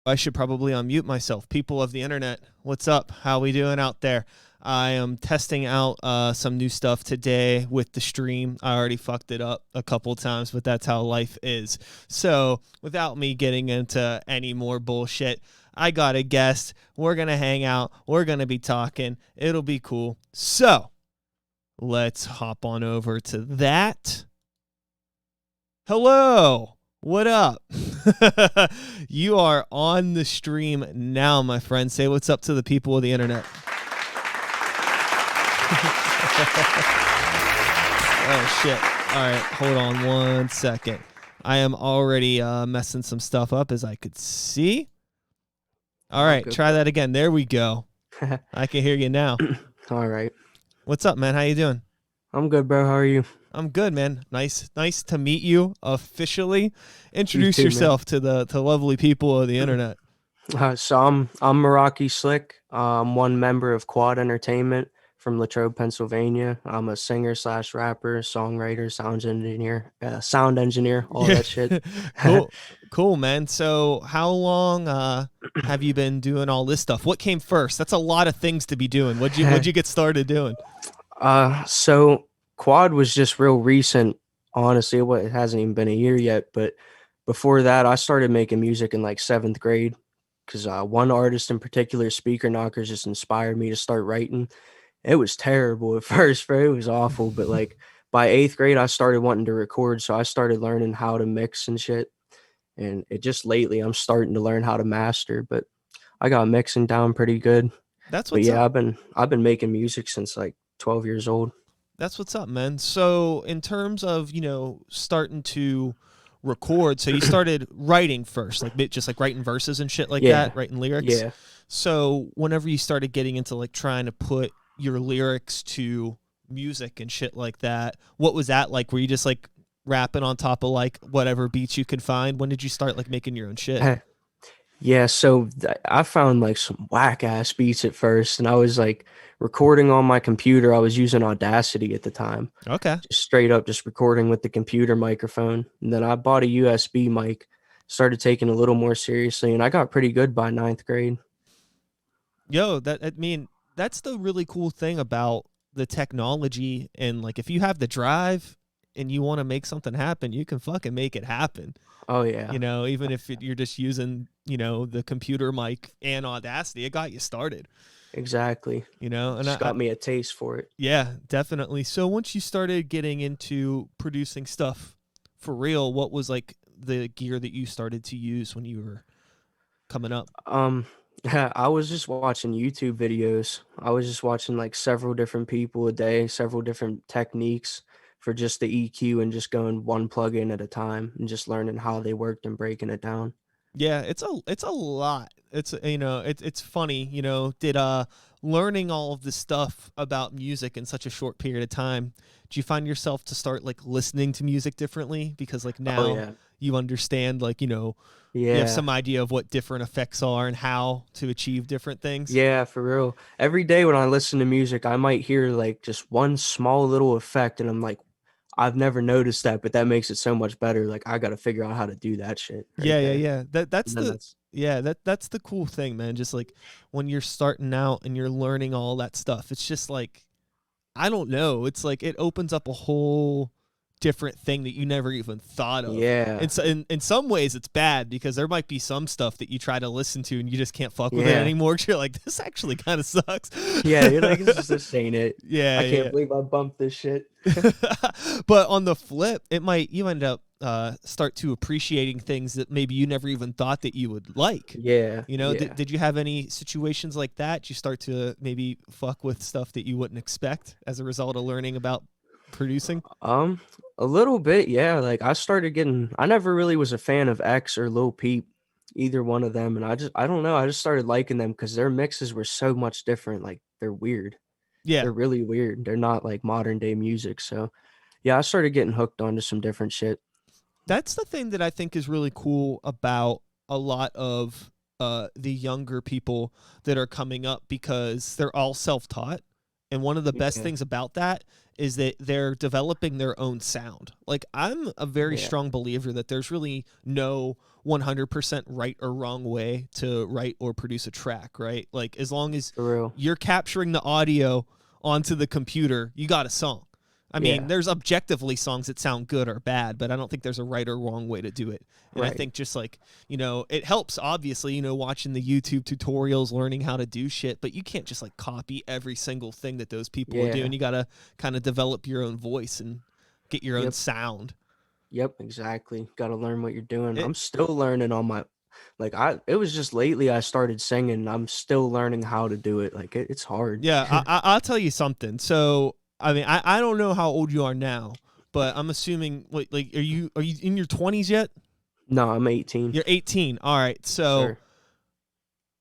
I should probably unmute myself. People of the internet, what's up? How we doing out there? I am testing out some new stuff today with the stream. I already fucked it up a couple times, but that's how life is. So without me getting into any more bullshit, I got a guest. We're going to hang out. We're going to be talking. It'll be cool. So let's hop on over to that. Hello. What up? You are on the stream now, my friend. Say what's up to the people of the internet. Oh, shit. All right, hold on 1 second. I am already messing some stuff up, as I could see. All right, try that again. There we go. I can hear you now. All right. What's up, man? How you doing? I'm good, bro. How are you? I'm good, man. Nice to meet you officially. Introduce You too, yourself to the lovely people of the internet. So I'm Meraki Slick. I'm one member of Quad Entertainment from Latrobe, Pennsylvania. I'm a singer / rapper, songwriter, sound engineer, all that shit. Cool, man. So how long have you been doing all this stuff? What came first? That's a lot of things to be doing. What'd you get started doing? So Quad was just real recent. Honestly, it hasn't even been a year yet. But before that, I started making music in like 7th grade because one artist in particular, Speaker Knockers, just inspired me to start writing. It was terrible at first, bro. It was awful. But like by 8th grade, I started wanting to record. So I started learning how to mix and shit. And it just lately, I'm starting to learn how to master. But I got mixing down pretty good. That's what's up. I've been making music since like 12 years old. That's what's up, man. So in terms of, starting to record, so you started writing first, like just like writing verses and shit like that, writing lyrics. Yeah. So whenever you started getting into like trying to put your lyrics to music and shit like that, what was that like? Were you just like rapping on top of like whatever beats you could find? When did you start like making your own shit? Yeah, so I found like some whack ass beats at first, and I was like recording on my computer. I was using Audacity at the time. Okay. Just straight up just recording with the computer microphone. And then I bought a USB mic, started taking it a little more seriously, and I got pretty good by 9th grade. Yo, that's the really cool thing about the technology, and like if you have the drive and you want to make something happen, you can fucking make it happen. Oh yeah. Even if you're just using, the computer mic and Audacity, it got you started. Exactly. And it got me a taste for it. Yeah, definitely. So once you started getting into producing stuff for real, what was like the gear that you started to use when you were coming up? I was just watching YouTube videos. I was just watching like several different people a day, several different techniques for just the EQ, and just going one plugin at a time and just learning how they worked and breaking it down. Yeah, it's a lot. It's it's funny, did learning all of this stuff about music in such a short period of time, do you find yourself to start like listening to music differently because like now you understand like, you have some idea of what different effects are and how to achieve different things? Yeah, for real. Every day when I listen to music, I might hear like just one small little effect, and I'm like, I've never noticed that, but that makes it so much better. Like I got to figure out how to do that shit. Yeah. That's the cool thing, man. Just like when you're starting out and you're learning all that stuff, it's just like, I don't know. It's like it opens up a whole different thing that you never even thought of. Yeah. And so in some ways it's bad because there might be some stuff that you try to listen to and you just can't fuck with it Yeah. anymore. You're like, this actually kind of sucks. Yeah, you're like, this ain't it. Yeah, I can't yeah. believe I bumped this shit. But on the flip, you end up start to appreciating things that maybe you never even thought that you would like. Yeah. You know, Yeah. did you have any situations like that? Did you start to maybe fuck with stuff that you wouldn't expect as a result of learning about producing? Um, a little bit, yeah. Like I never really was a fan of X or Lil Peep, either one of them, and I don't know, I just started liking them because their mixes were so much different. Like they're weird. Yeah. They're really weird. They're not like modern day music. So yeah, I started getting hooked onto some different shit. That's the thing that I think is really cool about a lot of the younger people that are coming up because they're all self-taught. And one of the best Yeah. things about that is that they're developing their own sound. Like, I'm a very Yeah. strong believer that there's really no 100% right or wrong way to write or produce a track, right? Like, as long as For real. you're capturing the audio onto the computer, you got a song. I mean, Yeah. there's objectively songs that sound good or bad, but I don't think there's a right or wrong way to do it. And I Right. think just like, it helps, obviously, watching the YouTube tutorials, learning how to do shit, but you can't just like copy every single thing that those people are Yeah. doing. You got to kind of develop your own voice and get your own Yep. sound. Yep, exactly. Got to learn what you're doing. It, I'm still learning on my it was just lately I started singing. I'm still learning how to do it. Like it's hard. yeah, I'll tell you something. So, I mean, I don't know how old you are now, but I'm assuming, like, are you in your 20s yet? No, I'm 18. You're 18. All right. So, Sir.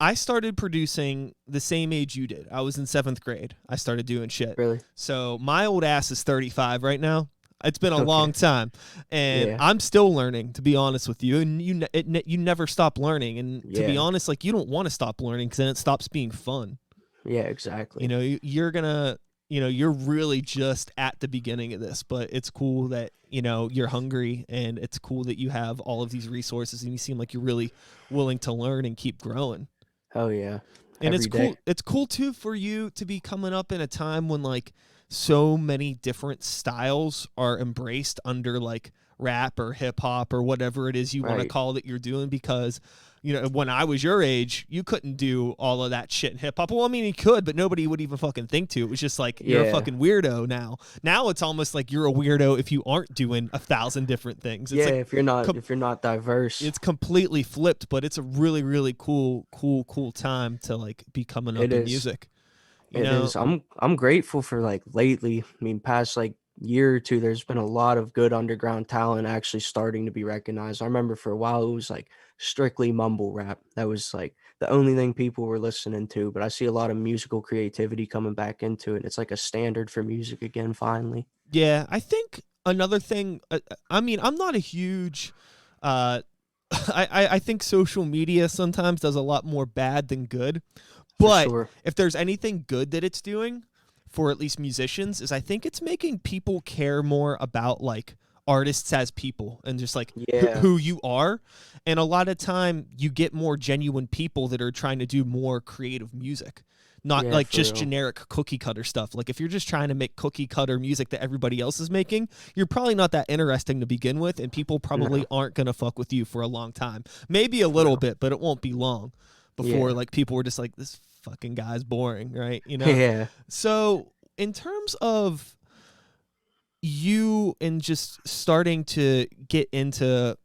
I started producing the same age you did. I was in 7th grade. I started doing shit. Really? So my old ass is 35 right now. It's been a Okay. long time, and Yeah. I'm still learning, to be honest with you. And you never stop learning. And to be Yeah. honest, like, you don't want to stop learning because then it stops being fun. Yeah, exactly. You're really just at the beginning of this, but it's cool that you're hungry, and it's cool that you have all of these resources, and you seem like you're really willing to learn and keep growing. Hell yeah. And Every day. It's cool too for you to be coming up in a time when like so many different styles are embraced under like rap or hip hop or whatever it is you want to Right. call that you're doing, because when I was your age, you couldn't do all of that shit in hip hop. Well, I mean, you could, but nobody would even fucking think to. It was just like, you're a Yeah. fucking weirdo now. Now it's almost like you're a weirdo if you aren't doing 1,000 different things. It's Yeah, like, if you're not diverse. it's completely flipped, but it's a really, really cool time to like be coming up It in is. music. It is. I'm grateful for like lately. I mean, past like year or two, there's been a lot of good underground talent actually starting to be recognized. I remember for a while it was like strictly mumble rap. That was like the only thing people were listening to. But I see a lot of musical creativity coming back into it. It's like a standard for music again, finally. Yeah, I think another thing. I mean, I'm not a huge. Uh, I think social media sometimes does a lot more bad than good. For But sure. if there's anything good that it's doing for at least musicians, is I think it's making people care more about like artists as people and just like Yeah. who you are. And a lot of time you get more genuine people that are trying to do more creative music, not Yeah, like for just real. generic cookie cutter stuff. Like, if you're just trying to make cookie cutter music that everybody else is making, you're probably not that interesting to begin with, and people probably No, aren't going to fuck with you for a long time. Maybe a for little real. bit, but it won't be long before Yeah. like people were just like, this fucking guy's boring, right? Yeah. So in terms of you and just starting to get into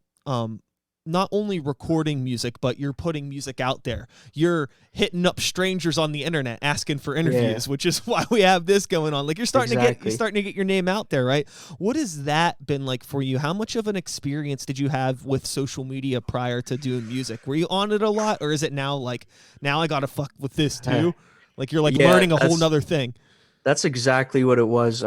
not only recording music, but you're putting music out there. You're hitting up strangers on the internet asking for interviews, Yeah. which is why we have this going on. Like, you're starting Exactly. to get your name out there, right? What has that been like for you? How much of an experience did you have with social media prior to doing music? Were you on it a lot, or is it now like, now I gotta fuck with this too? Like, you're like Yeah, learning a whole nother thing. that's exactly what it was.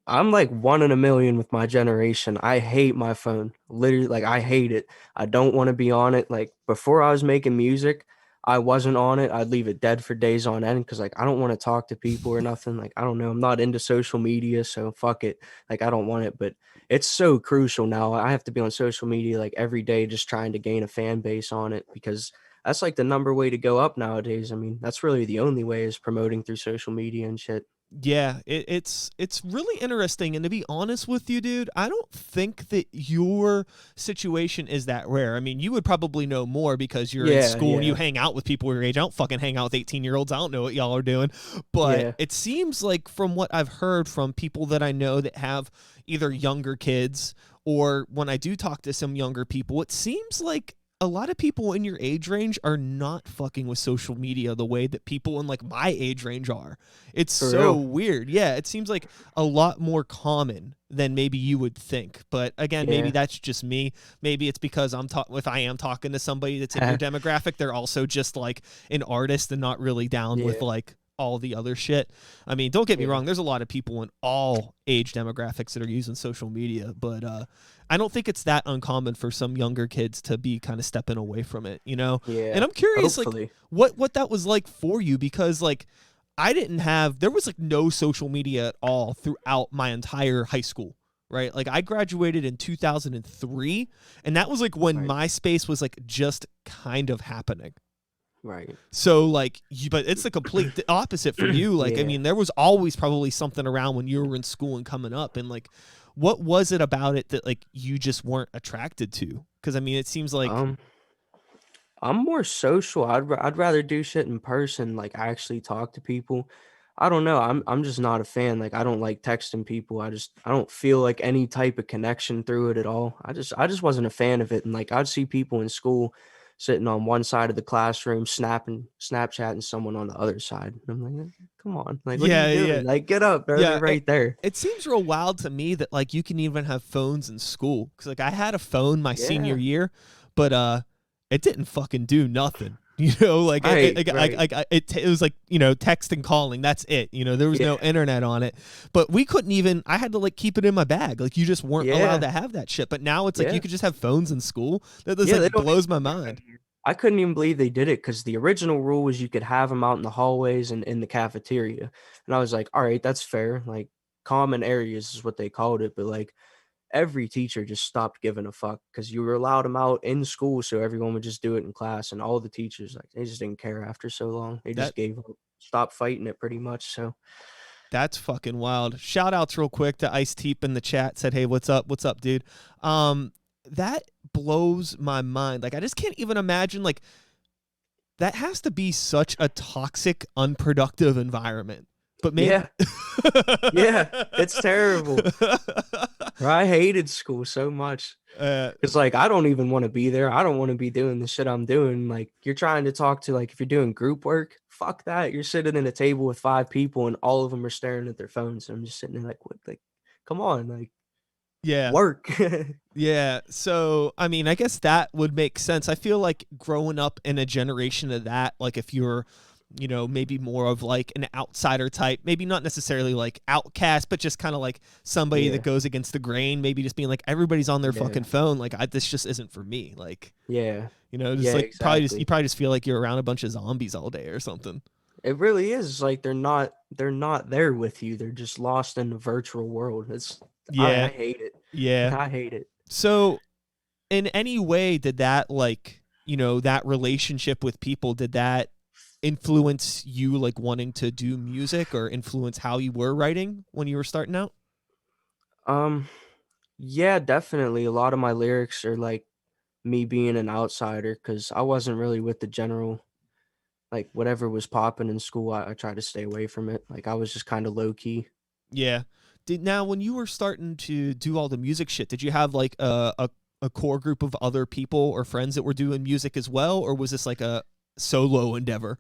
I'm like one in a million with my generation. I hate my phone. Literally, like I hate it. I don't want to be on it. Like before I was making music, I wasn't on it. I'd leave it dead for days on end because like I don't want to talk to people or nothing. Like I don't know. I'm not into social media, so fuck it. Like I don't want it. But it's so crucial now. I have to be on social media like every day just trying to gain a fan base on it because that's like the number way to go up nowadays. I mean, that's really the only way is promoting through social media and shit. Yeah, it's really interesting, and to be honest with you, dude, I don't think that your situation is that rare. I mean, you would probably know more because you're in Yeah, school and you yeah, hang out with people your age. I don't fucking hang out with 18-year-olds. I don't know what y'all are doing, but yeah. it seems like from what I've heard from people that I know that have either younger kids or when I do talk to some younger people, it seems like a lot of people in your age range are not fucking with social media the way that people in like my age range are. It's For so real. weird. Yeah, it seems like a lot more common than maybe you would think. But again, maybe Yeah. that's just me. Maybe it's because if I am talking to somebody that's in your demographic, they're also just like an artist and not really down with Yeah, like all the other shit. I mean, don't get me yeah. wrong, there's a lot of people in all age demographics that are using social media, but I don't think it's that uncommon for some younger kids to be kind of stepping away from it, you know? And Yeah. I'm curious like Hopefully. what that was like for you because like there was like no social media at all throughout my entire high school, right? Like I graduated in 2003 and that was like when Right. MySpace was like just kind of happening. Right. So like, but it's the complete opposite for you. Like, I Yeah. mean, there was always probably something around when you were in school and coming up, and like, what was it about it that like you just weren't attracted to? Because I mean, it seems like, Um, I'm more social. I'd rather do shit in person, like actually talk to people. I don't know. I'm just not a fan. Like I don't like texting people. I don't feel like any type of connection through it at all. I just wasn't a fan of it. And like I'd see people in school sitting on one side of the classroom, Snapchatting someone on the other side. And I'm like, come on, like what are you yeah, yeah, doing? Like get up, bro. yeah. They're right there. It seems real wild to me that like you can even have phones in school. Because like I had a phone my senior Yeah. year, but it didn't fucking do nothing. You know, like Right. Right. it was like, you know, text and calling. That's it. You know, there was no Yeah. internet on it. But we couldn't even. I had to like keep it in my bag. Like you just weren't allowed Yeah. to have that shit. But now it's like you Yeah. could just have phones in school. That just Yeah. They like don't. blows my mind. I couldn't even believe they did it because the original rule was you could have them out in the hallways and in the cafeteria. And I was like, all right, that's fair. Like common areas is what they called it. But like every teacher just stopped giving a fuck because you were allowed them out in school. So everyone would just do it in class. And all the teachers, like, they just didn't care after so long. They That just gave up, stopped fighting it pretty much. So, That's fucking wild. Shout outs real quick to Ice Teep in the chat. Said, "Hey, what's up? What's up, dude?" That blows my mind. Like, I just can't even imagine. Like, that has to be such a toxic, unproductive environment. But maybe, yeah, yeah, it's terrible. I hated school so much. uh, It's like, I don't even wanna be there. I don't wanna be doing the shit I'm doing. Like, you're trying to talk to like, if you're doing group work, fuck that. You're sitting at a table with 5 people and all of them are staring at their phones. I'm just sitting there like, "What like, come on, like, yeah, work." yeah. So, I mean, I guess that would make sense. I feel like growing up in a generation of that, like if you're, you know, maybe more of like an outsider type, maybe not necessarily like outcast, but just kind of like somebody that Yeah, goes against the grain, maybe just being like everybody's on their yeah, fucking phone. Like, this just isn't for me. Like, yeah, you know, just yeah, like you exactly. probably just feel like you're around a bunch of zombies all day or something. It really is, like, they're not there with you. They're just lost in the virtual world. It's I Yeah. hate it. Yeah. I hate it. So, in any way, did that like, you know, that relationship with people, did that influence you like wanting to do music or influence how you were writing when you were starting out? Um, yeah, definitely. A lot of my lyrics are, like, me being an outsider because I wasn't really with the general like, whatever was popping in school, I tried to stay away from it. Like, I was just kinda low key. Yeah. Did now when you were starting to do all the music shit, did you have like a core group of other people or friends that were doing music as well, or was this like a solo endeavor?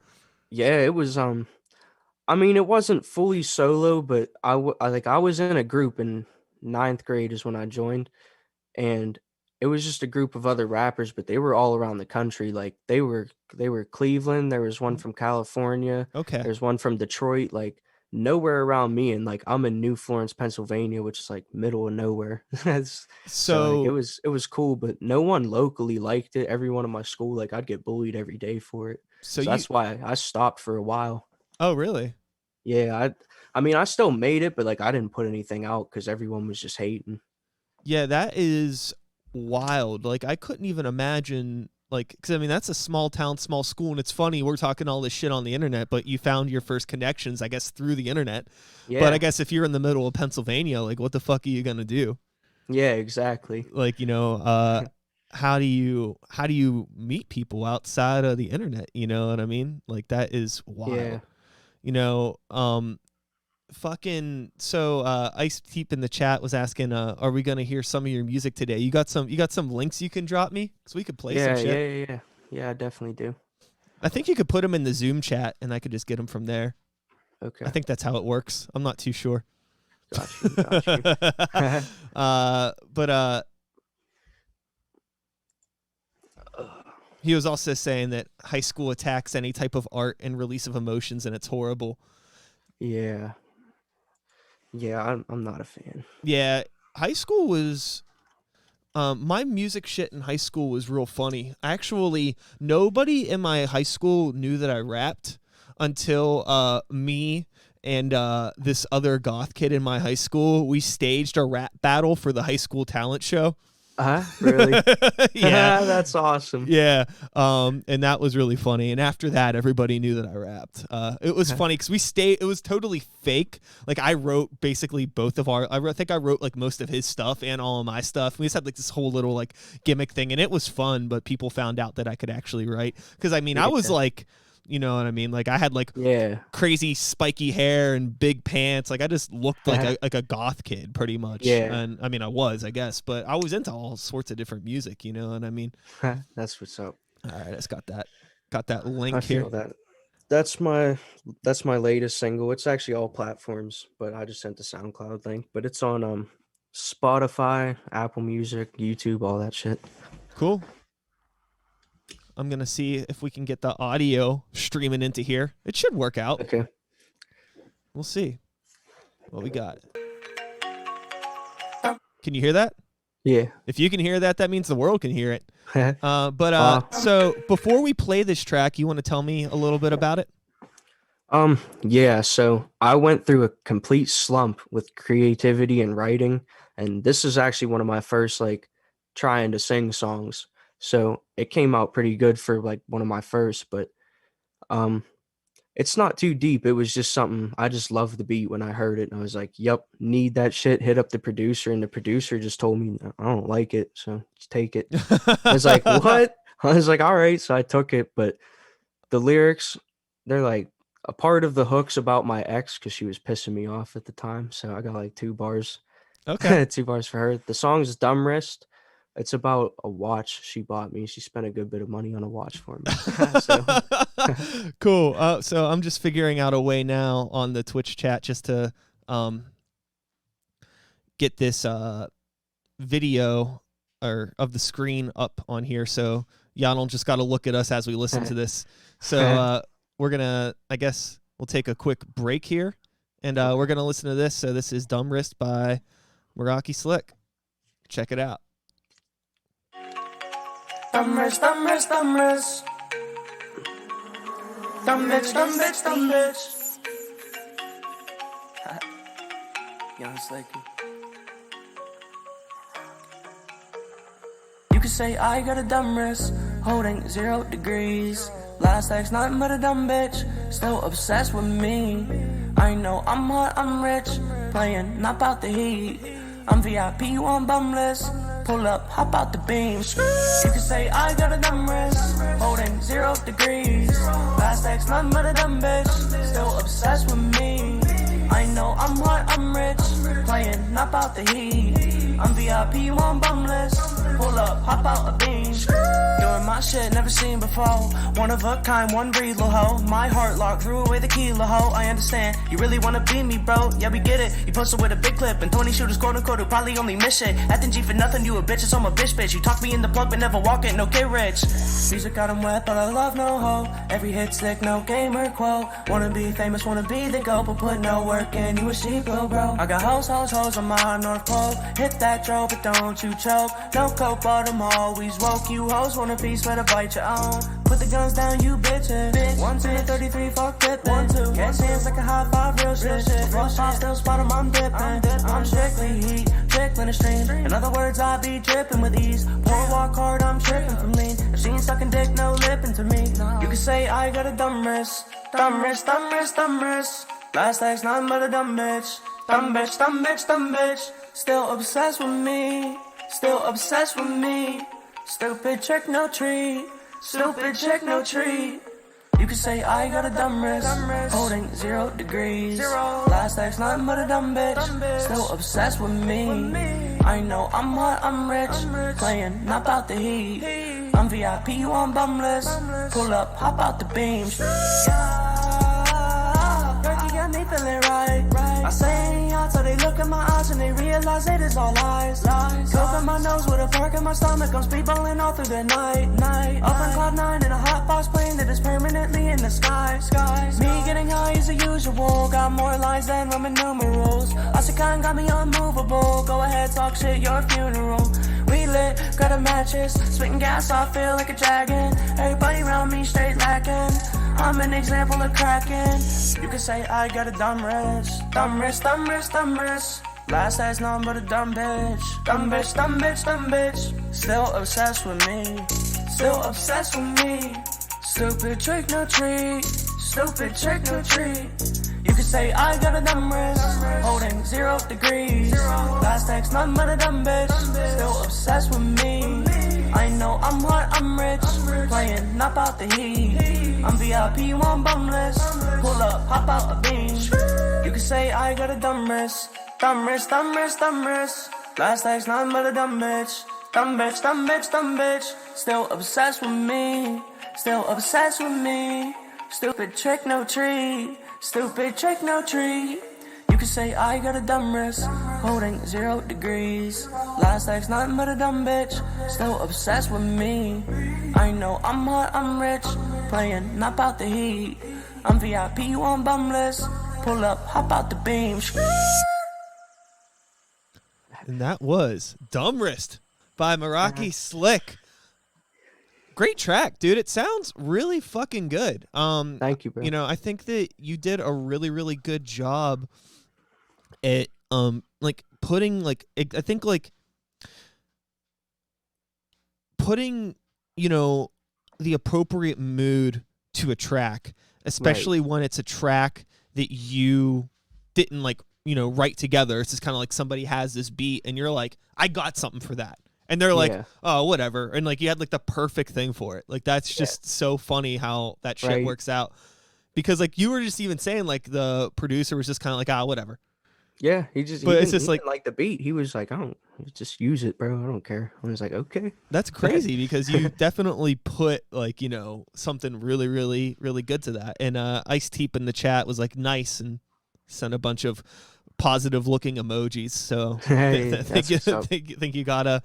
Yeah, it was, I mean, it wasn't fully solo, but I was in a group in ninth grade is when I joined, and it was just a group of other rappers, but they were all around the country. Like they were Cleveland, there was one from California, Okay. there's one from Detroit, like nowhere around me, and like I'm in New Florence, Pennsylvania, which is like middle of nowhere. So like it So was it was cool, but no one locally liked it. Everyone in my school, like I'd get bullied every day for it. so So you that's why I stopped for a while. oh really? Yeah, I mean I still made it, but like I didn't put anything out because everyone was just hating. Yeah, that is wild. Like I couldn't even imagine Like, because I mean, that's a small town, small school, and it's funny we're talking all this shit on the internet, but you found your first connections, I guess, through the internet. Yeah. But I guess if you're in the middle of Pennsylvania, like, what the fuck are you gonna do? Yeah, exactly. Like, how do you meet people outside of the internet? You know what I mean? Like, that is wild. Yeah. Fucking Ice Teep in the chat was asking, are we gonna hear some of your music today? You got some links you can drop me, because we could play some shit. Yeah, I definitely do. I think you could put them in the Zoom chat and I could just get them from there. Okay. I think that's how it works. I'm not too sure. Got you. But he was also saying that high school attacks any type of art and release of emotions, and it's horrible. Yeah. Yeah, I'm not a fan. Yeah, high school was... my music shit in high school was real funny. Actually, nobody in my high school knew that I rapped until me and this other goth kid in my high school, we staged a rap battle for the high school talent show. Really? Yeah. That's awesome. Yeah. And that was really funny. And after that, everybody knew that I rapped. It was funny because it was totally fake. Like, I wrote basically both of I think I wrote like most of his stuff and all of my stuff. We just had like this whole little like gimmick thing, and it was fun, but people found out that I could actually write. Because I mean, I was like, you know what I mean? Like, I had like crazy spiky hair and big pants. Like, I just looked like a goth kid pretty much. Yeah. And I mean, I was, I guess, but I was into all sorts of different music, you know what I mean? That's what's up. All right, I just got that link I here. feel that. That's my latest single. It's actually all platforms, but I just sent the SoundCloud link. But it's on Spotify, Apple Music, YouTube, all that shit. Cool. I'm going to see if we can get the audio streaming into here. It should work out. Okay. We'll see what we got. Can you hear that? Yeah. If you can hear that, that means the world can hear it. So before we play this track, you want to tell me a little bit about it? Yeah, so I went through a complete slump with creativity and writing, and this is actually one of my first like trying to sing songs. So it came out pretty good for like one of my first, but it's not too deep. It was just something I just loved the beat when I heard it, and I was like, "Yep, need that shit." Hit up the producer, and the producer just told me, "I don't like it, so just take it." I was like, "What?" I was like, "All right," so I took it, but the lyrics, they're like a part of the hook's about my ex because she was pissing me off at the time, so I got like 2 bars. Okay. 2 bars for her. The song's Dumb Wrist. It's about a watch she bought me. She spent a good bit of money on a watch for me. Cool. So I'm just figuring out a way now on the Twitch chat just to get this video of the screen up on here. So y'all don't just got to look at us as we listen to this. So we're going to, I guess we'll take a quick break here, and we're going to listen to this. So this is Dumb Wrist by Meraki Slick. Check it out. Dumb wrist, dumb wrist, dumb wrist. Dumb bitch, dumb bitch, dumb bitch. Young Slicky. You could say I got a dumb wrist, holding 0 degrees. Last text, nothing but a dumb bitch, still obsessed with me. I know I'm hot, I'm rich, playing not about the heat. I'm VIP, you on bum list. Pull up, hop out the beams. You can say I got a dumb wrist, holding 0 degrees. Last text, nothing but a dumb bitch, still obsessed with me. I know I'm hot, I'm rich, playing not about the heat. I'm VIP, you on bum list. Pull up, hop out a beam. Doing my shit never seen before. One of a kind, one breed, lil' ho. My heart locked, threw away the key, lil' ho. I understand, you really wanna be me, bro. Yeah, we get it. You posted with a big clip and 20 shooters, quote unquote, who probably only miss shit. Acting G for nothing, you a bitch, so I'm a bitch. You talk me in the plug, but never walk it, no get rich. Music got 'em wet, but I love no hoe. Every hit slick, no gamer quote. Wanna be famous, wanna be the GOAT, but put no work in, you a sheep, little bro. I got hoes on my North Pole. Hit that dro, but don't you choke. No coke, but I'm always woke. You hoes want a piece, better bite your own. Put the guns down, you bitches. 1, 2, 33, fuck dipping. 1, 2. Catch hands like a high five, real shit. Flush off, still spot 'em, I'm dipping. I'm strictly heat, trickling a stream. In other words, I be dripping with ease. Pour walk hard, I'm tripping from lean. If she ain't sucking listen to me. You can say I got a dumb wrist. Dumb wrist, dumb wrist, dumb wrist. Last text, nothing but a dumb bitch. Dumb bitch, dumb bitch, dumb bitch. Still obsessed with me. Still obsessed with me. Stupid trick, no treat. Stupid trick, no treat. You can say I got a dumb wrist. Holding 0 degrees. Last text, nothing but a dumb bitch. Still obsessed with me. I know I'm hot, I'm rich. Playing, not about the heat. I'm VIP, you on bum list. Pull up, hop out the beams. Meraki got me feeling right. I say out till they look in my eyes and they realize it is all lies. Coke in my nose with a perk in my stomach. I'm speedballing all through the night. Up on cloud 9 in a hot box plane that is permanently in the sky. Me getting high is the usual. Got more lines than Roman numerals. Asukan got me unmovable. Go ahead, talk shit, your funeral. We lit, got a matches. Spitting gas, I feel like a dragon. Everybody around me straight lacking. I'm an example of cracking. You can say I got a dumb wrist. Dumb wrist, dumb wrist, dumb wrist. Last has nothing but a dumb bitch. Dumb bitch, dumb bitch, dumb bitch. Still obsessed with me. Still obsessed with me. Stupid trick, no treat. Stupid trick, no treat. You can say I got a dumb wrist. Holding 0 degrees. Last text, nothing but a dumb bitch. Still obsessed with me. I know I'm hot, I'm rich. Playing, not about the heat. I'm VIP, you on bum list. Pull up, hop out the beam. You can say I got a dumb wrist. Dumb wrist, dumb wrist, dumb wrist. Last text, nothing but a dumb bitch. Dumb bitch, dumb bitch, dumb bitch. Still obsessed with me. Still obsessed with me. Stupid trick, no treat. Stupid trick, no treat. You can say I got a dumb wrist. Holding 0 degrees. Last text, nothing but a dumb bitch. Still obsessed with me. I know I'm hot, I'm rich. Playing, not about the heat. I'm VIP, you on bum list. Pull up, hop out the beam. And that was Dumb Wrist by Meraki Slick. Great track, dude. It sounds really fucking good. Thank you, bro. You know, I think that you did a really, really good job at like putting like I think like putting, you know, the appropriate mood to a track, especially when it's a track that you didn't like, you know, write together. It's just kind of like somebody has this beat and you're like, I got something for that. And they're like, oh, whatever. And like you had like the perfect thing for it. Like that's just so funny how that shit works out. Because like you were just even saying like the producer was just kind of like, ah, whatever. Yeah, he just. But he it's just didn't like the beat. He was like, I don't just use it, bro. I don't care. I was like, okay. That's crazy because you definitely put like, you know, something really, really, really good to that. And Ice Teep in the chat was like nice and sent a bunch of positive looking emojis. So hey, think you got a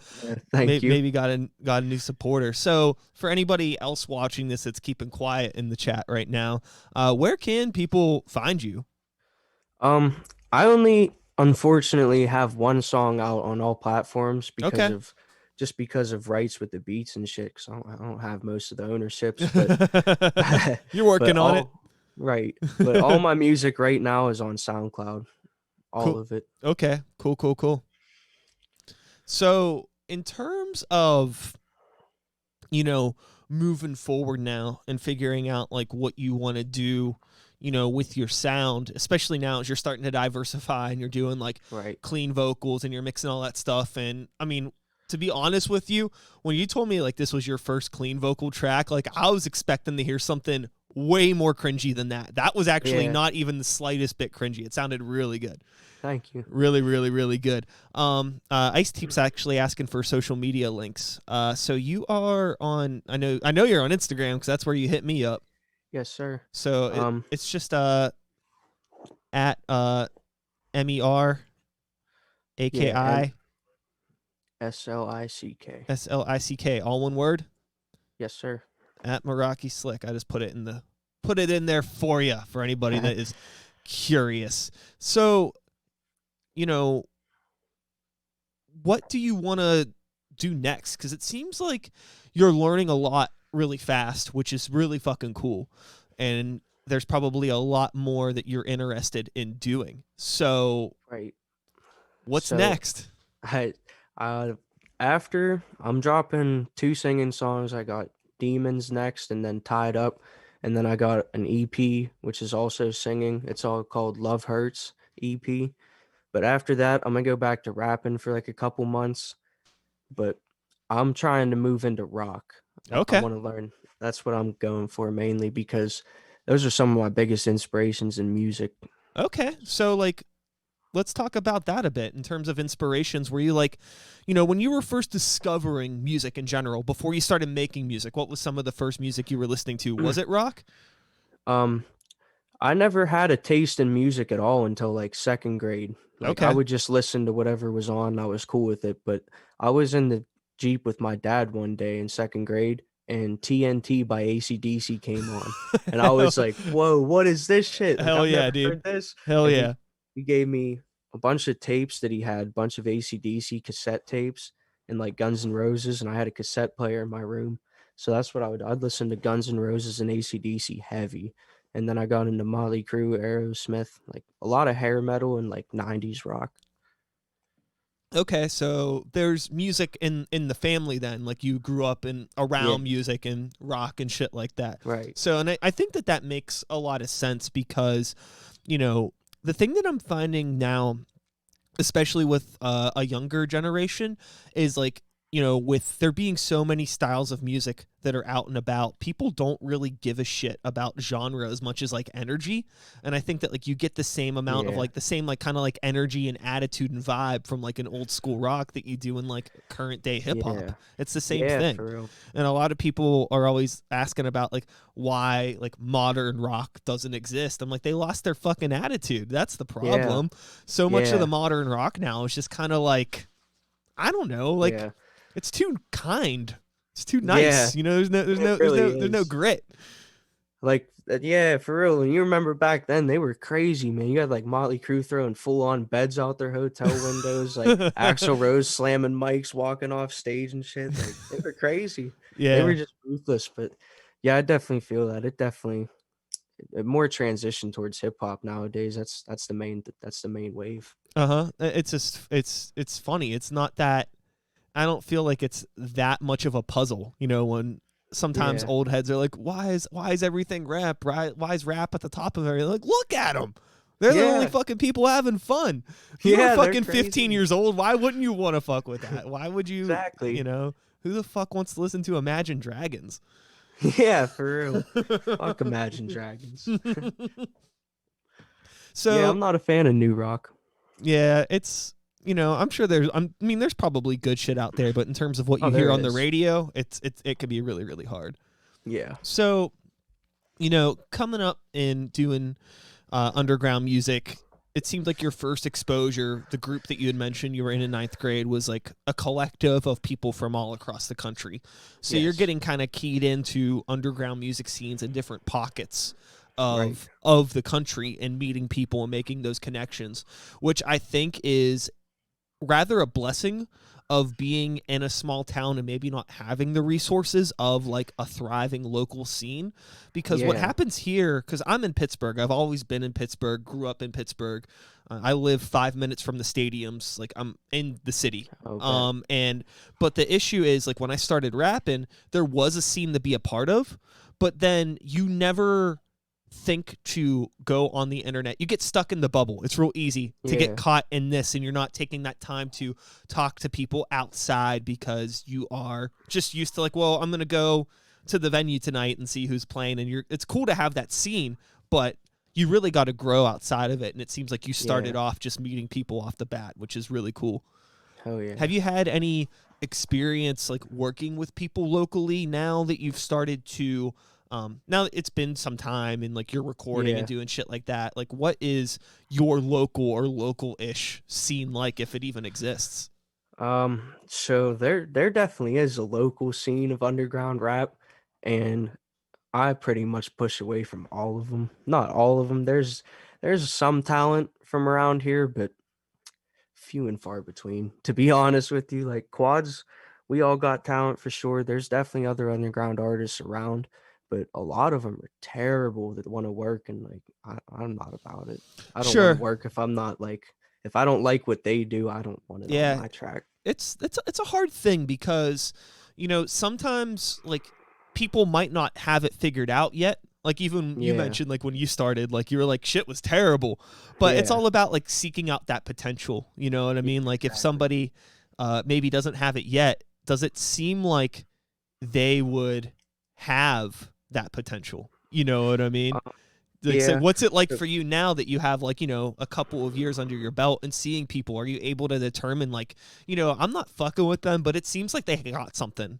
maybe got a new supporter. So for anybody else watching this that's keeping quiet in the chat right now, where can people find you? I only unfortunately have one song out on all platforms because of rights with the beats and shit. Because I don't have most of the ownerships, but you're working on it, right? But all my music right now is on SoundCloud, all of it. Okay, cool. So in terms of, you know, moving forward now and figuring out like what you want to do, you know, with your sound, especially now as you're starting to diversify and you're doing like clean vocals and you're mixing all that stuff. And I mean, to be honest with you, when you told me like this was your first clean vocal track, like I was expecting to hear something way more cringy than that. That was actually not even the slightest bit cringy. It sounded really good. Thank you. Really, really, really good. Ice Teep's actually asking for social media links. So you are on, I know you're on Instagram because that's where you hit me up. Yes, sir. So it's just at MER AKI SLICK. SLICK, all one word? Yes, sir. At Meraki Slick. I just put it in there for you, for anybody that is curious. So, you know, what do you want to do next? Because it seems like you're learning a lot really fast, which is really fucking cool. And there's probably a lot more that you're interested in doing. So, what's next? After I'm dropping 2 singing songs, I got Demons next, and then Tied Up, and then I got an EP which is also singing. It's all called Love Hurts EP. But after that, I'm gonna go back to rapping for like a couple months. But I'm trying to move into rock. I Okay. want to learn. That's what I'm going for mainly because those are some of my biggest inspirations in music. Okay. So like let's talk about that a bit in terms of inspirations. Were you like, you know, when you were first discovering music in general, before you started making music, what was some of the first music you were listening to? Was it rock? Um, I never had a taste in music at all until like second grade. Like I Okay. would just listen to whatever was on. I was cool with it. But I was in the Jeep with my dad one day in second grade, and TNT by AC/DC came on. And I hell, was like, whoa, what is this shit? Like hell I've yeah, never dude. heard this. Hell And yeah. he gave me a bunch of tapes that he had, a bunch of AC/DC cassette tapes and like Guns N' Roses, and I had a cassette player in my room. So that's what I'd listen to Guns N' Roses and AC/DC heavy. And then I got into Motley Crue, Aerosmith, like a lot of hair metal and like 90s rock. Okay, so there's music in the family then, like you grew up in Yeah, around music and rock and shit like that. right. So, and I think that that makes a lot of sense because, you know, the thing that I'm finding now, especially with a younger generation, is like, you know, with there being so many styles of music that are out and about, people don't really give a shit about genre as much as like energy. And I think that like you get the same amount of Yeah, like the same like kind of like energy and attitude and vibe from like an old school rock that you do in like current day hip hop. yeah, It's the same yeah, thing. for real. And a lot of people are always asking about like why like modern rock doesn't exist. I'm like, they lost their fucking attitude. That's the Yeah, problem. So much of the yeah, modern rock now is just kind of like, I don't know, like yeah, it's too kind. It's too yeah. nice. You know, It really there's no is. grit. Like, yeah, for real. And you remember back then, they were crazy, man. You had like Motley Crue throwing full on beds out their hotel windows, like Axl Rose slamming mics, walking off stage and shit. Like, they were crazy. They were Yeah. just ruthless. But yeah, I definitely feel that. It definitely more transition towards hip hop nowadays. That's the main wave. Uh-huh. It's just it's funny. It's not that I don't feel like it's that much of a puzzle, you know, when sometimes Yeah, old heads are like, why is everything rap? Right? Why is rap at the top of everything? Like, look at them. They're the only yeah, fucking people having fun. If you were yeah. They're fucking 15 crazy. years old, why wouldn't you want to fuck with that? Why would you, you Exactly. know, who the fuck wants to listen to Imagine Dragons? Yeah, for real. Fuck Imagine Dragons. Yeah, So, I'm not a fan of new rock. yeah, it's, you know, I'm sure I mean, there's probably good shit out there, but in terms of what Oh, you hear there on the is. radio, it could be really, really hard. Yeah. So, you know, coming up and doing underground music, it seemed like your first exposure, the group that you had mentioned you were in ninth grade, was like a collective of people from all across the country. So you're Yes. getting kind of keyed into underground music scenes in different pockets Right. of the country and meeting people and making those connections, which I think is rather a blessing of being in a small town and maybe not having the resources of like a thriving local scene. Because what Yeah. happens here, because I'm in Pittsburgh, I've always been in Pittsburgh, grew up in Pittsburgh. I live 5 minutes from the stadiums, like I'm in the city. Oh, bet. And but the issue is like when I started rapping, there was a scene to be a part of, but then you never think to go on the internet. You get stuck in the bubble. It's real easy to get Yeah. caught in this, and you're not taking that time to talk to people outside because you are just used to like, well, I'm gonna go to the venue tonight and see who's playing, and it's cool to have that scene, but you really got to grow outside of it. And it seems like you started Yeah. off just meeting people off the bat, which is really cool. Hell yeah. Have you had any experience like working with people locally now that you've started to now that it's been some time and like you're recording and Yeah. doing shit like that, like what is your local or local-ish scene like if it even exists? So there definitely is a local scene of underground rap, and I pretty much push away from all of them. Not all of them. There's some talent from around here, but few and far between. To be honest with you, like Quads, we all got talent for sure. There's definitely other underground artists around, but a lot of them are terrible that want to work, and like I'm not about it. I don't want to Sure. work if I'm not like if I don't like what they do, I don't want it on Yeah, my track. it's a hard thing because, you know, sometimes like people might not have it figured out yet. Like even you Yeah. mentioned, like when you started, like you were like, shit was terrible, but it's Yeah. all about like seeking out that potential. You know what I mean? Like if Exactly. somebody maybe doesn't have it yet, does it seem like they would have that potential? You know what I mean? Like, so Yeah. what's it like So- for you now that you have like, you know, a couple of years under your belt and seeing people? Are you able to determine like, you know, I'm not fucking with them, but it seems like they got something.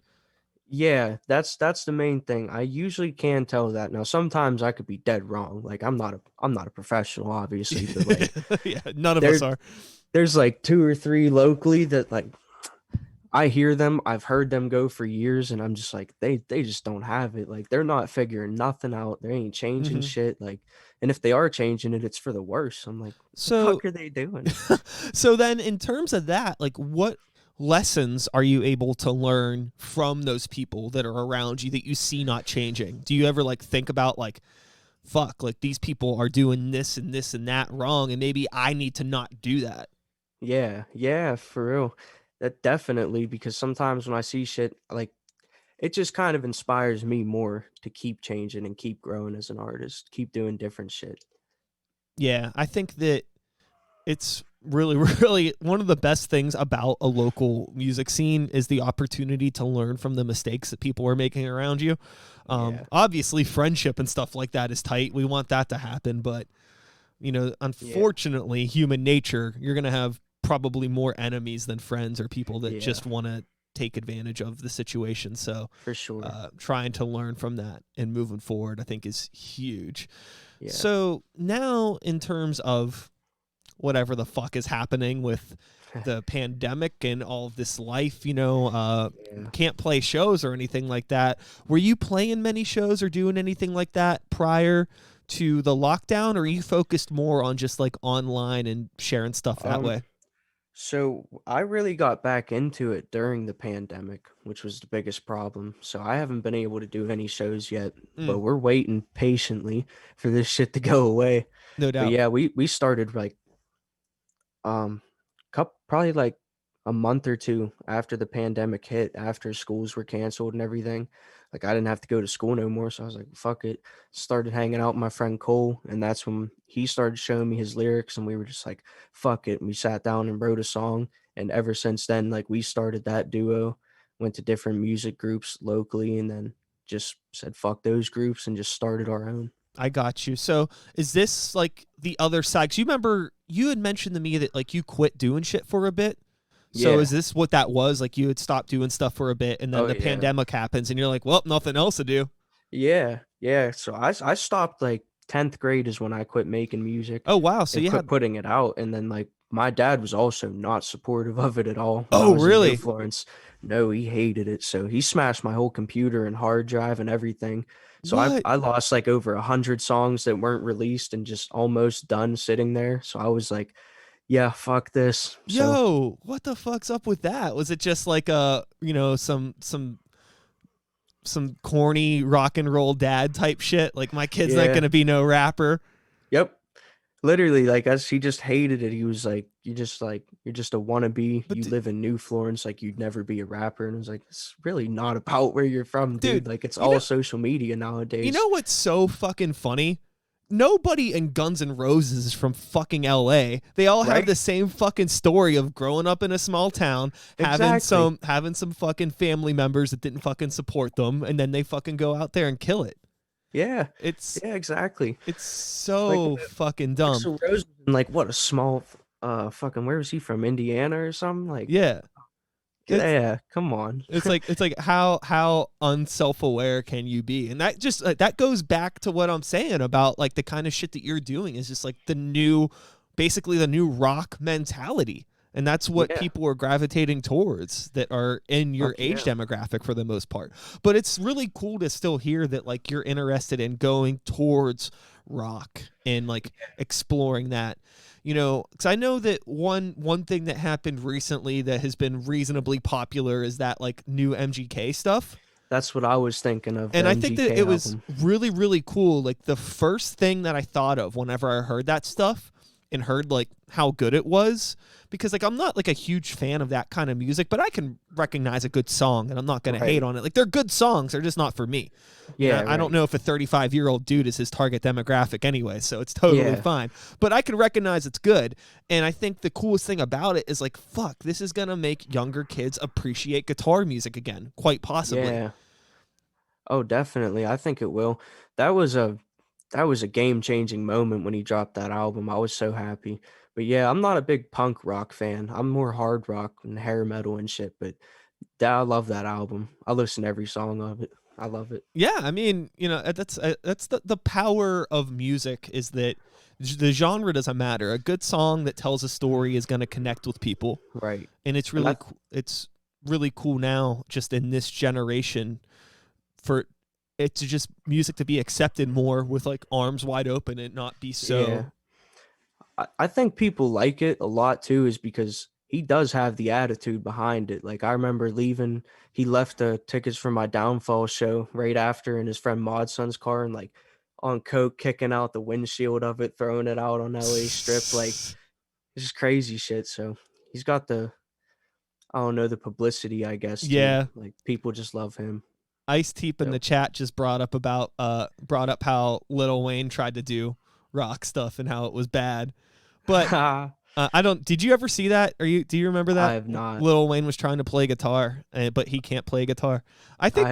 Yeah, that's the main thing. I usually can tell that. Now, sometimes I could be dead wrong. Like I'm not a professional, obviously, but like Yeah, none of us there are. there's like 2 or 3 locally that like I hear them, I've heard them go for years, and I'm just like, they just don't have it. Like they're not figuring nothing out. They ain't changing Mhm. shit. Like, and if they are changing it, it's for the worse. I'm like, what the So fuck are they doing? so then in terms of that, like what lessons are you able to learn from those people that are around you that you see not changing? Do you ever like think about like, fuck, like these people are doing this and this and that wrong, and maybe I need to not do that? Yeah, for real. That definitely, because sometimes when I see shit, like it just kind of inspires me more to keep changing and keep growing as an artist, keep doing different shit. Yeah, I think that it's really, really one of the best things about a local music scene is the opportunity to learn from the mistakes that people are making around you. Yeah. Obviously, friendship and stuff like that is tight. We want that to happen, but you know, unfortunately, human nature, you're gonna have probably more enemies than friends or people that Yeah. just want to take advantage of the situation. So, For sure. trying to learn from that and moving forward, I think, is huge. Yeah. So now, in terms of whatever the fuck is happening with the pandemic and all of this life, you know, Yeah. can't play shows or anything like that. Were you playing many shows or doing anything like that prior to the lockdown, or are you focused more on just like online and sharing stuff that way? So I really got back into it during the pandemic, which was the biggest problem. So I haven't been able to do any shows yet, but we're waiting patiently for this shit to go away. No But doubt. yeah, we started like probably like a month or two after the pandemic hit, after schools were canceled and everything. Like I didn't have to go to school no more, so I was like, fuck it. Started hanging out with my friend Cole, and that's when he started showing me his lyrics, and we were just like, fuck it. And we sat down and wrote a song, and ever since then, like we started that duo, went to different music groups locally, and then just said fuck those groups and just started our own. I got you. So is this like the other side? 'Cause you remember you had mentioned to me that like you quit doing shit for a bit. So Yeah. is this what that was? Like you had stopped doing stuff for a bit and then Oh the yeah. pandemic happens and you're like, well, nothing else to do. Yeah. So I stopped like 10th grade is when I quit making music Oh, wow. So and you quit had, putting it out. And then like my dad was also not supportive of it at all when I oh, was in New really? Florence. No, he hated it. So he smashed my whole computer and hard drive and everything. So What? I lost like over 100 songs that weren't released and just almost done sitting there. So I was like, yeah, fuck this. So Yo, what the fuck's up with that? Was it just like you know, some corny rock and roll dad type shit? Like my kid's not yeah. gonna be no rapper. Yep. Literally, like as he just hated it. He was like, you're just a wannabe. But You live in New Florence, like you'd never be a rapper. And I was like, it's really not about where you're from, dude. dude, Like it's you all know, social media nowadays. you know what's so fucking funny? Nobody in Guns N' Roses is from fucking LA. They all have Right? the same fucking story of growing up in a small town, having Exactly. some fucking family members that didn't fucking support them, and then they fucking go out there and kill it. Yeah. It's Yeah, exactly. it's so Like fucking dumb. Axl Rose was in, like what a small fucking where was he from? Indiana or something? Like Yeah. It's yeah, come on. it's like how unself-aware can you be? And that just that goes back to what I'm saying about like the kind of shit that you're doing is just like basically the new rock mentality. And that's what Yeah. people are gravitating towards that are in your Fuck age yeah. demographic for the most part. But it's really cool to still hear that like you're interested in going towards rock and like exploring that. You know, because I know that one thing that happened recently that has been reasonably popular is that like new MGK stuff. That's what I was thinking of. And the I think that MGK it was album. really, really cool. Like the first thing that I thought of whenever I heard that stuff and heard like how good it was, because like I'm not like a huge fan of that kind of music, but I can recognize a good song and I'm not going to hate Right. on it. Like they're good songs, they're just not for me. Yeah, I don't right. know if a 35-year-old dude is his target demographic anyway, so it's totally Yeah. fine. But I can recognize it's good, and I think the coolest thing about it is like, fuck, this is gonna make younger kids appreciate guitar music again, quite possibly. Yeah. Oh, definitely. I think it will. That was a game-changing moment when he dropped that album. I was so happy. But yeah, I'm not a big punk rock fan. I'm more hard rock and hair metal and shit, but I love that album. I listen to every song of it. I love it. Yeah, I mean, that's the power of music, is that the genre doesn't matter. A good song that tells a story is going to connect with people, Right. and it's And really it's really cool now, just in this generation, for it to just music to be accepted more with like arms wide open and not be so. yeah. I think people like it a lot too, is because he does have the attitude behind it. Like I remember he left the tickets for my Downfall show right after in his friend Modson's car, and like on coke, kicking out the windshield of it, throwing it out on LA Strip. Like it's just crazy shit. So he's got I don't know, the publicity, I guess, too. Yeah. Like people just love him. Ice Teep in the chat just brought up how Lil Wayne tried to do rock stuff and how it was bad. But I don't. Did you ever see that? Do you remember that? I have not. Lil Wayne was trying to play guitar, but he can't play guitar. I think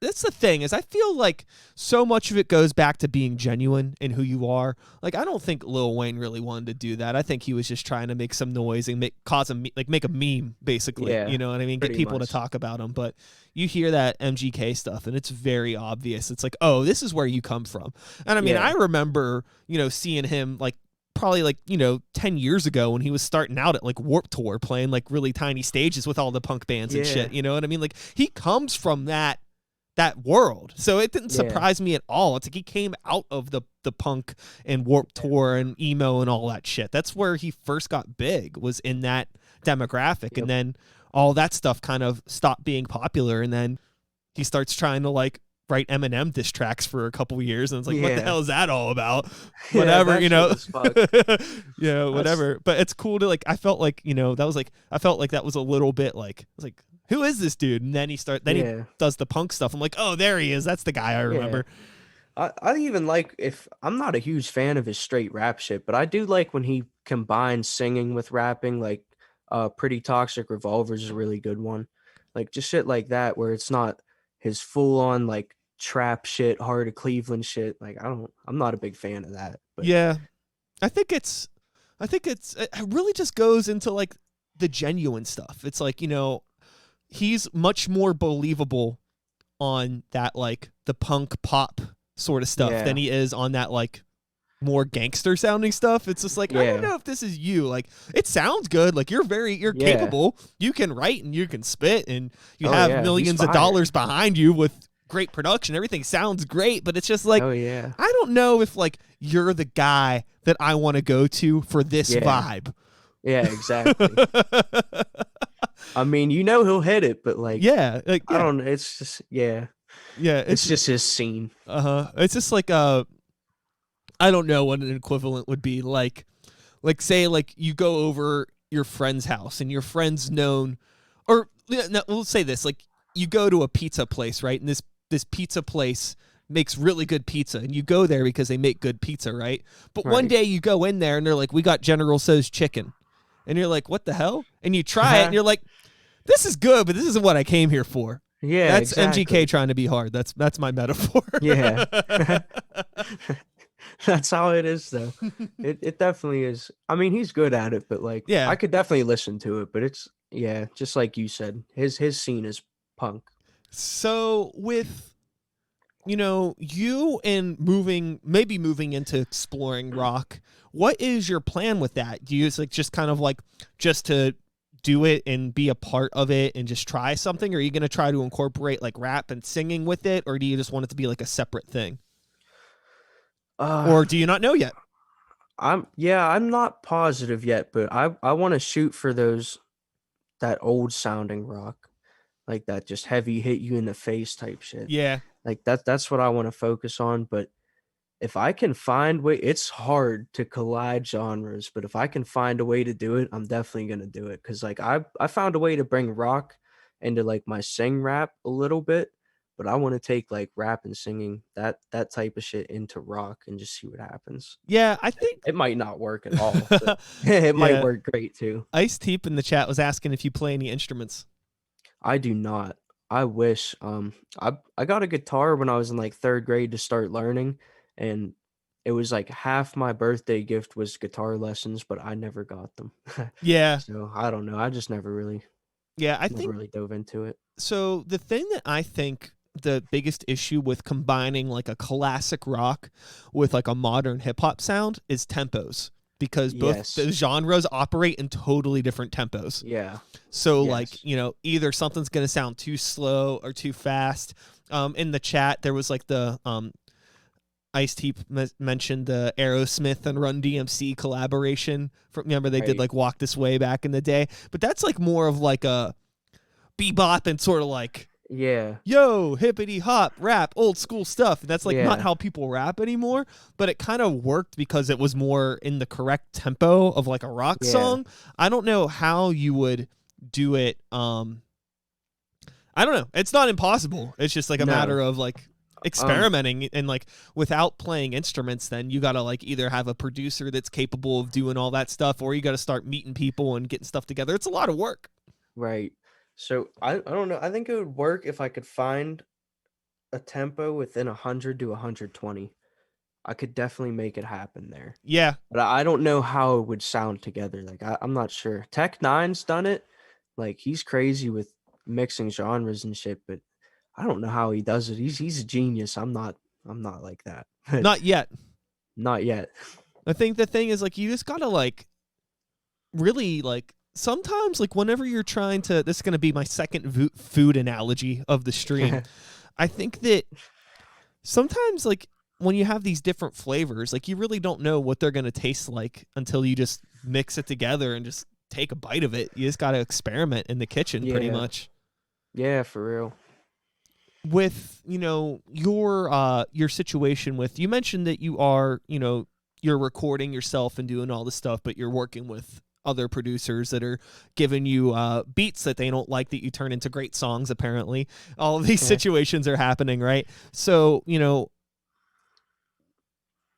that's the thing, is I feel like so much of it goes back to being genuine in who you are. Like I don't think Lil Wayne really wanted to do that. I think he was just trying to make some noise and make a meme, basically. Yeah, you know what I mean? Get pretty people much. to talk about him. But you hear that MGK stuff, and it's very obvious. It's like, oh, this is where you come from. And I mean, Yeah. I remember seeing him like, probably like 10 years ago when he was starting out at like Warped Tour, playing like really tiny stages with all the punk bands and shit. You know what I mean? Like he comes from that world, so it didn't surprise me at all. It's like he came out of the punk and Warped Tour and emo and all that shit. That's where he first got big, was in that demographic. And then all that stuff kind of stopped being popular, and then he starts trying to like write Eminem diss tracks for a couple years, and it's like, what the hell is that all about? Whatever, whatever. But it's cool to like, I felt like that was a little bit like, I was like, who is this dude? And then he does the punk stuff. I'm like, oh, there he is. That's the guy I remember. I even like, if I'm not a huge fan of his straight rap shit, but I do like when he combines singing with rapping. Like Pretty Toxic Revolvers is a really good one. Like just shit like that, where it's not his full on like trap shit, Heart of Cleveland shit. Like I'm not a big fan of that. But yeah, I think it really just goes into like the genuine stuff. It's like, he's much more believable on that like the punk pop sort of stuff than he is on that like more gangster sounding stuff. It's just like, I don't know if this is you. Like it sounds good. Like you're capable. You can write and you can spit, and you have millions of dollars behind you with great production. Everything sounds great, but it's just like, I don't know if like you're the guy that I want to go to for this vibe. Yeah, exactly. I mean, he'll hit it, but like, I don't know. It's just, it's just his scene. It's just like, I don't know what an equivalent would be. Like say like you go over your friend's house and your friend's known, or no, we'll say this, like you go to a pizza place, right? And this pizza place makes really good pizza, and you go there because they make good pizza, right? But one day you go in there and they're like, we got General Tso's chicken. And you're like, what the hell? And you try it and you're like, this is good, but this isn't what I came here for. Yeah, that's exactly. MGK trying to be hard. That's my metaphor. Yeah. That's how it is, though. It definitely is. I mean, he's good at it, but like, I could definitely listen to it. But it's just like you said, his scene is punk. So with you and moving into exploring rock, what is your plan with that? Do you just kind of like just to do it and be a part of it and just try something? Or are you going to try to incorporate like rap and singing with it? Or do you just want it to be like a separate thing? Or do you not know yet? I'm not positive yet, but I want to shoot for that old sounding rock, like that just heavy hit you in the face type shit. Yeah. Like that's what I want to focus on. But If I can find way, it's hard to collide genres, but if I can find a way to do it, I'm definitely gonna do it. Cause like I found a way to bring rock into like my sing rap a little bit, but I want to take like rap and singing that type of shit into rock and just see what happens. Yeah, I think. It might not work at all, but it might Yeah, work great too. Ice Teep in the chat was asking if you play any instruments. I do not. I wish. I got a guitar when I was in like third grade to start learning, and it was like half my birthday gift was guitar lessons, but I never got them. Yeah, So I don't know. I just yeah, I never think really dove into it. so. The thing that I think the biggest issue with combining like a classic rock with like a modern hip hop sound is tempos, because both Yes. the genres operate in totally different tempos. Yeah. So Yes. like, either something's going to sound too slow or too fast. In the chat, there was like the Ice T mentioned the Aerosmith and Run DMC collaboration. Remember they did Right. like Walk This Way back in the day, but that's like more of like a bebop and sort of like, Yeah. yo, hippity hop, rap, old school stuff. And that's like not Yeah. how people rap anymore, but it kind of worked because it was more in the correct tempo of like a rock Yeah. song. I don't know how you would do it. I don't know. It's not impossible. It's just like a No. matter of like experimenting and like without playing instruments, then you got to like either have a producer that's capable of doing all that stuff, or you got to start meeting people and getting stuff together. It's a lot of work. Right. So I don't know. I think it would work if I could find a tempo within 100 to 120. I could definitely make it happen there. Yeah. But I don't know how it would sound together. Like I'm not sure. Tech Nine's done it. Like he's crazy with mixing genres and shit, but I don't know how he does it. He's a genius. I'm not like that. Not yet. Not yet. I think the thing is like you just got to like really like sometimes like whenever you're trying to, this is going to be my second food analogy of the stream. I think that sometimes like when you have these different flavors, like you really don't know what they're going to taste like until you just mix it together and just take a bite of it. You just got to experiment in the kitchen pretty Yeah. much. Yeah, for real. With, your situation with, you mentioned that you are, you're recording yourself and doing all this stuff, but you're working with other producers that are giving you beats that they don't like that you turn into great songs. Apparently all of these Yeah. situations are happening, right? So,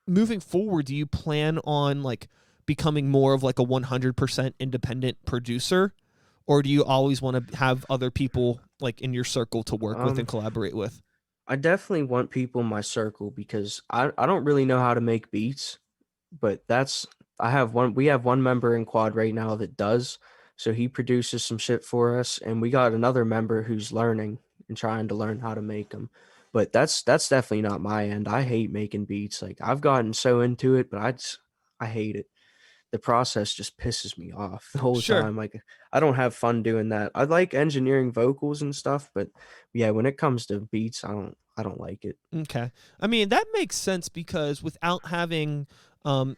moving forward, do you plan on like becoming more of like a 100% independent producer, or do you always want to have other people like in your circle to work with and collaborate with? I definitely want people in my circle because I don't really know how to make beats, but we have one member in quad right now that does. So he produces some shit for us, and we got another member who's learning and trying to learn how to make them. But that's definitely not my end. I hate making beats. Like I've gotten so into it, but I hate it. The process just pisses me off the whole Sure. time. Like I don't have fun doing that. I like engineering vocals and stuff, but yeah, when it comes to beats, I don't like it. Okay. I mean, that makes sense because without having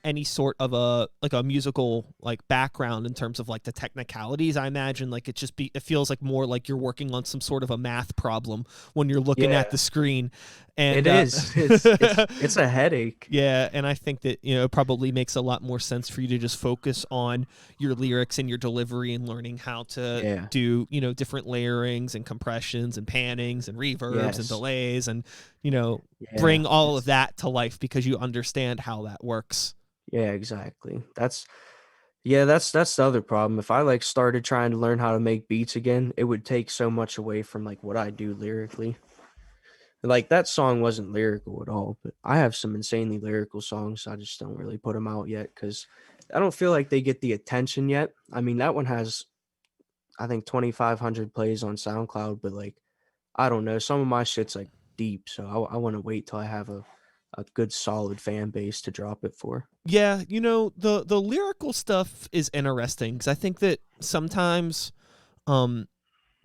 any sort of a musical like background in terms of like the technicalities, I imagine like it feels like more like you're working on some sort of a math problem when you're looking at Yeah. the screen. And It is. It's a headache. yeah, and I think that it probably makes a lot more sense for you to just focus on your lyrics and your delivery and learning how to Yeah. do different layerings and compressions and pannings and reverbs and Yes. delays and Yeah, bring all of that to life because you understand how that works. Yeah, exactly. That's the other problem. If I like started trying to learn how to make beats again, it would take so much away from like what I do lyrically. Like that song wasn't lyrical at all, but I have some insanely lyrical songs. I just don't really put them out yet because I don't feel like they get the attention yet. I mean, that one has, I think, 2,500 plays on SoundCloud, but like, I don't know. Some of my shit's like deep, so I want to wait till I have a good solid fan base to drop it for. Yeah, the lyrical stuff is interesting because I think that sometimes the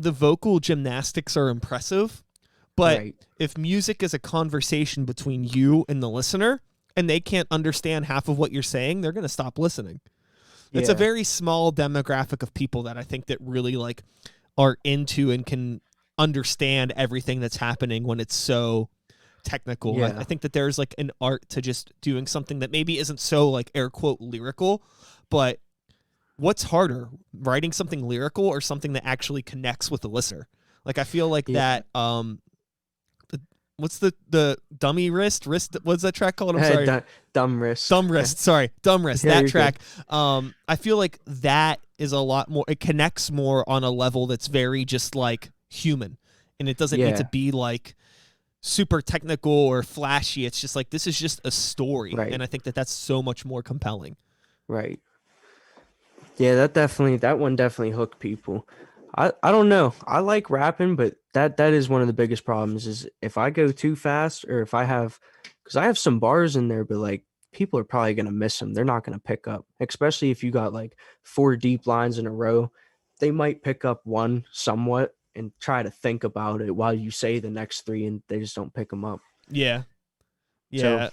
vocal gymnastics are impressive, but Right. if music is a conversation between you and the listener and they can't understand half of what you're saying, they're going to stop listening. It's a Yeah. very small demographic of people that I think that really like are into and can understand everything that's happening when it's so technical. Yeah. I think that there's like an art to just doing something that maybe isn't so like air quote lyrical, but what's harder, writing something lyrical or something that actually connects with the listener? Like I feel like that what's the dummy wrist what's that track called? I'm sorry. Dumb wrist. Dumb wrist. Sorry. Dumb wrist. Yeah, that track. I feel like that is a lot more, it connects more on a level that's very just like human. And it doesn't need to be like super technical or flashy. It's just like, this is just a story. Right. And I think that that's so much more compelling. Right. Yeah, that one definitely hooked people. I don't know. I like rapping, but that is one of the biggest problems is if I go too fast or if I have, because I have some bars in there, but like people are probably going to miss them. They're not going to pick up, especially if you got like 4 deep lines in a row. They might pick up one somewhat and try to think about it while you say the next 3 and they just don't pick them up. Yeah. Yeah. So,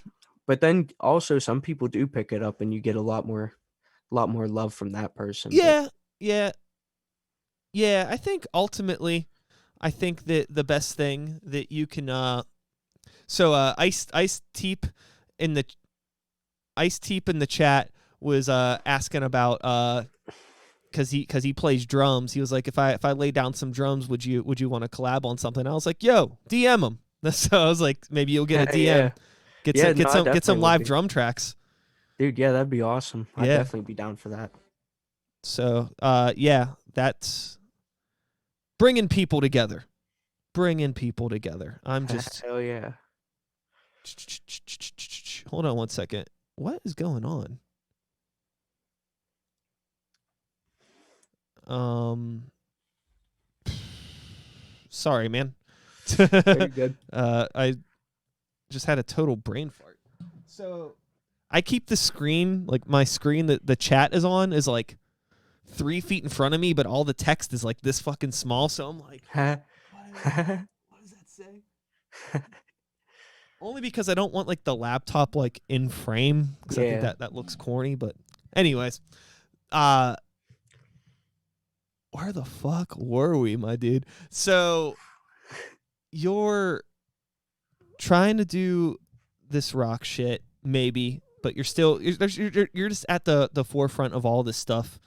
but then also some people do pick it up and you get a lot more love from that person. Yeah. Yeah. Yeah, I think ultimately, I think that the best thing that you can, Ice Teep in the chat was asking about because he plays drums. He was like, if I lay down some drums, would you want to collab on something? I was like, yo, DM him. So I was like, maybe you'll get a DM, get some live drum tracks. Dude, yeah, that'd be awesome. I'd definitely be down for that. So yeah, that's bringing people together. I'm just hell yeah. Hold on one second. What is going on? Sorry, man. Very good. I just had a total brain fart. So I keep the screen, like my screen that the chat is on is like 3 feet in front of me, but all the text is like this fucking small. So I'm like, what does that say? Only because I don't want like the laptop like in frame because I think that looks corny. But anyways, where the fuck were we, my dude? So you're trying to do this rock shit, maybe, but you're just at the forefront of all this stuff.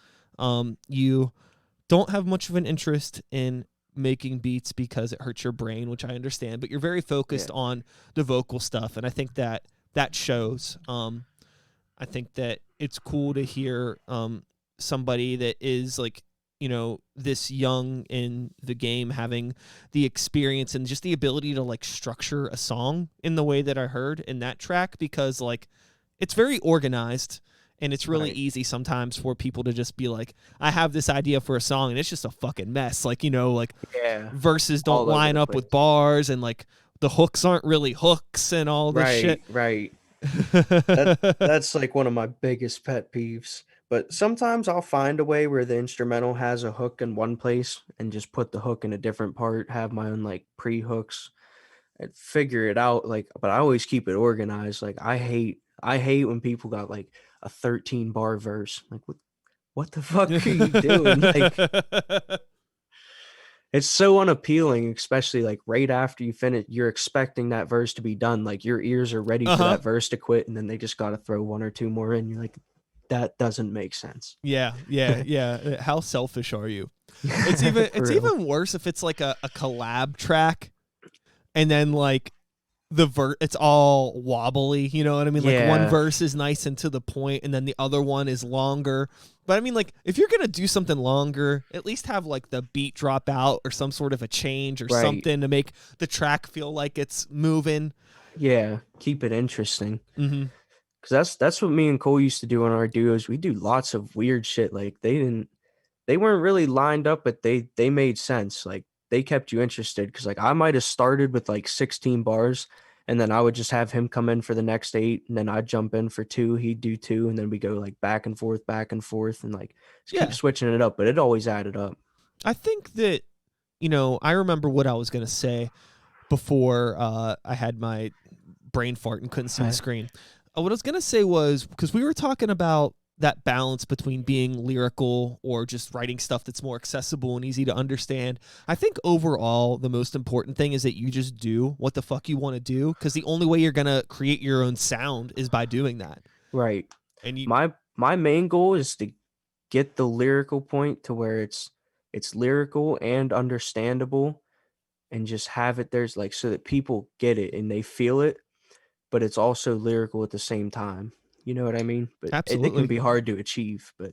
You don't have much of an interest in making beats because it hurts your brain, which I understand, but you're very focused on the vocal stuff, and I think that shows. I think that it's cool to hear somebody that is like, you know, this young in the game having the experience and just the ability to like structure a song in the way that I heard in that track, because like it's very organized. And it's really easy sometimes for people to just be like, I have this idea for a song and it's just a fucking mess. Like, you know, like verses don't line up with bars and like the hooks aren't really hooks and all this shit. Right. That's like one of my biggest pet peeves. But sometimes I'll find a way where the instrumental has a hook in one place and just put the hook in a different part, have my own like pre-hooks and figure it out. Like, but I always keep it organized. Like I hate when people got like a 13 bar verse. Like what the fuck are you doing? Like it's so unappealing, especially like right after you finish, you're expecting that verse to be done. Like your ears are ready for that verse to quit, and then they just got to throw 1 or 2 more in. You're like, that doesn't make sense. Yeah. How selfish are you? It's even worse if it's like a collab track and then like it's all wobbly, you know what I mean? Like one verse is nice and to the point, and then the other one is longer. But I mean, like if you're gonna do something longer, at least have like the beat drop out or some sort of a change or something to make the track feel like it's moving. Yeah, keep it interesting. Mm-hmm. Because that's what me and Cole used to do on our duos. We do lots of weird shit. Like they weren't really lined up, but they made sense. Like they kept you interested, because like I might have started with like 16 bars, and then I would just have him come in for the next 8, and then I'd jump in for 2, he'd do 2, and then we go like back and forth, and like just keep switching it up. But it always added up. I think that, you know, I remember what I was gonna say before I had my brain fart and couldn't see the screen. What I was gonna say was, because we were talking about that balance between being lyrical or just writing stuff that's more accessible and easy to understand. I think overall the most important thing is that you just do what the fuck you want to do, because the only way you're going to create your own sound is by doing that. Right. And you My main goal is to get the lyrical point to where it's lyrical and understandable, and just have it there's like so that people get it and they feel it, but it's also lyrical at the same time. You know what I mean? But it can absolutely. be hard to achieve, but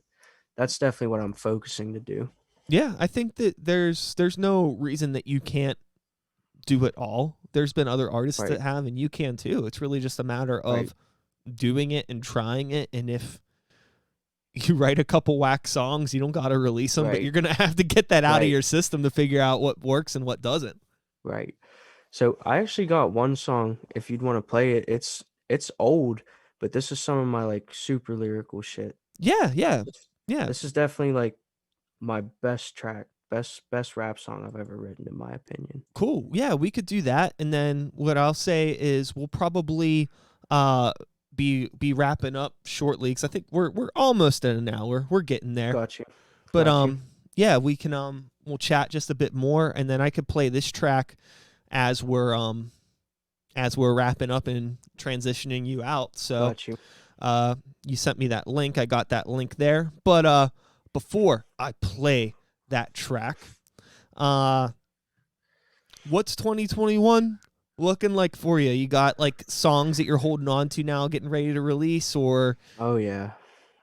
that's definitely what I'm focusing to do. Yeah, I think that there's no reason that you can't do it all. There's been other artists Right. that have, and you can too. It's really just a matter of Right. doing it and trying it. And if you write a couple whack songs, you don't got to release them, but Right. you're going to have to get that out of Right. your system to figure out what works and what doesn't. Right. So I actually got one song, if you'd want to play it. It's old, but this is some of my like super lyrical shit. Yeah, yeah, This yeah. this is definitely like my best track, best rap song I've ever written, in my opinion. Cool. Yeah, we could do that. And then what I'll say is we'll probably be wrapping up shortly, because I think we're almost at an hour. We're getting there. Got you. But Got you. yeah, we can we'll chat just a bit more, and then I could play this track as we're wrapping up and transitioning you out. So Got you. you sent me that link. I got that link there. But before I play that track, what's 2021 looking like for you? You got like songs that you're holding on to now, getting ready to release, or Oh yeah.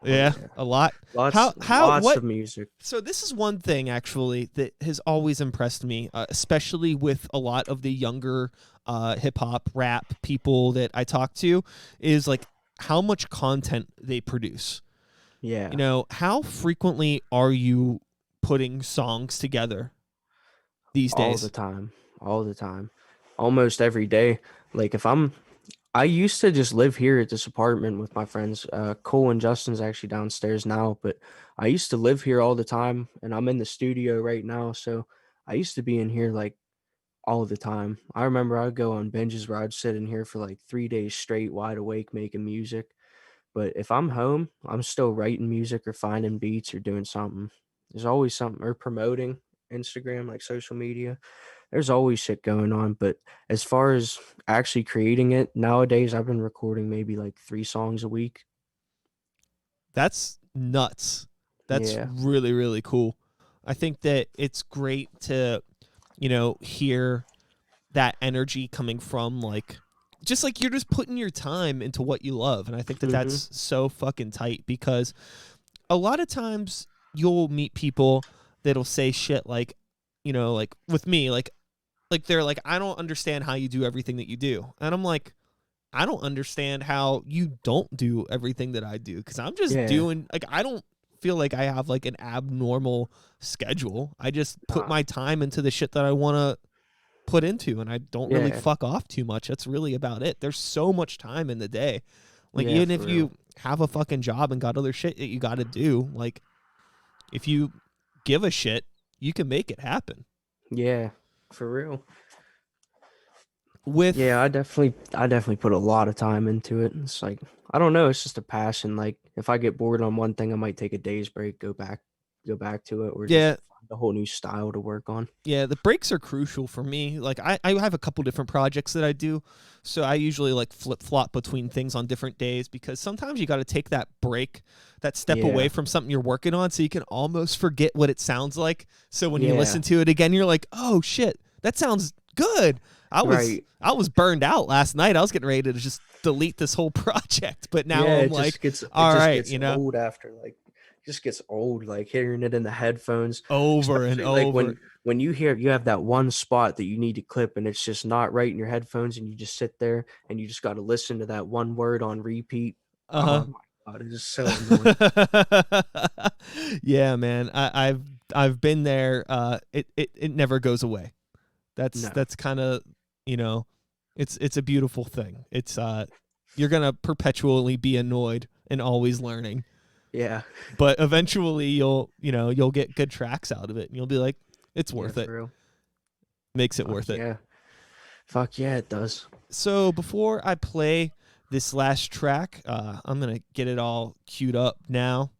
yeah, a lot. Lots What of music. So this is one thing actually that has always impressed me, especially with a lot of the younger hip hop rap people that I talk to, is like how much content they produce. Yeah. You know, how frequently are you putting songs together these All days? the time. All the time. Almost every day. Like I used to just live here at this apartment with my friends. Cole and Justin's actually downstairs now, but I used to live here all the time, and I'm in the studio right now. So I used to be in here like all the time. I remember I'd go on binges where I'd sit in here for like 3 days straight, wide awake, making music. But if I'm home, I'm still writing music or finding beats or doing something. There's always something, or promoting Instagram, like social media. There's always shit going on. But as far as actually creating it, nowadays I've been recording maybe like 3 songs a week. That's nuts. That's Yeah. really, really cool. I think that it's great to, hear that energy coming from like, just like you're just putting your time into what you love. And I think that that's so fucking tight, because a lot of times you'll meet people that'll say shit like, like with me, like they're like, I don't understand how you do everything that you do. And I'm like, I don't understand how you don't do everything that I do, because I'm just doing, like, I don't feel like I have like an abnormal schedule. I just put my time into the shit that I want to put into, and I don't really fuck off too much. That's really about it. There's so much time in the day. Like, even if you have a fucking job and got other shit that you got to do, like, if you give a shit, you can make it happen. Yeah, for real. I definitely put a lot of time into it. It's like, I don't know, it's just a passion. Like, if I get bored on one thing, I might take a day's break, go back to it, or just find a whole new style to work on. Yeah, the breaks are crucial for me. Like, I have a couple different projects that I do, so I usually like flip-flop between things on different days, because sometimes you got to take that break, that step away from something you're working on, so you can almost forget what it sounds like. So when you listen to it again, you're like, oh shit, that sounds good. I was burned out last night. I was getting ready to just delete this whole project, but now I'm like, all right, old after like. Just gets old, like hearing it in the headphones over and like over. When you have that one spot that you need to clip, and it's just not right in your headphones, and you just sit there and you just got to listen to that one word on repeat. Oh my god, it is so annoying. Yeah, man, I've been there. It never goes away. That's kind of, it's a beautiful thing. It's you're gonna perpetually be annoyed and always learning. Yeah. But eventually you'll get good tracks out of it, and you'll be like, it's worth it. Real. Makes it worth it. Yeah. Fuck yeah, it does. So before I play this last track. I'm going to get it all queued up now.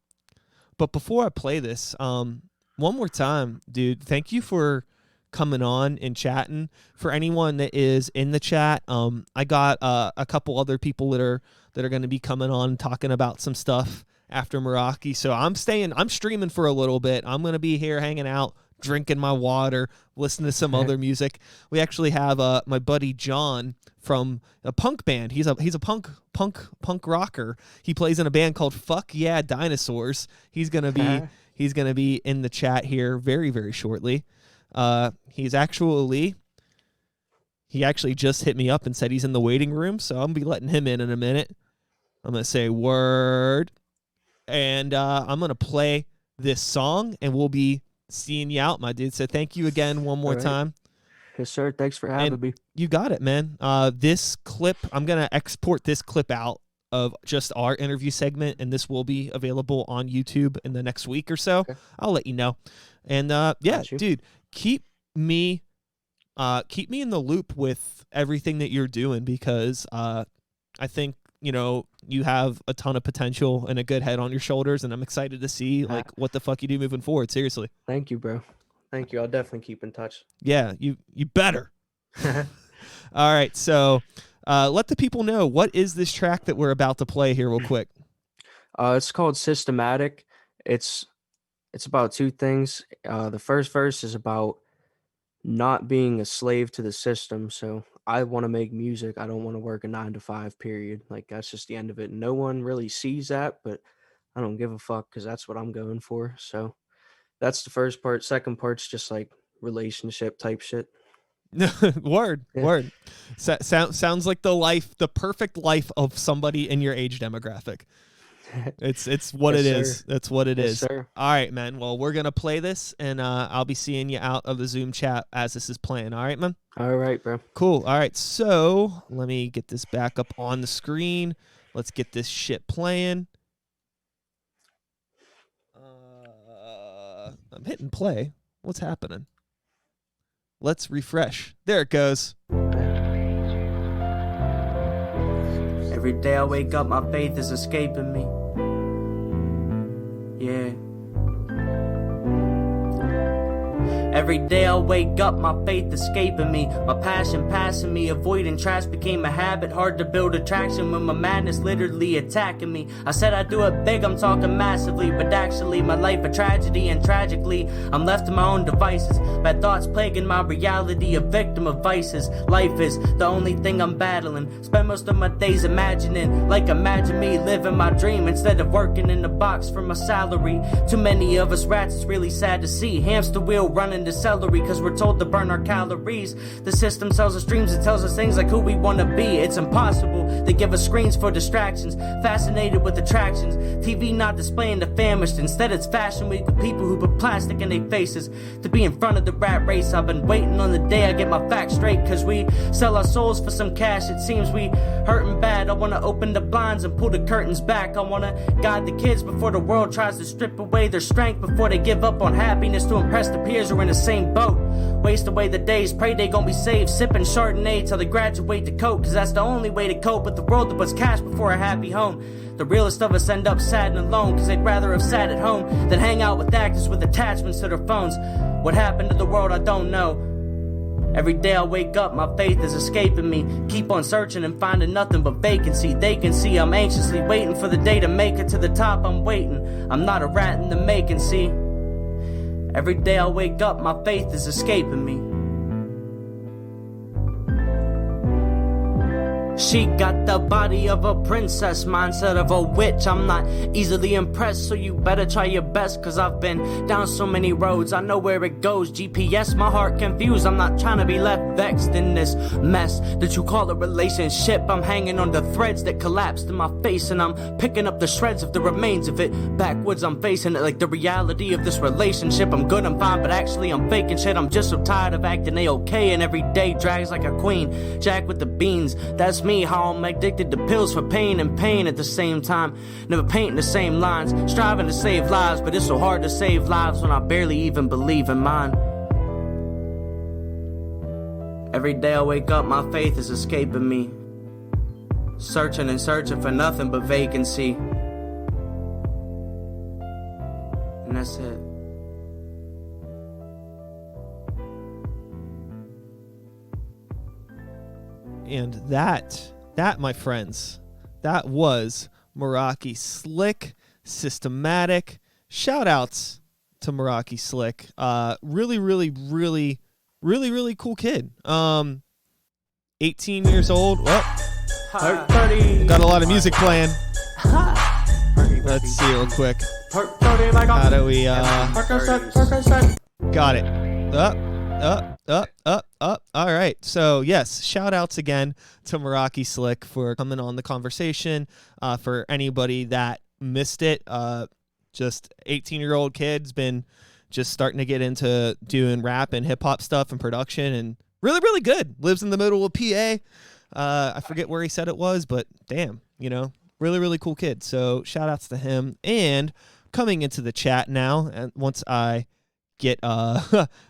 But before I play this, one more time, dude, thank you for coming on and chatting. For anyone that is in the chat, I got a couple other people that are going to be coming on talking about some stuff after Meraki. So I'm streaming for a little bit. I'm going to be here hanging out, drinking my water, listening to some other music. We actually have my buddy John from a punk band. He's a punk rocker. He plays in a band called Fuck Yeah Dinosaurs. He's going to be in the chat here very, very shortly. He actually just hit me up and said he's in the waiting room, so I'm going to be letting him in a minute. I'm going to say word, and I'm going to play this song, and we'll be seeing you out, my dude. So thank you again one more time. Yes, sir. Thanks for having me. You got it, man. This clip, I'm going to export this clip out of just our interview segment, and this will be available on YouTube in the next week or so. Okay. I'll let you know. And yeah, dude, keep me in the loop with everything that you're doing, because I think, you know, you have a ton of potential and a good head on your shoulders, and I'm excited to see like what the fuck you do moving forward. Seriously. Thank you, bro. Thank you. I'll definitely keep in touch. Yeah, you better. All right, so let the people know, what is this track that we're about to play here real quick? It's called Systematic. It's about two things. The first verse is about not being a slave to the system. So I want to make music. I don't want to work a 9-to-5 period. Like, that's just the end of it. No one really sees that, but I don't give a fuck, because that's what I'm going for. So that's the first part. Second part's just like relationship type shit. Word. Sounds like the perfect life of somebody in your age demographic. It's what yes, it is. Sir. That's what it yes, is. Sir. All right, man. Well, we're gonna play this, and I'll be seeing you out of the Zoom chat as this is playing. All right, man. All right, bro. Cool. All right. So let me get this back up on the screen. Let's get this shit playing. I'm hitting play. What's happening? Let's refresh. There it goes. Every day I wake up, my faith is escaping me. Yeah. Every day I wake up, my faith escaping me. My passion passing me, avoiding trash became a habit. Hard to build attraction when my madness literally attacking me. I said I do it big, I'm talking massively, but actually my life a tragedy, and tragically I'm left to my own devices. Bad thoughts plaguing my reality, a victim of vices. Life is the only thing I'm battling. Spend most of my days imagining, like imagine me living my dream instead of working in the box for my salary. Too many of us rats, it's really sad to see. Hamster wheel running to celery, cause we're told to burn our calories. The system sells us dreams, it tells us things like who we want to be. It's impossible. They give us screens for distractions, fascinated with attractions. TV not displaying the famished, instead it's fashion week with people who put plastic in their faces to be in front of the rat race. I've been waiting on the day I get my facts straight, cause we sell our souls for some cash. It seems we hurting bad. I wanna open the blinds and pull the curtains back. I wanna guide the kids before the world tries to strip away their strength, before they give up on happiness to impress the peers who are in the same boat. Waste away the days, pray they gon' be saved, sipping Chardonnay till they graduate to coke, cause that's the only way to cope with the world that puts cash before a happy home. The realest of us end up sad and alone, cause they'd rather have sat at home than hang out with actors with attachments to their phones. What happened to the world, I don't know. Every day I wake up, my faith is escaping me. Keep on searching and finding nothing but vacancy. They can see I'm anxiously waiting for the day to make it to the top. I'm waiting, I'm not a rat in the making, see. Every day I wake up, my faith is escaping me. She got the body of a princess, mindset of a witch. I'm not easily impressed, so you better try your best, cause I've been down so many roads, I know where it goes. GPS, my heart confused, I'm not trying to be left vexed in this mess that you call a relationship. I'm hanging on the threads that collapsed in my face, and I'm picking up the shreds of the remains of it. Backwards I'm facing it like the reality of this relationship. I'm good, I'm fine, but actually I'm faking shit. I'm just so tired of acting A-okay, and every day drags like a queen. Jack with the beans, that's me, how I'm addicted to pills for pain and pain at the same time. Never painting the same lines, striving to save lives, but it's so hard to save lives when I barely even believe in mine. Every day I wake up, my faith is escaping me. Searching and searching for nothing but vacancy. And that's it. And that, my friends, that was Meraki Slick, Systematic. Shout outs to Meraki Slick. Really cool kid. 18 years old. Well, got a lot of music playing. Let's see real quick. How do we got it. Up. All right. So yes, shout outs again to Meraki Slick for coming on the conversation. For anybody that missed it, just 18-year-old kid's been just starting to get into doing rap and hip hop stuff and production, and really good. Lives in the middle of PA. I forget where he said it was, but damn, really cool kid. So shout outs to him. And coming into the chat now, and once I get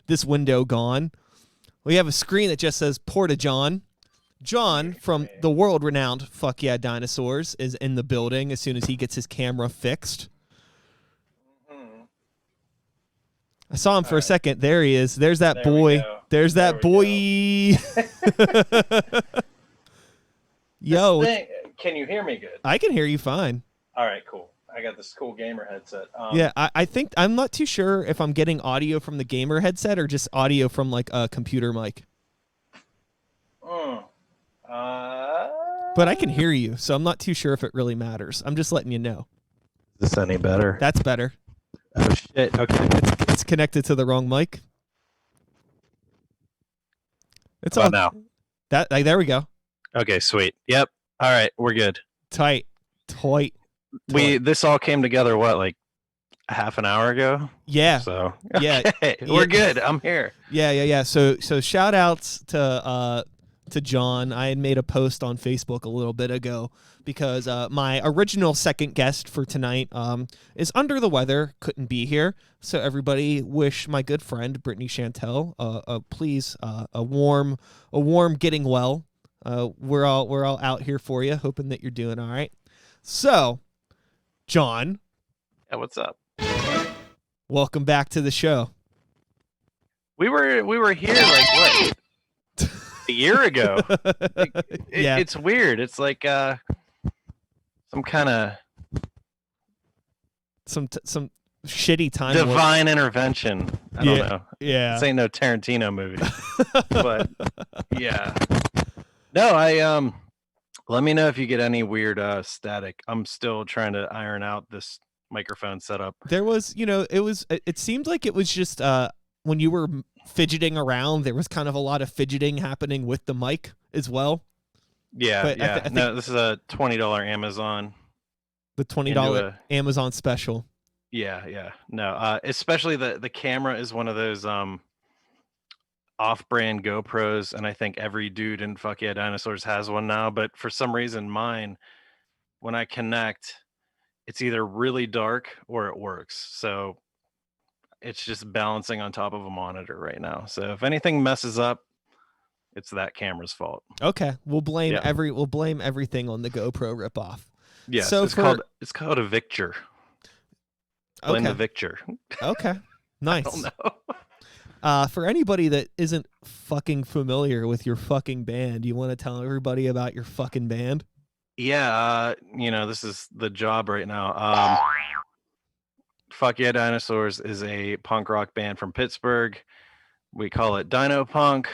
this window gone, we have a screen that just says Porta John. John from the world-renowned Fuck Yeah Dinosaurs is in the building as soon as he gets his camera fixed. I saw him for a second. There he is. There's that boy. There's that boy. Yo. Can you hear me good? I can hear you fine. All right, cool. I got this cool gamer headset. Yeah, I think I'm not too sure if I'm getting audio from the gamer headset or just audio from like a computer mic. But I can hear you, so I'm not too sure if it really matters. I'm just letting you know. Is this any better? That's better. Oh shit. Okay. It's connected to the wrong mic. It's all on now. There we go. Okay, sweet. Yep. All right, we're good. Tight. This all came together like a half an hour ago? Yeah. So yeah, we're good. I'm here. Yeah. So shout outs to John. I had made a post on Facebook a little bit ago because my original second guest for tonight is under the weather, couldn't be here. So everybody wish my good friend Brittany Chantel please a warm getting well. We're all out here for you, hoping that you're doing all right. So, John. Yeah, what's up? Welcome back to the show. We were here like what? A year ago. Yeah. It's weird. It's like some kind of some shitty time. Divine intervention. I don't know. Yeah. This ain't no Tarantino movie. But yeah. No, let me know if you get any weird static. I'm still trying to iron out this microphone setup. There was, it seemed like it was just when you were fidgeting around, there was kind of a lot of fidgeting happening with the mic as well. Yeah, but yeah. I think No, this is a $20 Amazon. The $20 Amazon special. Yeah. No, especially the camera is one of those off-brand GoPros, and I think every dude in Fuck Yeah Dinosaurs has one now, but for some reason mine, when I connect, it's either really dark or it works. So it's just balancing on top of a monitor right now. So if anything messes up, it's that camera's fault. Okay. We'll blame everything on the GoPro ripoff. Yeah. So it's called a Victor. Blame the Victor. Okay. Nice. I don't know. For anybody that isn't fucking familiar with your fucking band, you want to tell everybody about your fucking band? Yeah, this is the job right now. Fuck Yeah Dinosaurs is a punk rock band from Pittsburgh. We call it Dino Punk.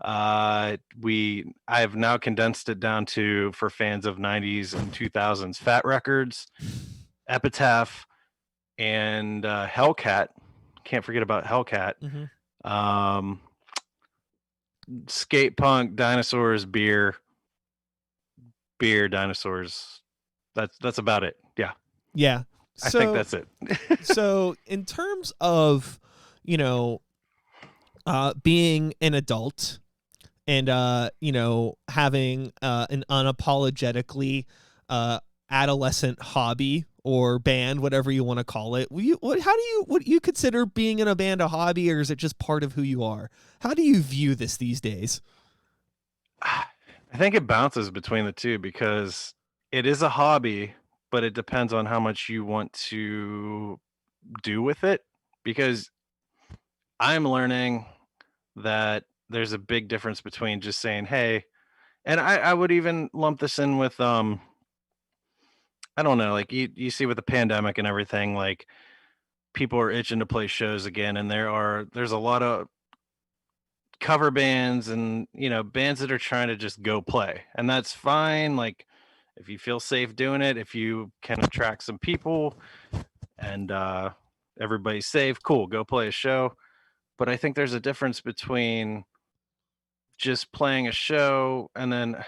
I've now condensed it down to, for fans of 90s and 2000s, Fat Records, Epitaph, and Hellcat. Can't forget about Hellcat. Mm-hmm. Skate punk, dinosaurs, beer, dinosaurs. That's about it. Yeah. I think that's it. So in terms of, being an adult and, having an unapologetically adolescent hobby or band, whatever you want to call it, what you consider being in a band a hobby, or is it just part of who you are? How do you view this these days? I think it bounces between the two because it is a hobby, but it depends on how much you want to do with it. Because I'm learning that there's a big difference between just saying, hey, and I would even lump this in with I don't know, like you see with the pandemic and everything, like people are itching to play shows again, and there's a lot of cover bands and bands that are trying to just go play, and that's fine. Like if you feel safe doing it, if you can attract some people and everybody's safe, cool, go play a show. But I think there's a difference between just playing a show and then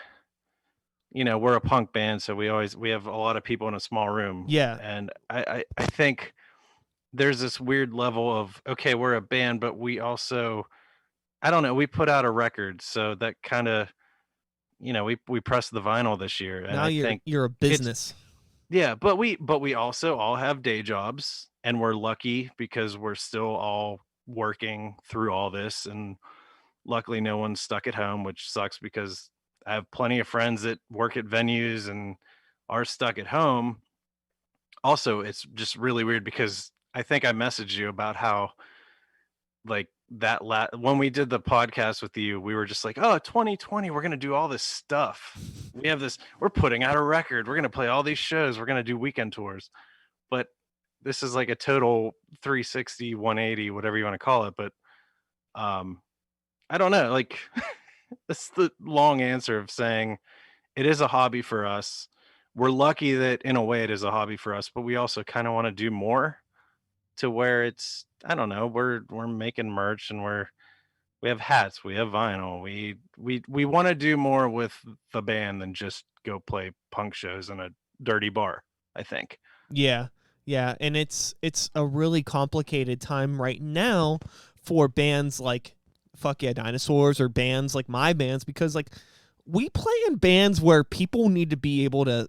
we're a punk band, so we have a lot of people in a small room. Yeah. And I think there's this weird level of, okay, we're a band, but we also, I don't know, we put out a record, so that kind of, we pressed the vinyl this year, and Now I think you're a business. yeah, but we also all have day jobs, and we're lucky because we're still all working through all this, and luckily no one's stuck at home, which sucks because I have plenty of friends that work at venues and are stuck at home. Also, it's just really weird because I think I messaged you about how like when we did the podcast with you, we were just like, oh, 2020, we're going to do all this stuff. We're putting out a record. We're going to play all these shows. We're going to do weekend tours. But this is like a total 360, 180, whatever you want to call it. But I don't know. Like, that's the long answer of saying it is a hobby for us. We're lucky that in a way it is a hobby for us, but we also kind of want to do more to where it's, I don't know, we're making merch, and we have hats, we have vinyl. We want to do more with the band than just go play punk shows in a dirty bar, I think. Yeah. Yeah, and it's a really complicated time right now for bands like Fuck Yeah Dinosaurs or bands like my bands, because like we play in bands where people need to be able to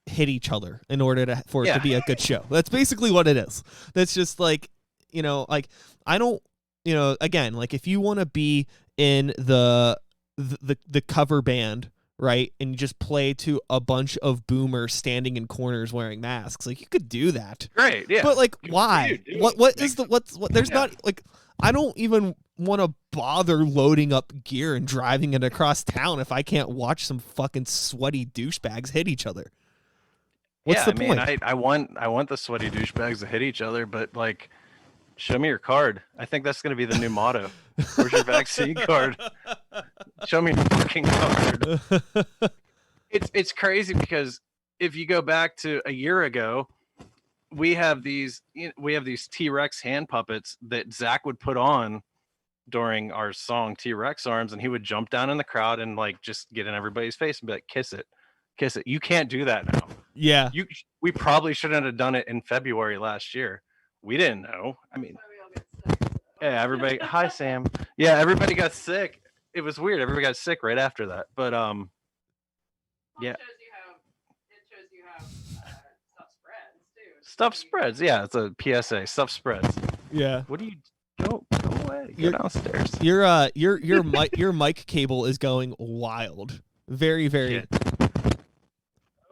hit each other in order for it to be a good show. That's basically what it is. That's just like, like I don't, again, like if you want to be in the cover band, right, and you just play to a bunch of boomers standing in corners wearing masks, like you could do that. Great, yeah. But like, why? What is the what's there's not like, I don't even want to bother loading up gear and driving it across town if I can't watch some fucking sweaty douchebags hit each other. What's the point? I want the sweaty douchebags to hit each other, but like, show me your card. I think that's going to be the new motto. Where's your vaccine card? Show me your fucking card. It's crazy because if you go back to a year ago, we have these T-Rex hand puppets that Zach would put on during our song T-Rex Arms, and he would jump down in the crowd and like just get in everybody's face and be like, kiss it. You can't do that now. Yeah. We probably shouldn't have done it in February last year. We didn't know. I mean, yeah, everybody. Hi, Sam. Yeah, everybody got sick. It was weird. Everybody got sick right after that. But yeah. It shows you how stuff spreads too. Stuff spreads. Yeah, it's a PSA. Stuff spreads. Yeah. What do you go away? Go downstairs. Your mic cable is going wild. Very, very. Shit.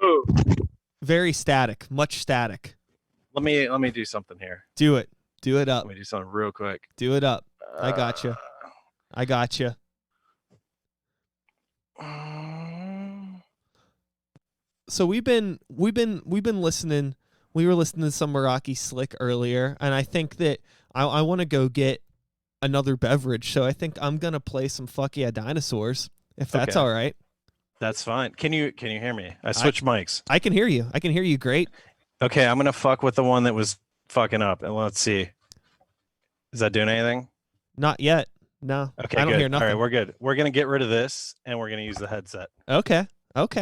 Oh. Very static. Much static. Let me do something here. Do it. Do it up. Let me do something real quick. Do it up. I got you. I got you. So we've been listening. We were listening to some Meraki Slick earlier, and I think that I want to go get another beverage. So I think I'm gonna play some Fuck Yeah Dinosaurs, if that's all right. That's fine. Can you hear me? I switched mics. I can hear you. I can hear you great. Okay, I'm gonna fuck with the one that was fucking up, and let's see. Is that doing anything? Not yet. No. Okay, I don't good. hear nothing. All right, we're good. We're gonna get rid of this, and we're gonna use the headset. Okay. So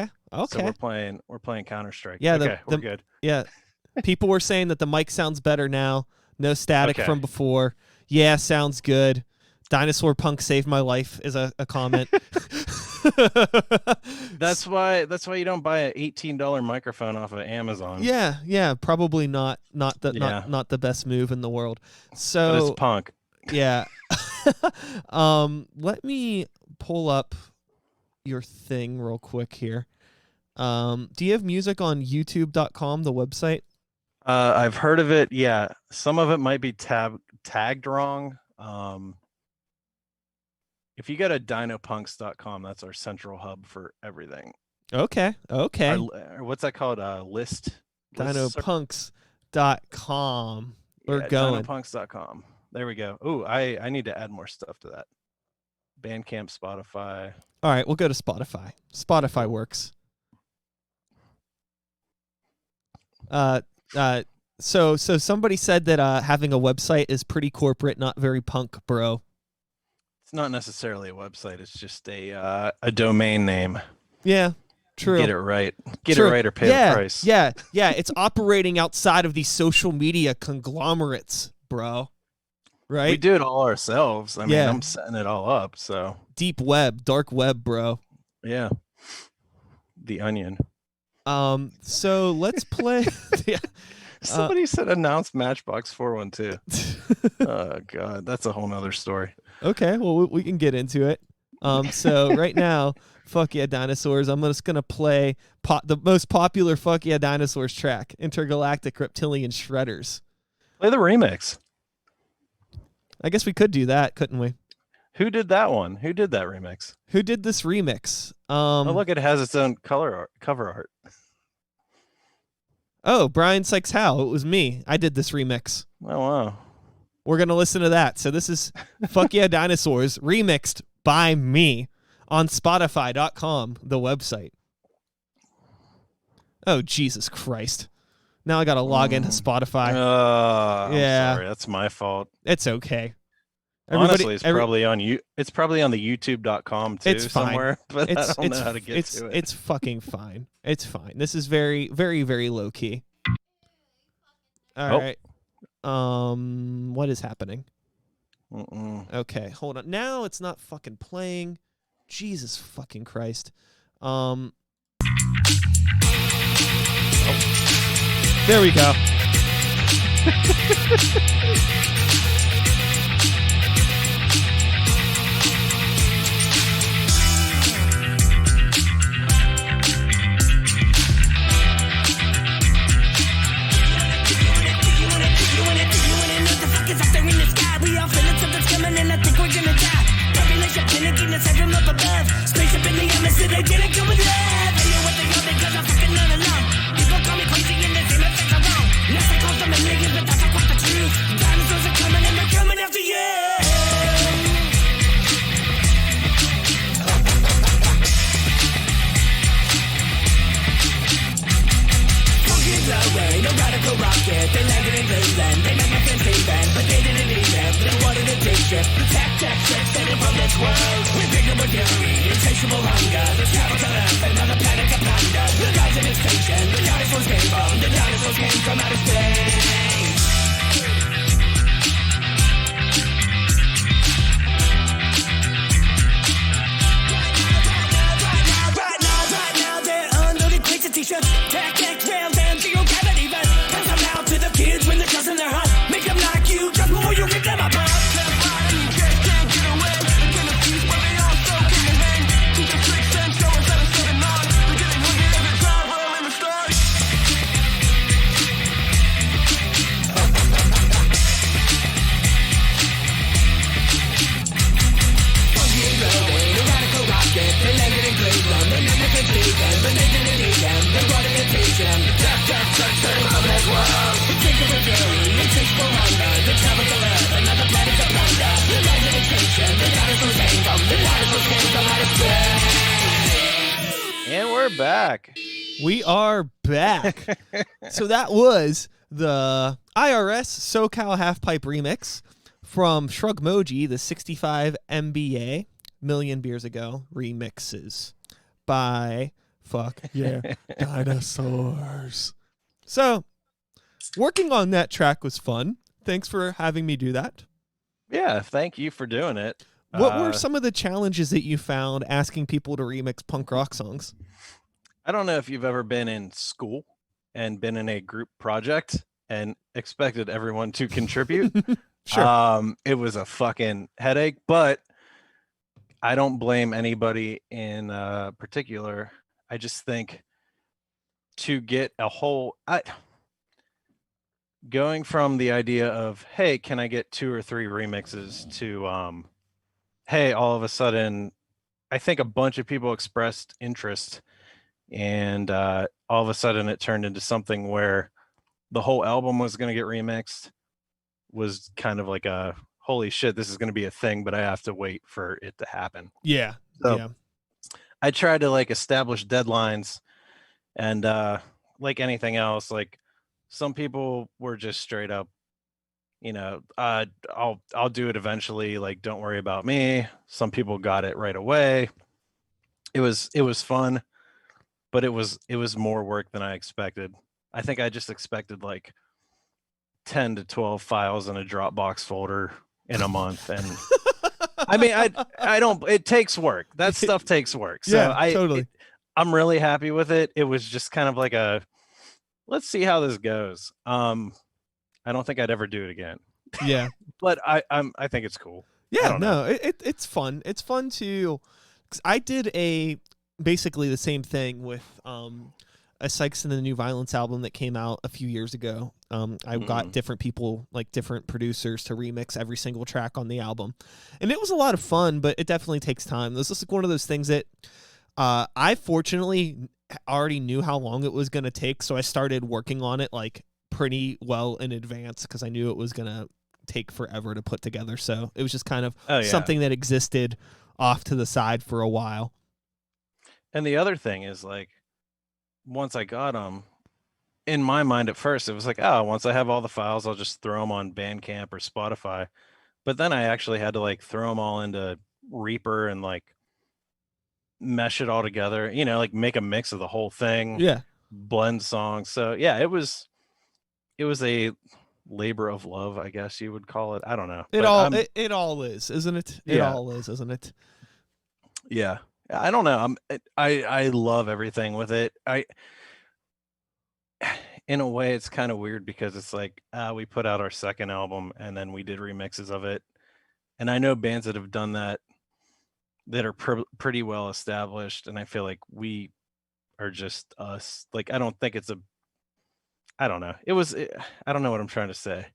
we're playing Counter-Strike. Yeah. Okay, we're good. Yeah. People were saying that the mic sounds better now. No static from before. Yeah, sounds good. Dinosaur Punk saved my life is a comment. That's why you don't buy an $18 microphone off of Amazon. Yeah, probably not the best move in the world. So but it's punk. Yeah. Let me pull up your thing real quick here. Do you have music on youtube.com, the website? I've heard of it. Yeah, some of it might be tagged wrong. If you go to dinopunks.com, that's our central hub for everything. Okay. What's that called? List. Dinopunks.com. We're going. Dinopunks.com. There we go. Oh, I need to add more stuff to that. Bandcamp, Spotify. All right, we'll go to Spotify. Spotify works. So somebody said that having a website is pretty corporate, not very punk, bro. It's not necessarily a website. It's just a domain name. Yeah, true. Get it right. Get True. it right or pay the price. Yeah. It's operating outside of these social media conglomerates, bro. Right? We do it all ourselves. I mean, Yeah. I'm setting it all up. So Deep web, dark web, bro. yeah, the Onion. So let's play. Yeah. Somebody said announce Matchbox 412. Oh God, that's a whole nother story. Okay, well we can get into it. So right now, Fuck Yeah Dinosaurs, I'm just gonna play the most popular Fuck Yeah Dinosaurs track, Intergalactic Reptilian Shredders. Play the remix. I guess we could do that, couldn't we? Who did that one? Who did that remix? Who did this remix? Oh, look, it has its own cover art. Oh, Brian Sykes Howe. It was me. I did this remix. Oh wow. We're gonna listen to that. So this is Fuck Yeah Dinosaurs remixed by me on Spotify.com, the website. Oh, Jesus Christ. Now I gotta log into Spotify. I'm Yeah. sorry, that's my fault. It's okay. Honestly, it's probably on you. It's probably on the youtube.com too It's fine. somewhere, but I don't know how to get to it. It's fucking fine. It's fine. This is very, very, very low key. All right. What is happening? Okay, hold on. Now it's not fucking playing. Jesus fucking Christ. There we go. And we're back. We are back. So that was the IRS SoCal Halfpipe remix from Shrugmoji, the 65 MBA, Million Beers Ago remixes by Fuck Yeah Dinosaurs. So working on that track was fun. Thanks for having me do that. Yeah, thank you for doing it. What were some of the challenges that you found asking people to remix punk rock songs? I don't know if you've ever been in school and been in a group project and expected everyone to contribute. Sure. It was a fucking headache, but I don't blame anybody in particular. I just think to get a whole going from the idea of, hey, can I get 2 or 3 remixes to hey, all of a sudden I think a bunch of people expressed interest, and all of a sudden it turned into something where the whole album was going to get remixed. Was kind of like a holy shit, this is going to be a thing, but I have to wait for it to happen. Yeah. So yeah. I tried to like establish deadlines, and like anything else, like some people were just straight up, I'll do it eventually, like don't worry about me. Some people got it right away. It was fun, but it was more work than I expected. I think I just expected like 10 to 12 files in a Dropbox folder in a month, and I mean, I don't. It takes work. That stuff takes work. So Yeah, totally. I'm really happy with it. It was just kind of like a, let's see how this goes. I don't think I'd ever do it again. Yeah. But I think it's cool. Yeah, no, it's fun. It's fun to. 'Cause I did basically the same thing with a Sykes and the New Violence album that came out a few years ago. I got different people, like different producers, to remix every single track on the album, and it was a lot of fun. But it definitely takes time. This is like one of those things that I fortunately already knew how long it was going to take, so I started working on it like pretty well in advance because I knew it was going to take forever to put together. So it was just kind of something that existed off to the side for a while. And the other thing is, like, once I got them, in my mind at first, it was like, oh, once I have all the files, I'll just throw them on Bandcamp or Spotify. But then I actually had to like throw them all into Reaper and like mesh it all together, like make a mix of the whole thing. Yeah. Blend songs. So yeah, it was a labor of love, I guess you would call it. I don't know. It all is, isn't it? It all is, isn't it? Yeah. I don't know. I love everything with it. In a way, it's kind of weird because it's like we put out our second album and then we did remixes of it, and I know bands that have done that are pretty well established, and I feel like we are just us. Like I don't think it's I don't know. I don't know what I'm trying to say.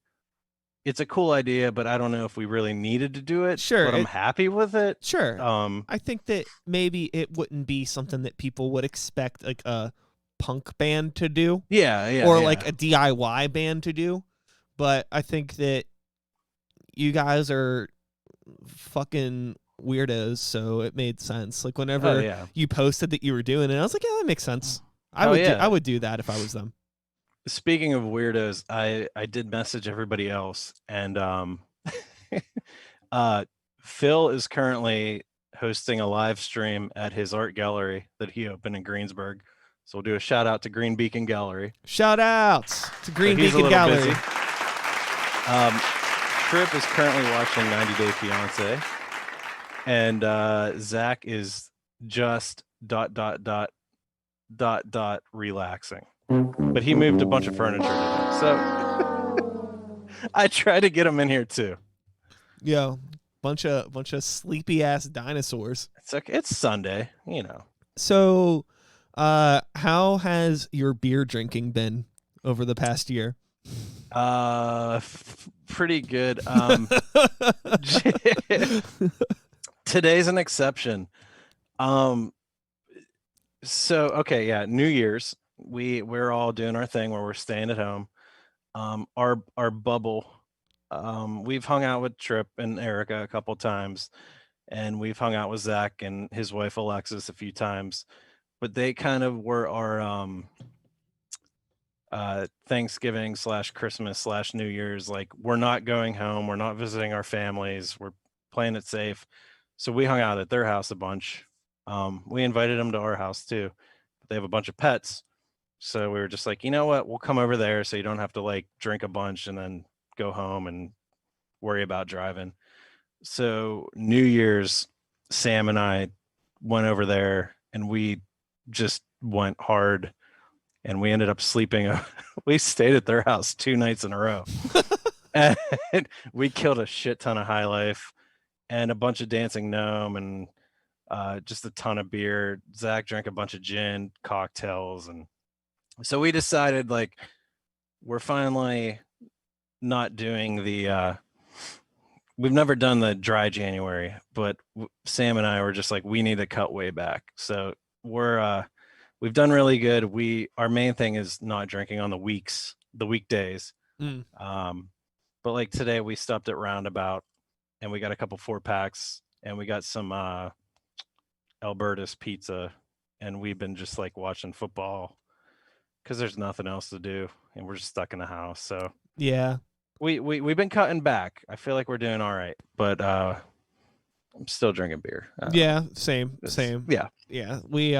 It's a cool idea, but I don't know if we really needed to do it. Sure, but I'm happy with it. Sure. I think that maybe it wouldn't be something that people would expect like a punk band to do. Or like a DIY band to do. But I think that you guys are fucking weirdos, so it made sense. Like whenever you posted that you were doing it, I was like, yeah, that makes sense. I would do that if I was them. Speaking of weirdos, I did message everybody else, and Phil is currently hosting a live stream at his art gallery that he opened in Greensburg. So we'll do a shout out to Green Beacon Gallery. Shout outs to Green Beacon Gallery. Trip is currently watching 90 Day Fiance, and Zach is just ... relaxing. But he moved a bunch of furniture today, so I tried to get him in here too. Yo, bunch of sleepy ass dinosaurs. It's okay. It's Sunday, So, how has your beer drinking been over the past year? Pretty good. Today's an exception. So okay, yeah, New Year's. We're all doing our thing where we're staying at home. Our bubble. We've hung out with Trip and Erica a couple times, and we've hung out with Zach and his wife Alexis a few times. But they kind of were our Thanksgiving / Christmas / New Year's. Like, we're not going home. We're not visiting our families. We're playing it safe. So we hung out at their house a bunch. We invited them to our house too. But they have a bunch of pets. So we were just like, you know what? We'll come over there so you don't have to like drink a bunch and then go home and worry about driving. So New Year's, Sam and I went over there and we just went hard, and we ended up sleeping. We stayed at their house 2 nights in a row. And we killed a shit ton of High Life and a bunch of Dancing Gnome, and just a ton of beer. Zach drank a bunch of gin, cocktails, and so we decided like we're finally not doing the we've never done the dry January, but Sam and I were just like, we need to cut way back. So we've done really good. Our main thing is not drinking on the weekdays. But like today we stopped at Roundabout and we got a couple 4-packs and we got some Alberta's pizza, and we've been just like watching football because there's nothing else to do and we're just stuck in the house. So Yeah. we've been cutting back. I feel like we're doing all right, but I'm still drinking beer. Yeah, same. Yeah. Yeah. We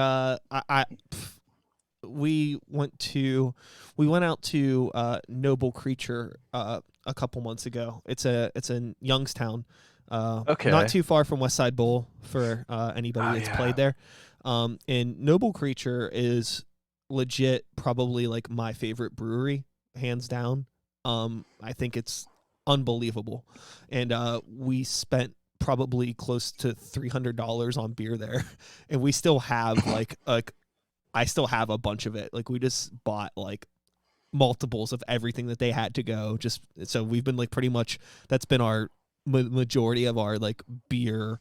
went out to Noble Creature a couple months ago. It's in Youngstown. Okay. Not too far from West Side Bowl for anybody that's played there. And Noble Creature is legit probably like my favorite brewery, hands down. I think it's unbelievable. And we spent probably close to $300 on beer there. And we still have I still have a bunch of it. Like we just bought like multiples of everything that they had to go. Just so we've been like pretty much that's been our majority of our like beer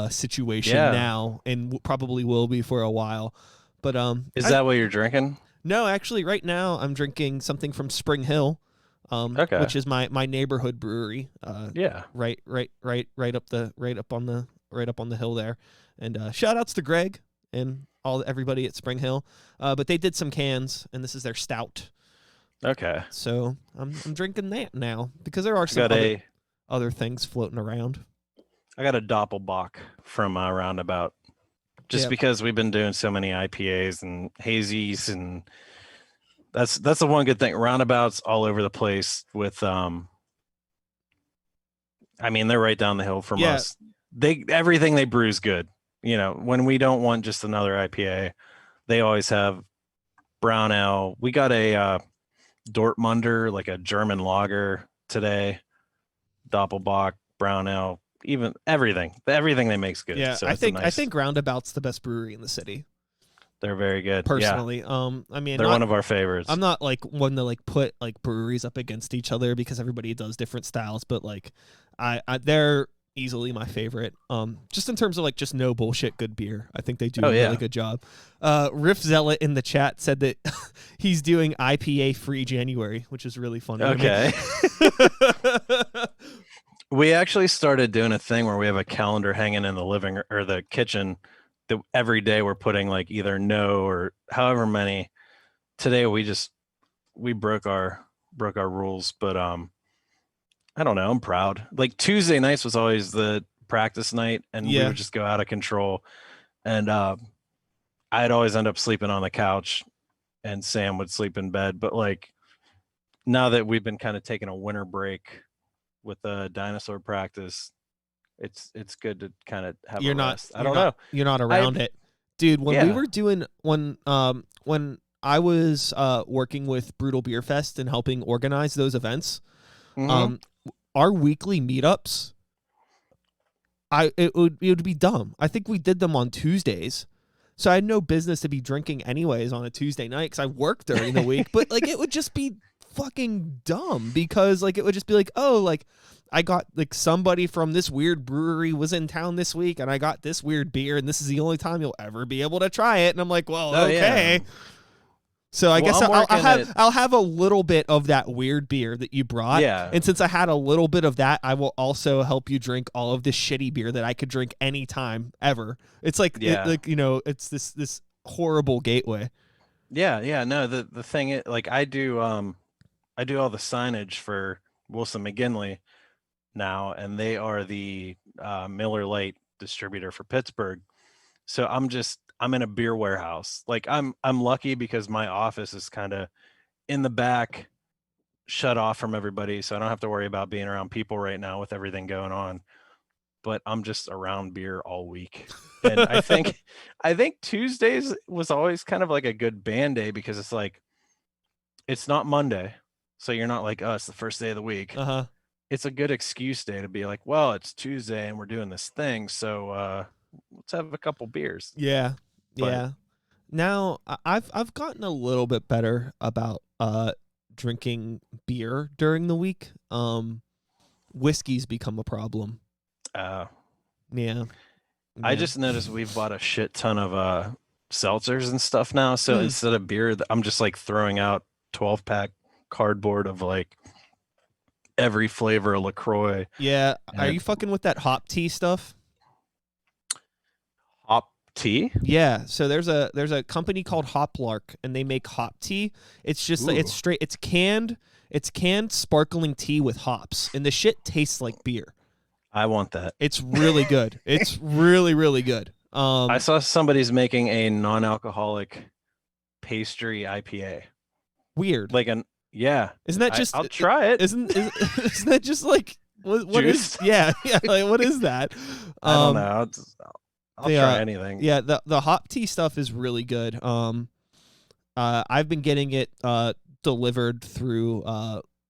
situation now, and probably will be for a while. But is that what you're drinking? No, actually, right now I'm drinking something from Spring Hill, which is my neighborhood brewery. Right up on the hill there. And shout outs to Greg and everybody at Spring Hill. But they did some cans, and this is their stout. Okay. So I'm drinking that now because there are some other things floating around. I got a Doppelbock from Roundabout, just because we've been doing so many IPAs and hazies, and that's the one good thing. Roundabout's all over the place with I mean, they're right down the hill from us. Everything they brew is good. You know, when we don't want just another IPA, they always have brown ale. We got a Dortmunder, like a German lager today. Doppelbock, brown ale, even everything they make's good. Yeah, so I think Roundabout's the best brewery in the city. They're very good. Personally, yeah. I mean, they're one of our favorites. I'm not like one to like put like breweries up against each other because everybody does different styles, but like they're easily my favorite. Just in terms of like just no bullshit good beer. I think they do a really good job. Riff Zealot in the chat said that he's doing IPA free January, which is really funny. Okay. We actually started doing a thing where we have a calendar hanging in the living or the kitchen that every day we're putting like either no or however many. Today we broke our rules, but I don't know. I'm proud. Like Tuesday nights was always the practice night, and we would just go out of control. And I'd always end up sleeping on the couch, and Sam would sleep in bed. But like now that we've been kind of taking a winter break with the dinosaur practice, it's good to kind of have a rest. I don't know. You're not around it, dude. When we were doing when I was working with Brutal Beer Fest and helping organize those events. Our weekly meetups, it would be dumb. I think we did them on Tuesdays, so I had no business to be drinking anyways on a Tuesday night because I worked during the week. But like, it would just be fucking dumb because like it would just be like, oh, like I got like somebody from this weird brewery was in town this week, and I got this weird beer, and this is the only time you'll ever be able to try it. And I'm like, well, okay. Yeah. So I guess I'll have a little bit of that weird beer that you brought. Yeah. And since I had a little bit of that, I will also help you drink all of this shitty beer that I could drink anytime ever. It's like, it's this horrible gateway. Yeah. No, the thing is, like I do all the signage for Wilson McGinley now, and they are the Miller Lite distributor for Pittsburgh. So I'm in a beer warehouse. Like I'm lucky because my office is kind of in the back, shut off from everybody. So I don't have to worry about being around people right now with everything going on, but I'm just around beer all week. And I think Tuesdays was always kind of like a good band day because it's like, it's not Monday. So you're not like, oh, it's the first day of the week. It's a good excuse day to be like, well, it's Tuesday and we're doing this thing. So, let's have a couple beers. Yeah. But- Yeah. Now I've gotten a little bit better about drinking beer during the week. Whiskey's become a problem. Yeah. I just noticed we've bought a shit ton of seltzers and stuff now. So instead of beer, I'm just like throwing out 12-pack cardboard of like every flavor of LaCroix. Yeah. Are And- you fucking with that hop tea stuff? Hop tea? Yeah, so there's a company called Hoplark, and they make hop tea. It's just like, it's canned sparkling tea with hops, and the shit tastes like beer. I want that. It's really good. It's really, really good. I saw somebody's making a non-alcoholic pastry IPA. Weird. Like yeah. Isn't that just? I'll try it. Isn't that just like what is? Juice? Yeah. Like, what is that? I don't know. I'll try anything. Yeah, the hop tea stuff is really good. I've been getting it delivered through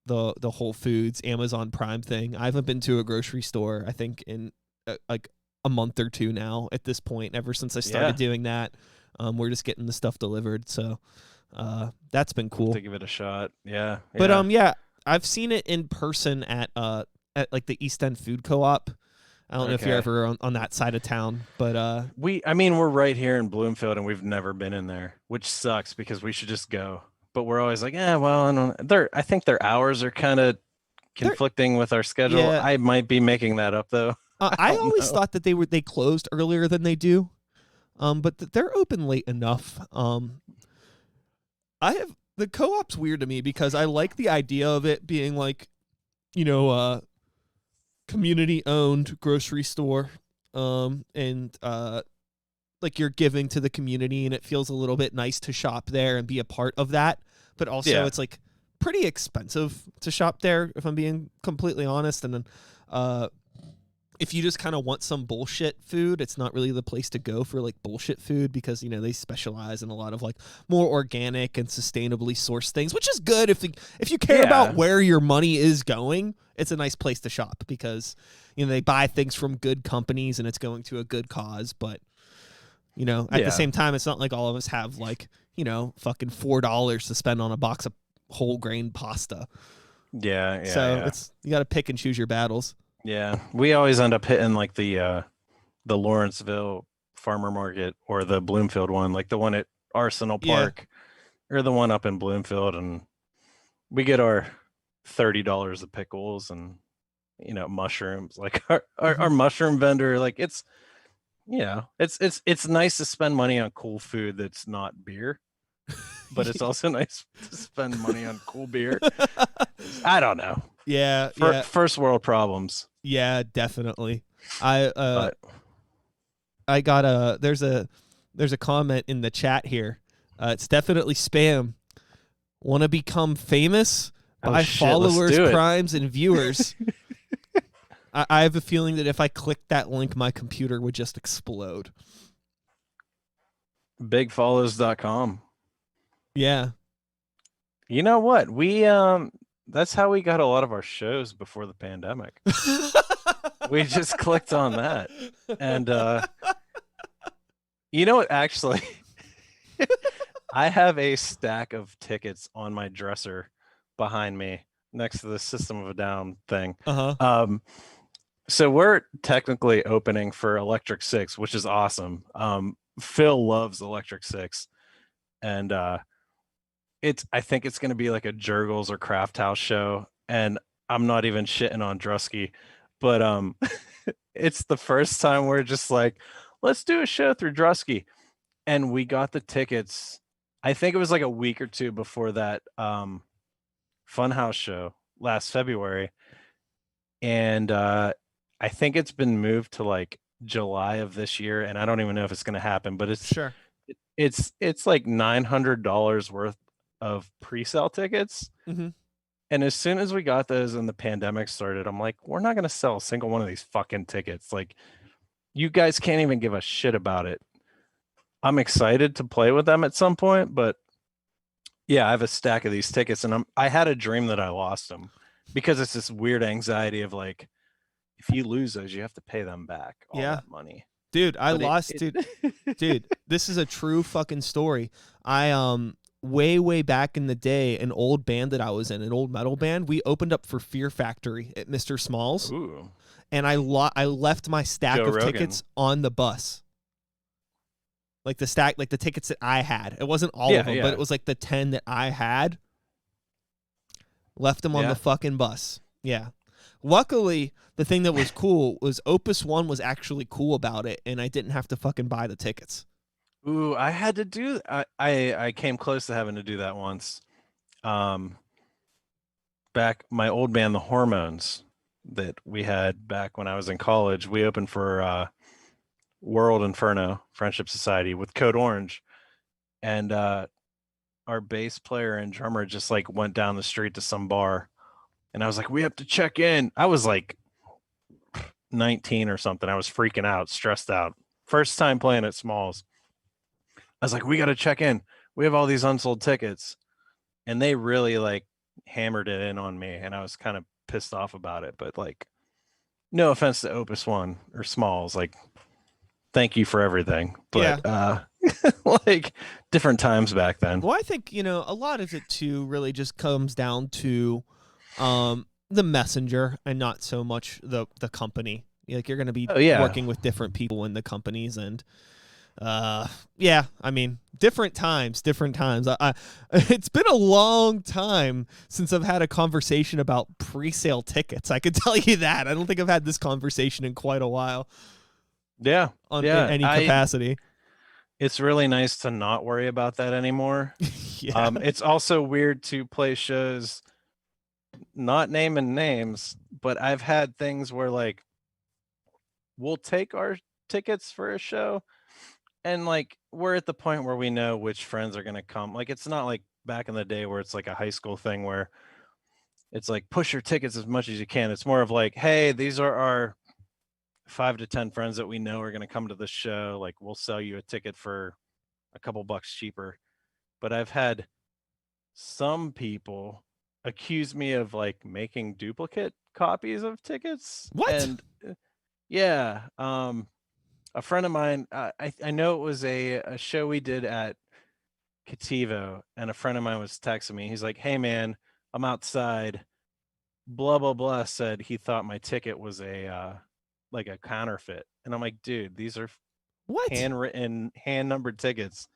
the Whole Foods Amazon Prime thing. I haven't been to a grocery store, I think, in like a month or two now at this point. Ever since I started doing that, we're just getting the stuff delivered. So that's been cool. To give it a shot. Yeah. But yeah, I've seen it in person at like the East End Food Co-op. I don't know if you're ever on that side of town, but we're right here in Bloomfield and we've never been in there, which sucks because we should just go. But we're always like, well, I think their hours are kind of conflicting with our schedule. Yeah. I might be making that up though. I always thought that they closed earlier than they do. But they're open late enough. The co-op's weird to me because I like the idea of it being like, community owned grocery store, and like you're giving to the community, and it feels a little bit nice to shop there and be a part of that. But also it's like pretty expensive to shop there, if I'm being completely honest. And then if you just kind of want some bullshit food, it's not really the place to go for like bullshit food because, they specialize in a lot of like more organic and sustainably sourced things, which is good if you care about where your money is going. It's a nice place to shop because, they buy things from good companies and it's going to a good cause. But, at the same time, it's not like all of us have like, fucking $4 to spend on a box of whole grain pasta. Yeah. So you got to pick and choose your battles. Yeah, we always end up hitting like the Lawrenceville farmer market or the Bloomfield one, like the one at Arsenal Park or the one up in Bloomfield, and we get our $30 of pickles and mushrooms. Like our mushroom vendor, like it's nice to spend money on cool food that's not beer, but it's also nice to spend money on cool beer. I don't know. Yeah, First world problems. Yeah, definitely. I got there's a comment in the chat here. It's definitely spam. Want to become famous? Buy followers, primes, and viewers. I have a feeling that if I clicked that link, my computer would just explode. Bigfollows.com. Yeah. You know what? We that's how we got a lot of our shows before the pandemic. We just clicked on that. And you know what, actually I have a stack of tickets on my dresser behind me next to the System of a Down thing. So we're technically opening for Electric Six, which is awesome. Phil loves Electric Six, and I think it's going to be like a Jurgles or Craft House show, and I'm not even shitting on Drusky, but it's the first time we're just like, let's do a show through Drusky, and we got the tickets. I think it was like a week or two before that Funhouse show last February, and I think it's been moved to like July of this year, and I don't even know if it's going to happen, but it's like $900 worth of pre-sale tickets. Mm-hmm. And as soon as we got those and the pandemic started, I'm like, we're not going to sell a single one of these fucking tickets. Like, you guys can't even give a shit about it. I'm excited to play with them at some point, but yeah, I have a stack of these tickets, and I had a dream that I lost them because it's this weird anxiety of like, if you lose those, you have to pay them back all that money. Dude, I But lost, dude, this is a true fucking story. I way back in the day, an old band that I was in, an old metal band, we opened up for Fear Factory at Mr. Small's, Ooh. and I left my stack Joe of Rogan. tickets on the bus. Like the stack, like the tickets that I had. It wasn't all Yeah, of them, yeah. but it was like the 10 that I had. Left them on Yeah. the fucking bus. Yeah. Luckily, the thing that was cool was Opus One was actually cool about it, and I didn't have to fucking buy the tickets. Ooh, I had to do. I came close to having to do that once. Back my old band, the Hormones, that we had back when I was in college. We opened for World Inferno Friendship Society with Code Orange, and our bass player and drummer just like went down the street to some bar, and I was like, we have to check in. I was like 19 or something. I was freaking out, stressed out. First time playing at Smalls. I was like, we got to check in. We have all these unsold tickets. And they really like hammered it in on me. And I was kind of pissed off about it. But like, no offense to Opus One or Smalls. Like, thank you for everything. But like different times back then. Well, I think, a lot of it too really just comes down to the messenger and not so much the company. Like, you're going to be working with different people in the companies, and yeah, I mean, different times. It's been a long time since I've had a conversation about pre-sale tickets. I could tell you that. I don't think I've had this conversation in quite a while. Yeah. In any capacity. It's really nice to not worry about that anymore. Yeah. It's also weird to play shows, not naming names, but I've had things where like we'll take our tickets for a show, and like we're at the point where we know which friends are going to come. Like, it's not like back in the day where it's like a high school thing where it's like push your tickets as much as you can. It's more of like, hey, these are our 5 to 10 friends that we know are going to come to the show. Like, we'll sell you a ticket for a couple bucks cheaper. But I've had some people accuse me of like making duplicate copies of tickets. What? And yeah, a friend of mine, I know it was a show we did at Cativo, and a friend of mine was texting me. He's like, hey man, I'm outside, blah blah blah, said he thought my ticket was a like a counterfeit. And I'm like, dude, these are What? handwritten, hand numbered tickets.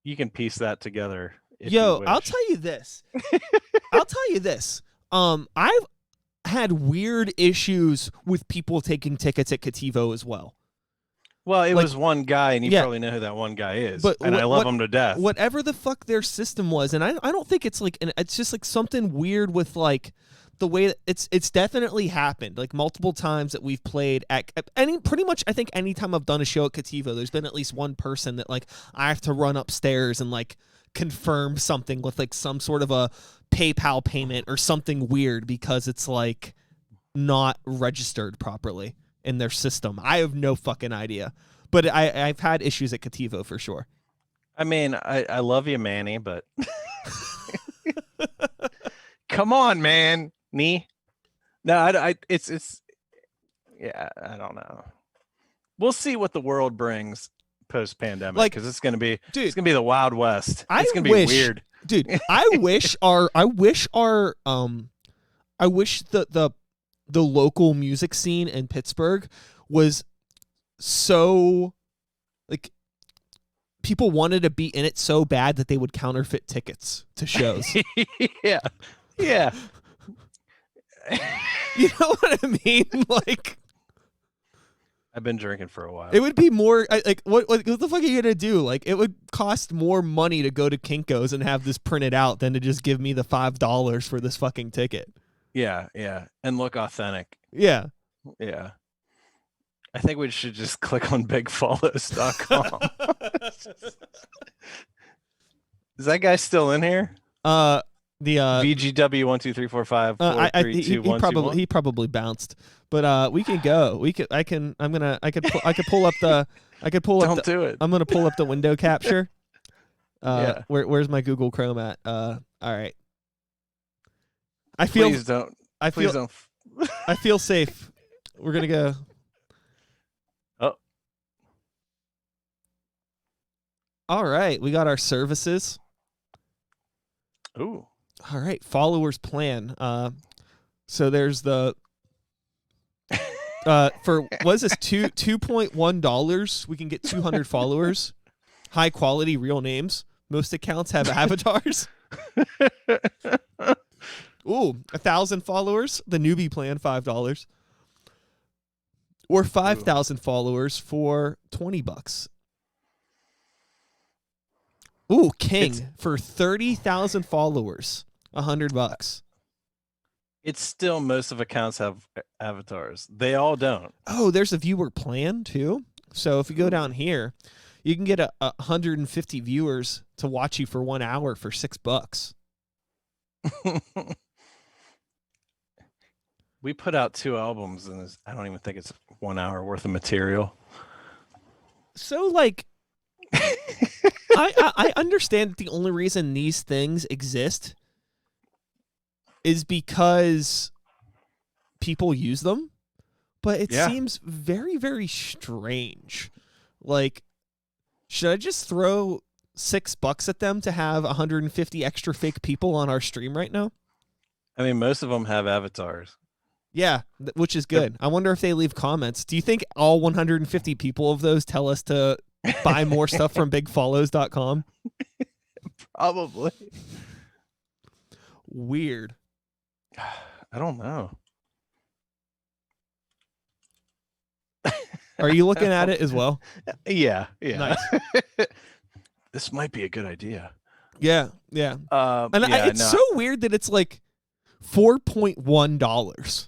You can piece that together. Yo, I'll tell you this. I've had weird issues with people taking tickets at Cativo as well. Well, it like, was one guy, and you probably know who that one guy is. But and I love him to death. Whatever the fuck their system was, and I don't think it's like, it's just like something weird with like the way that it's definitely happened like multiple times that we've played at pretty much. I think anytime I've done a show at Cativo, there's been at least one person that like I have to run upstairs and like confirm something with like some sort of a PayPal payment or something weird because it's like not registered properly in their system. I have no fucking idea, but I've had issues at Cativo for sure. I mean, I love you, Manny, but come on, man. Me? No, it's yeah, I don't know. We'll see what the world brings post-pandemic, like, because it's gonna be it's gonna be the Wild West. It's gonna be weird, dude. I wish the local music scene in Pittsburgh was so like people wanted to be in it so bad that they would counterfeit tickets to shows. yeah. You know what I mean? Like, I've been drinking for a while. it would be more like what the fuck are you gonna do? Like, it would cost more money to go to Kinko's and have this printed out than to just give me the $5 for this fucking ticket. Yeah, and look authentic. Yeah. I think we should just click on bigfollows.com. Is that guy still in here? The VGW 1 2 3 4 5 4 3 2 1 2 1. He probably bounced, but we can go. I could pull up the. Don't do it. I'm gonna pull up the window capture. Yeah. Where's my Google Chrome at? All right. Please don't. I feel safe. We're gonna go. Oh, All right, we got our services. Ooh. All right, followers plan. So there's the for what is this $2.1? We can get 200 followers, high quality, real names. Most accounts have avatars. Ooh, 1,000 followers. The newbie plan, $5, or 5,000 followers for $20. Ooh, King for 30,000 followers, $100. It's still most of accounts have avatars. They all don't. Oh, there's a viewer plan too. So if you go down here, you can get 150 viewers to watch you for 1 hour for $6. We put out 2 albums, and I don't even think it's 1 hour worth of material. So like, I understand that the only reason these things exist is because people use them, but it seems very, very strange. Like, should I just throw $6 at them to have 150 extra fake people on our stream right now? I mean, most of them have avatars. Yeah, which is good. I wonder if they leave comments. Do you think all 150 people of those tell us to buy more stuff from bigfollows.com? Probably. Weird. I don't know. Are you looking at it as well? Yeah. Nice. This might be a good idea. Yeah. It's so weird that it's like $4.1.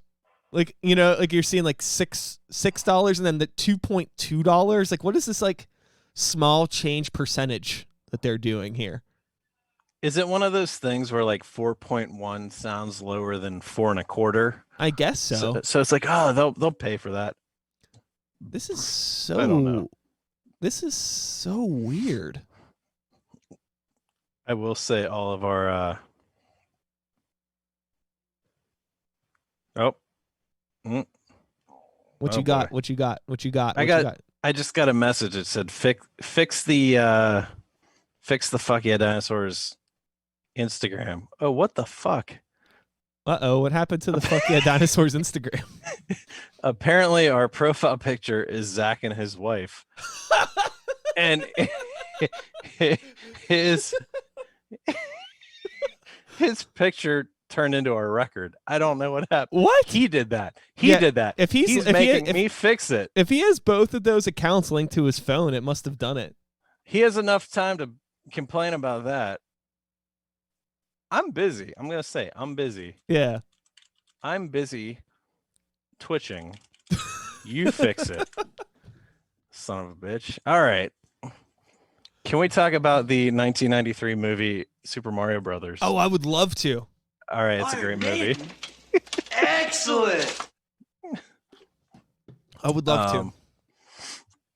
Like, you know, like you're seeing like $6 and then the $2.2. Like, what is this like small change percentage that they're doing here? Is it one of those things where like 4.1 sounds lower than 4.25? I guess so. So it's like, oh, they'll pay for that. This is I don't know. This is so weird. I will say all of our What Oh, you got? boy. What you got? What you got? I What got- you got? I just got a message that said fix the Fuck Yeah Dinosaurs Instagram. Oh, what the fuck? Uh-oh, what happened to the Fuck Yeah Dinosaurs Instagram? Apparently our profile picture is Zach and his wife. And his picture turned into our record. I don't know what happened. What? He did that. Yeah, He did that. if He's making me fix it. If he has both of those accounts linked to his phone, it must have done it. He has enough time to complain about that. I'm busy. I'm going to say I'm busy. Yeah. I'm busy twitching. You fix it. Son of a bitch. All right. Can we talk about the 1993 movie Super Mario Brothers? Oh, I would love to. All right, it's a great movie. Excellent. I would love to.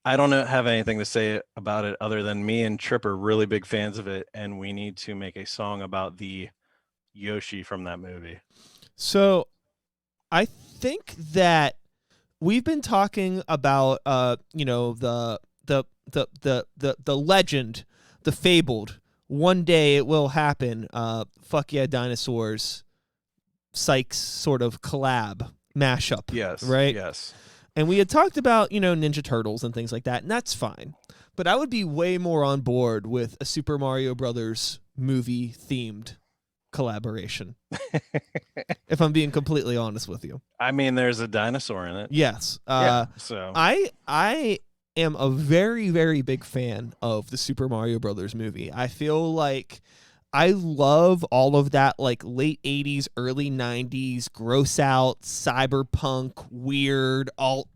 I don't have anything to say about it other than me and Trip are really big fans of it, and we need to make a song about the Yoshi from that movie. So, I think that we've been talking about the legend, the fabled, one day it will happen, Fuck Yeah Dinosaurs Sykes sort of collab mashup. Yes. Right? Yes. And we had talked about, Ninja Turtles and things like that, and that's fine. But I would be way more on board with a Super Mario Brothers movie themed collaboration. If I'm being completely honest with you. I mean, there's a dinosaur in it. Yes. So I am a very, very big fan of the Super Mario Brothers movie. I feel like I love all of that like late 80s, early 90s, gross out, cyberpunk, weird, alt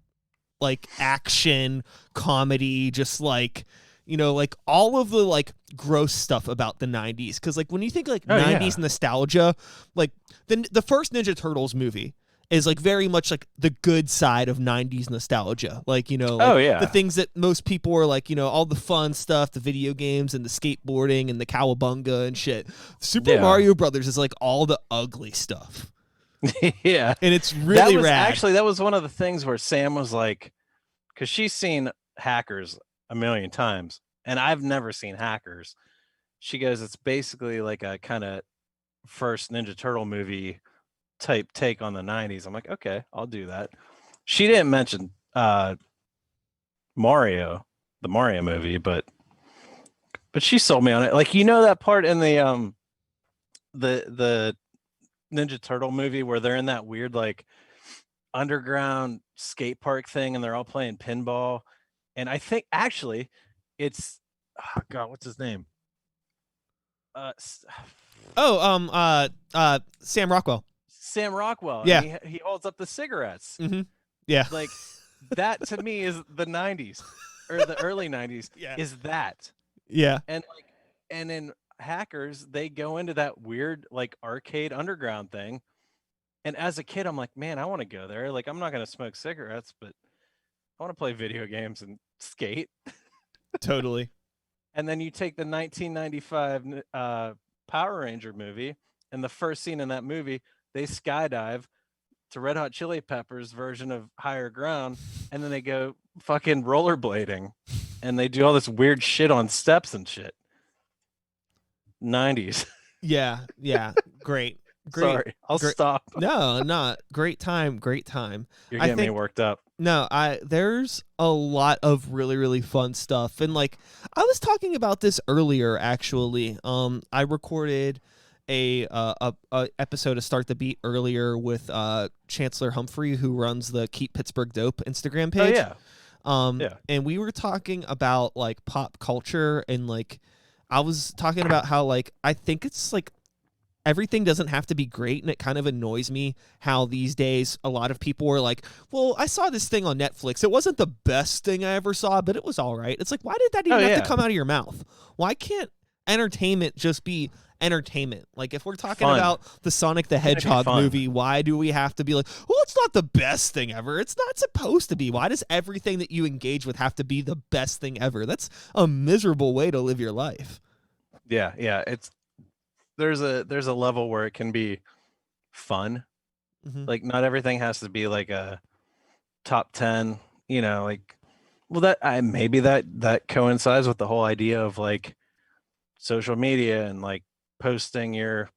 like action, comedy, just like, like all of the like gross stuff about the 90s. Cause like when you think like 90s nostalgia, like the first Ninja Turtles movie is like very much like the good side of 90s nostalgia. Like, the things that most people are like, all the fun stuff, the video games and the skateboarding and the cowabunga and shit. Super Mario Brothers is like all the ugly stuff. Yeah. And it's really rad. Actually, that was one of the things where Sam was like, because she's seen Hackers a million times. and I've never seen Hackers. She goes, it's basically like a kind of first Ninja Turtle movie type take on the 90s. I'm like, okay, I'll do that. She didn't mention Mario, the Mario movie, but she sold me on it. Like, you know that part in the Ninja Turtle movie where they're in that weird like underground skate park thing and they're all playing pinball, and I think actually it's what's his name? Sam Rockwell. Sam Rockwell. Yeah. And he holds up the cigarettes. Mm-hmm. Yeah. Like that to me is the 90s or the early 90s. Yeah. Is that. Yeah. And in Hackers, they go into that weird like arcade underground thing. And as a kid, I'm like, man, I want to go there. Like, I'm not going to smoke cigarettes, but I want to play video games and skate. Totally. And then you take the 1995 Power Ranger movie, and the first scene in that movie, they skydive to Red Hot Chili Peppers version of Higher Ground, and then they go fucking rollerblading, and they do all this weird shit on steps and shit. 90s. Yeah. Great. Sorry, I'll stop. No, great time. You're getting me worked up. No, there's a lot of really, really fun stuff. And like I was talking about this earlier actually. I recorded a episode of Start the Beat earlier with Chancellor Humphrey, who runs the Keep Pittsburgh Dope Instagram page. Oh yeah. And we were talking about like pop culture, and like I was talking about how like I think it's like everything doesn't have to be great, and it kind of annoys me how these days a lot of people are like, well, I saw this thing on Netflix. It wasn't the best thing I ever saw, but it was all right. It's like, why did that even have to come out of your mouth? Why can't entertainment just be entertainment? Like, if we're talking about the Sonic the Hedgehog movie, why do we have to be like, well, it's not the best thing ever? It's not supposed to be. Why does everything that you engage with have to be the best thing ever? That's a miserable way to live your life. Yeah. There's a level where it can be fun. Mm-hmm. Like, not everything has to be like a top 10, like, well, that maybe that coincides with the whole idea of like social media and like posting your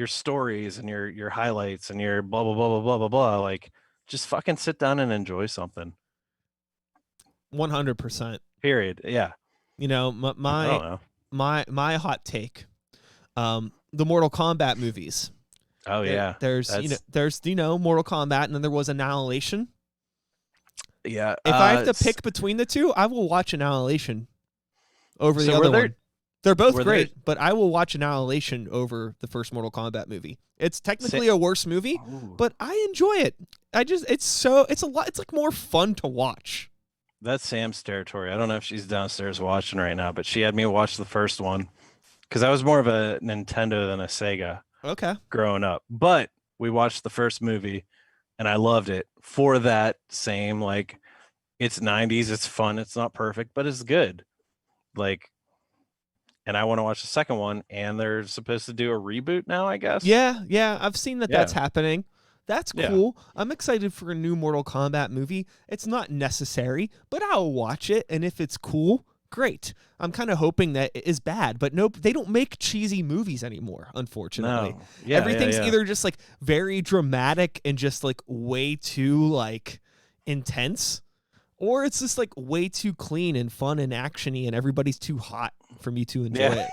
stories and your highlights and your blah blah blah blah blah blah blah. Like, just fucking sit down and enjoy something. 100%. Period. Yeah. I don't know. My hot take. The Mortal Kombat movies. Oh yeah. There's Mortal Kombat, and then there was Annihilation. Yeah. If I have to pick between the two, I will watch Annihilation over the other one. They're both great, but I will watch Annihilation over the first Mortal Kombat movie. It's technically a worse movie, but I enjoy it. It's like more fun to watch. That's Sam's territory. I don't know if she's downstairs watching right now, but she had me watch the first one. Because I was more of a Nintendo than a Sega growing up. But we watched the first movie, and I loved it for that same, like, it's 90s, it's fun, it's not perfect, but it's good. Like, and I want to watch the second one, and they're supposed to do a reboot now, I guess. Yeah, I've seen that's happening. That's cool. Yeah. I'm excited for a new Mortal Kombat movie. It's not necessary, but I'll watch it, and if it's cool, great. I'm kind of hoping that it is bad, but nope, they don't make cheesy movies anymore, unfortunately. No. Yeah, everything's either just like very dramatic and just like way too like intense, or it's just like way too clean and fun and actiony, and everybody's too hot for me to enjoy it.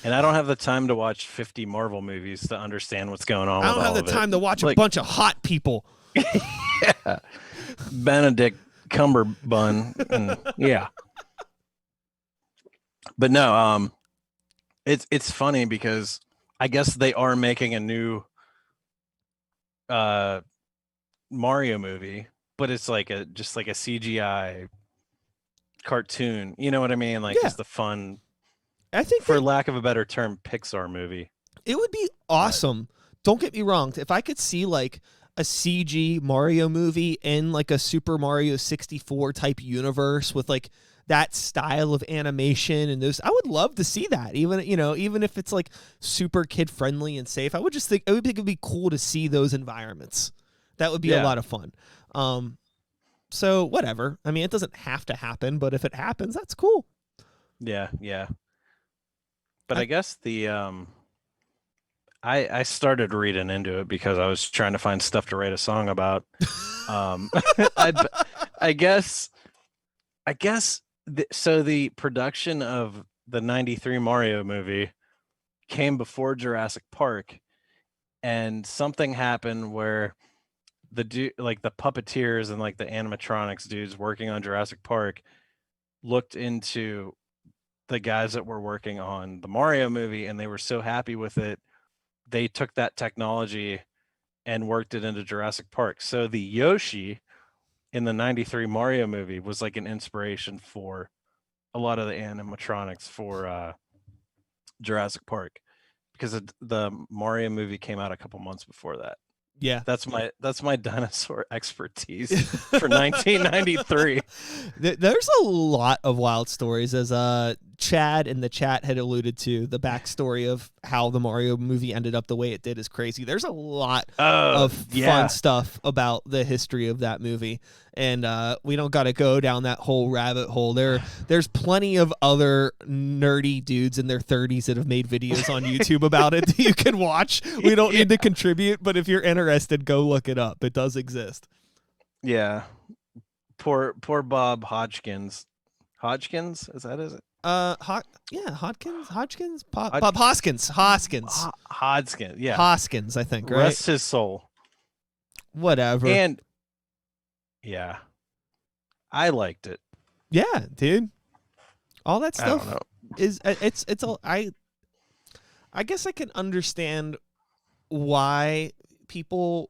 And I don't have the time to watch 50 Marvel movies to understand what's going on. I don't have the time to watch a bunch of hot people. Yeah. Benedict Cumberbun. And, yeah. But no, it's funny because I guess they are making a new Mario movie, but it's like just like a CGI cartoon. You know what I mean? Like just the fun. I think, for lack of a better term, Pixar movie. It would be awesome. Don't get me wrong. If I could see like a CG Mario movie in like a Super Mario 64 type universe with like that style of animation and those, I would love to see that. Even if it's like super kid friendly and safe, I would just think it'd be cool to see those environments. That would be a lot of fun. So whatever. I mean, it doesn't have to happen, but if it happens, that's cool. Yeah, yeah. But I guess the I started reading into it because I was trying to find stuff to write a song about. Um, I I guess so. The production of the '93 Mario movie came before Jurassic Park, and something happened where like the puppeteers and like the animatronics dudes working on Jurassic Park looked into the guys that were working on the Mario movie, and they were so happy with it, they took that technology and worked it into Jurassic Park. So the Yoshi in the '93 Mario movie was like an inspiration for a lot of the animatronics for Jurassic Park, because the Mario movie came out a couple months before that. Yeah. That's my dinosaur expertise for 1993. There's a lot of wild stories, as Chad in the chat had alluded to. The backstory of how the Mario movie ended up the way it did is crazy. There's a lot of fun stuff about the history of that movie, and we don't got to go down that whole rabbit hole. There's plenty of other nerdy dudes in their 30s that have made videos on YouTube about it that you can watch. We don't need to contribute, but if you're interested, go look it up. It does exist. Yeah. Poor Bob Hodgkins. Hodgkins? Is that it? Hodgkins, Bob Hoskins, Hodgkins, yeah. Hoskins, I think, right? Rest his soul. Whatever. And yeah, I liked it. Yeah, dude. All that I don't stuff know. is it's all I guess I can understand why people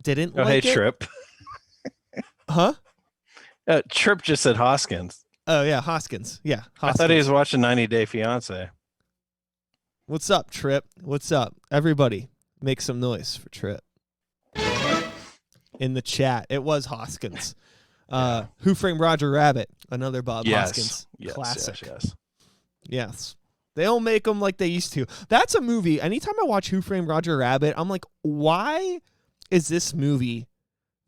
didn't Oh, like hey, it. Trip. Huh? Trip just said Hoskins. Oh yeah, Hoskins. Yeah, Hoskins. I thought he was watching 90 Day Fiance. What's up, Trip? What's up? Everybody, make some noise for Trip. In the chat, it was Hoskins. Who Framed Roger Rabbit? Another Bob Hoskins classic. Yes. They don't make them like they used to. That's a movie. Anytime I watch Who Framed Roger Rabbit, I'm like, why is this movie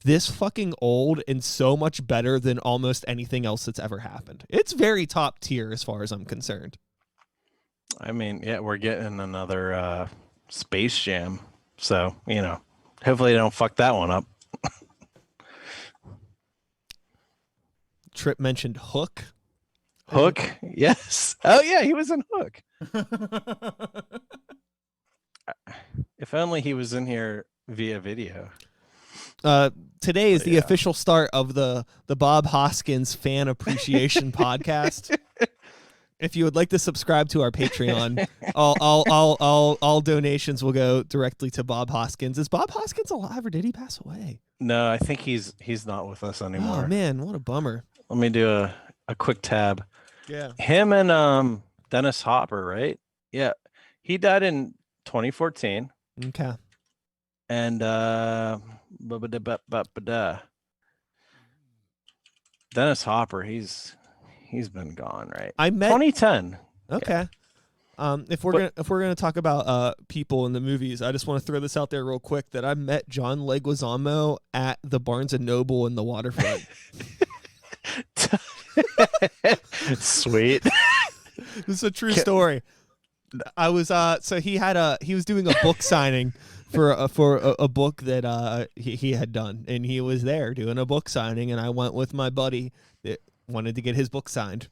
this fucking old and so much better than almost anything else that's ever happened? It's very top tier as far as I'm concerned. I mean, yeah, we're getting another Space Jam. So, hopefully they don't fuck that one up. Trip mentioned Hook. Hook? Yes. Oh, yeah, he was in Hook. If only he was in here via video. Today is the official start of the Bob Hoskins Fan Appreciation Podcast. If you would like to subscribe to our Patreon, all donations will go directly to Bob Hoskins. Is Bob Hoskins alive, or did he pass away? No, I think he's not with us anymore. Oh man, what a bummer. Let me do a quick tab. Yeah. Him and Dennis Hopper, right? Yeah. He died in 2014. Okay. And Dennis Hopper, he's been gone, right? I met 2010. Okay. If we're gonna talk about people in the movies, I just want to throw this out there real quick that I met John Leguizamo at the Barnes and Noble in the Waterfront. Sweet. This is a true story. I was so he was doing a book signing for a book that he had done, and he was there doing a book signing, and I went with my buddy that wanted to get his book signed.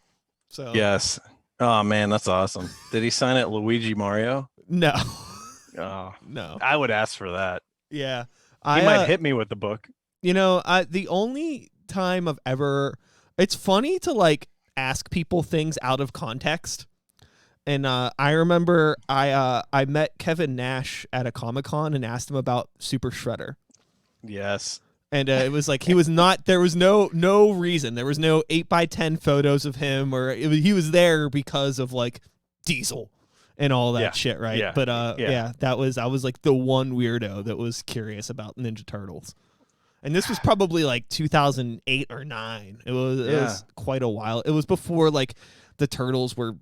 So yes. Oh man, that's awesome. Did he sign it Luigi Mario? No. Oh No. I would ask for that. Yeah. He might hit me with the book. The only time I've ever, it's funny to like ask people things out of context. And I remember I met Kevin Nash at a Comic-Con and asked him about Super Shredder. Yes. And it was like there was no reason. There was no 8x10 photos of him, or he was there because of like Diesel and all that shit, right? Yeah. But I was like the one weirdo that was curious about Ninja Turtles. And this was probably like 2008 or 9. It was quite a while. It was before like the Turtles were,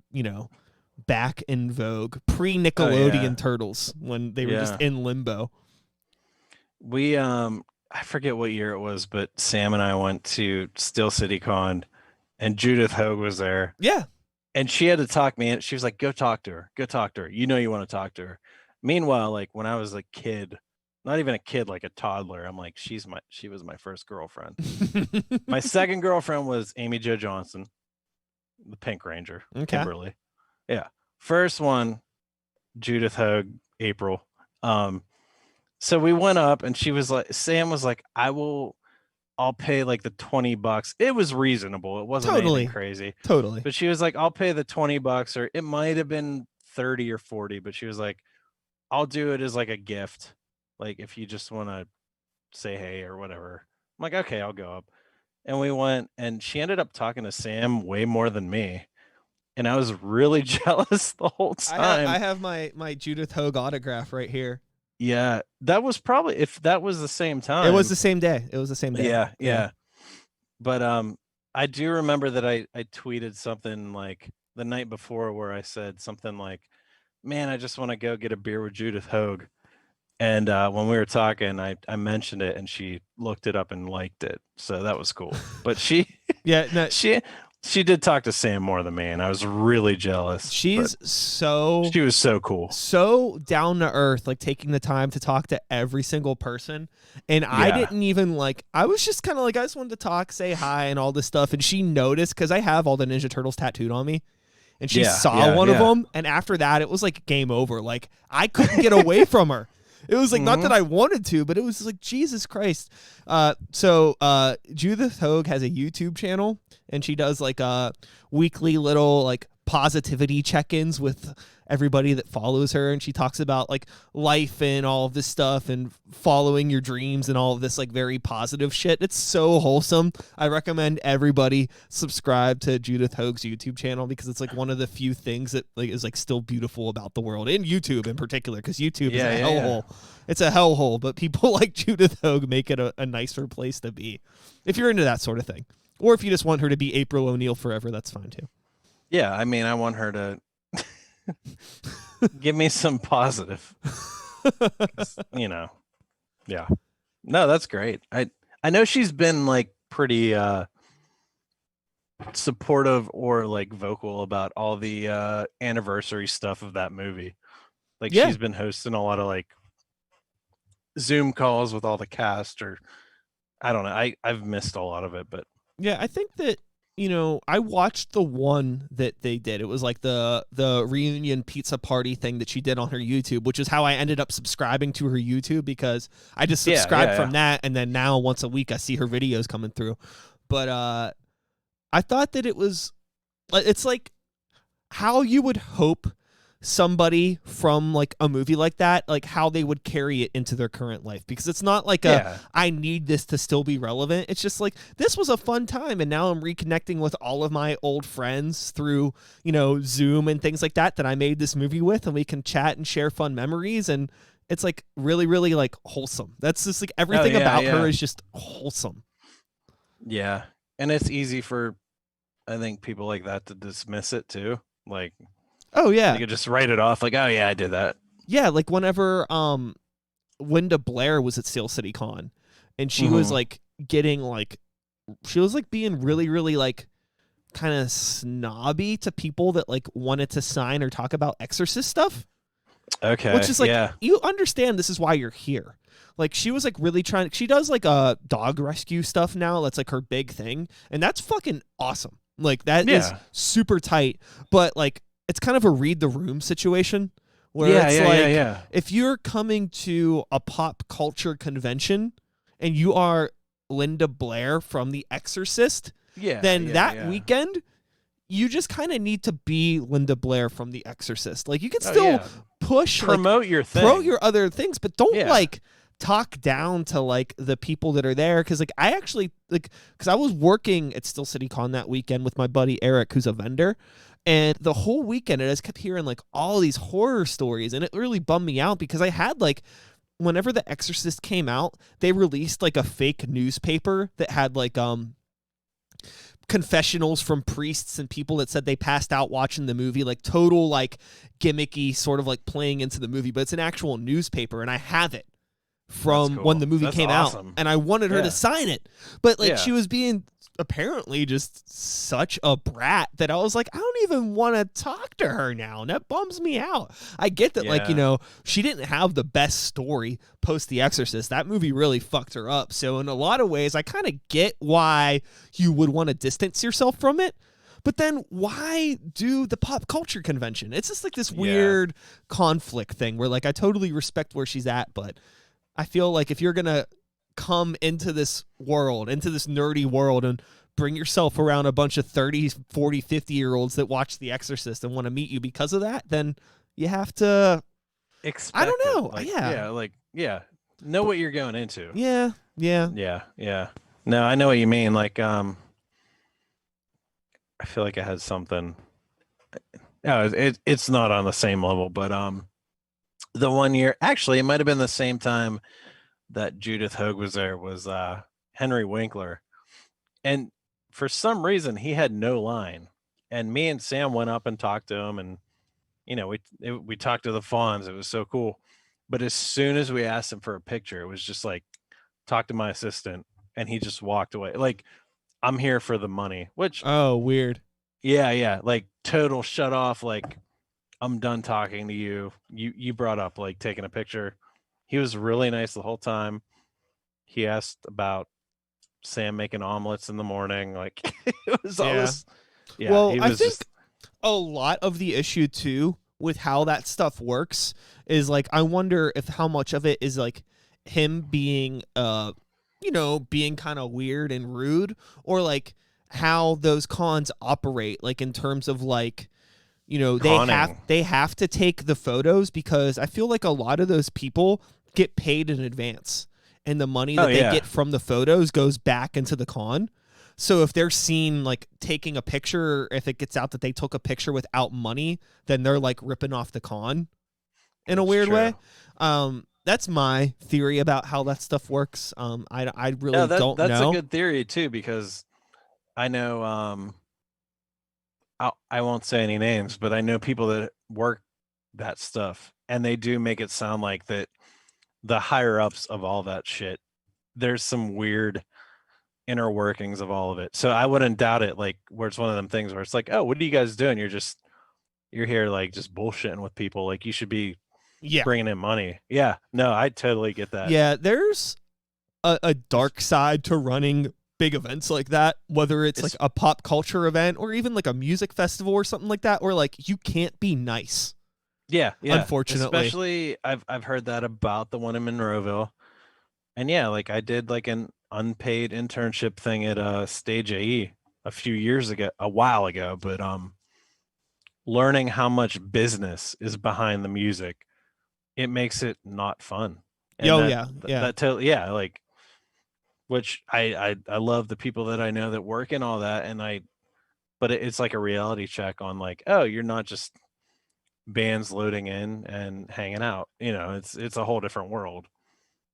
back in vogue, pre-Nickelodeon Turtles, when they were just in limbo. We I forget what year it was, but Sam and I went to Steel City Con, and Judith Hogue was there. Yeah. And she had to talk me in. She was like, go talk to her. Go talk to her. You know you want to talk to her. Meanwhile, like when I was a kid, not even a kid, like a toddler, I'm like, she was my first girlfriend. My second girlfriend was Amy Jo Johnson, the Pink Ranger, Kimberly. Yeah. First one, Judith Hogue, April. So we went up and she was like, Sam was like, I'll pay like the $20. It was reasonable. It wasn't anything crazy. Totally. But she was like, I'll pay the $20, or it might have been 30 or 40, but she was like, I'll do it as like a gift. Like if you just want to say hey or whatever. I'm like, okay, I'll go up. And we went, and she ended up talking to Sam way more than me. And I was really jealous the whole time. I have my Judith Hogue autograph right here. Yeah, that was probably, if that was the same time. It was the same day. Yeah. But I do remember that I tweeted something like the night before where I said something like, man, I just want to go get a beer with Judith Hogue. And when we were talking, I mentioned it, and she looked it up and liked it. So that was cool. But she she did talk to Sam more than me, and I was really jealous. She was so cool. So down to earth, like taking the time to talk to every single person. And I didn't even I was just kind of like, I just wanted to talk, say hi and all this stuff. And she noticed, because I have all the Ninja Turtles tattooed on me. And she saw one of them. And after that, it was like game over. Like I couldn't get away from her. It was like, not that I wanted to, but it was like, Jesus Christ. So Judith Hogue has a YouTube channel, and she does like weekly little like positivity check-ins with everybody that follows her. And she talks about like life and all of this stuff and following your dreams and all of this like very positive shit. It's so wholesome. I recommend everybody subscribe to Judith Hogue's YouTube channel, because it's like one of the few things that like is like still beautiful about the world, in YouTube in particular, because YouTube is a hellhole. It's a hellhole, but people like Judith Hogue make it a nicer place to be if you're into that sort of thing. Or if you just want her to be April O'Neil forever, that's fine too. Yeah, I mean, I want her to give me some positive. Yeah. No, that's great. I know she's been like pretty supportive or like vocal about all the anniversary stuff of that movie. Like she's been hosting a lot of like Zoom calls with all the cast, or I don't know. I've missed a lot of it, but yeah, I think that, I watched the one that they did. It was like the reunion pizza party thing that she did on her YouTube, which is how I ended up subscribing to her YouTube, because I just subscribed from that, and then now once a week I see her videos coming through. But I thought that it's like how you would hope somebody from like a movie like that, like how they would carry it into their current life, because it's not like I need this to still be relevant. It's just like, this was a fun time, and now I'm reconnecting with all of my old friends through Zoom and things like that I made this movie with, and we can chat and share fun memories, and it's like really, really like wholesome. That's just like everything about her is just wholesome. Yeah, and it's easy for, I think, people like that to dismiss it too, like, oh yeah, you could just write it off like, oh yeah, I did that. Yeah, like whenever Linda Blair was at Steel City Con, and she was like getting like, she was like being really, really like kind of snobby to people that like wanted to sign or talk about Exorcist stuff. Okay. Which is like, you understand this is why you're here. Like she was like really trying, she does like dog rescue stuff now. That's like her big thing. And that's fucking awesome. Like that is super tight, but like, it's kind of a read the room situation where if you're coming to a pop culture convention and you are Linda Blair from The Exorcist, then that weekend you just kind of need to be Linda Blair from The Exorcist. Like you can still promote your thing, promote your other things, but don't like talk down to like the people that are there. Cause like I actually cause I was working at Steel City Con that weekend with my buddy Eric, who's a vendor. And the whole weekend, I just kept hearing like all these horror stories, and it really bummed me out, because I had like, whenever The Exorcist came out, they released like a fake newspaper that had like confessionals from priests and people that said they passed out watching the movie, like total like gimmicky sort of like playing into the movie, but it's an actual newspaper, and I have it from when the movie came out, and I wanted her to sign it, but like she was being apparently just such a brat that I was like, I don't even want to talk to her now. And that bums me out. I get that, like, you Yeah. know, she didn't have the best story post The Exorcist. That movie really fucked her up. So in a lot of ways, I kind of get why you would want to distance yourself from it. But then why do the pop culture convention? It's just like this weird conflict thing where, like, I totally respect where she's at, but I feel like if you're going to come into this world, into this nerdy world, and bring yourself around a bunch of 30, 40, 50-year-olds that watch The Exorcist and want to meet you because of that, then you have to Expect I don't know. it. Like, Yeah. know what you're going into. Yeah. Yeah. No, I know what you mean. Like, I feel like I had something. No, it's not on the same level, but the one year, actually, it might have been the same time that Judith Hoag was there, was Henry Winkler, and for some reason he had no line, and me and Sam went up and talked to him, and you know, we talked to the fawns. It was so cool, but as soon as we asked him for a picture, it was just like, talk to my assistant, and he just walked away. Like, I'm here for the money, which Oh, weird. yeah, like total shut off. Like, I'm done talking to you. You brought up like taking a picture. He was really nice the whole time. He asked about Sam making omelets in the morning. Like, it was all Yeah. this. Yeah, Well, he I was think just a lot of the issue too with how that stuff works is, like, I wonder if how much of it is like him being you know, being kind of weird and rude, or like how those cons operate, like in terms of, like, you know, conning. they have to take the photos because I feel like a lot of those people get paid in advance, and the money that they get from the photos goes back into the con. So if they're seen like taking a picture, or if it gets out that they took a picture without money, then they're like ripping off the con in a That's weird true. way. That's my theory about how that stuff works. I really No, don't that's know. a good theory too, because I know I won't say any names, but I know people that work that stuff, and they do make it sound like that the higher ups of all that shit, there's some weird inner workings of all of it. So I wouldn't doubt it, like, where it's one of them things where it's like, oh, what are you guys doing? You're here like just bullshitting with people. Like, you should be Yeah. bringing in money. Yeah, no, I totally get that. Yeah, there's a dark side to running big events like that, whether it's like a pop culture event or even like a music festival or something like that, where like you can't be nice. Yeah. Unfortunately. Especially I've heard that about the one in Monroeville. And yeah, like, I did like an unpaid internship thing at Stage AE a few years ago, a while ago, but learning how much business is behind the music, it makes it not fun. And that totally, yeah, like, which I love the people that I know that work in all that, and but it's like a reality check on, like, oh, you're not just bands loading in and hanging out, you know, it's a whole different world.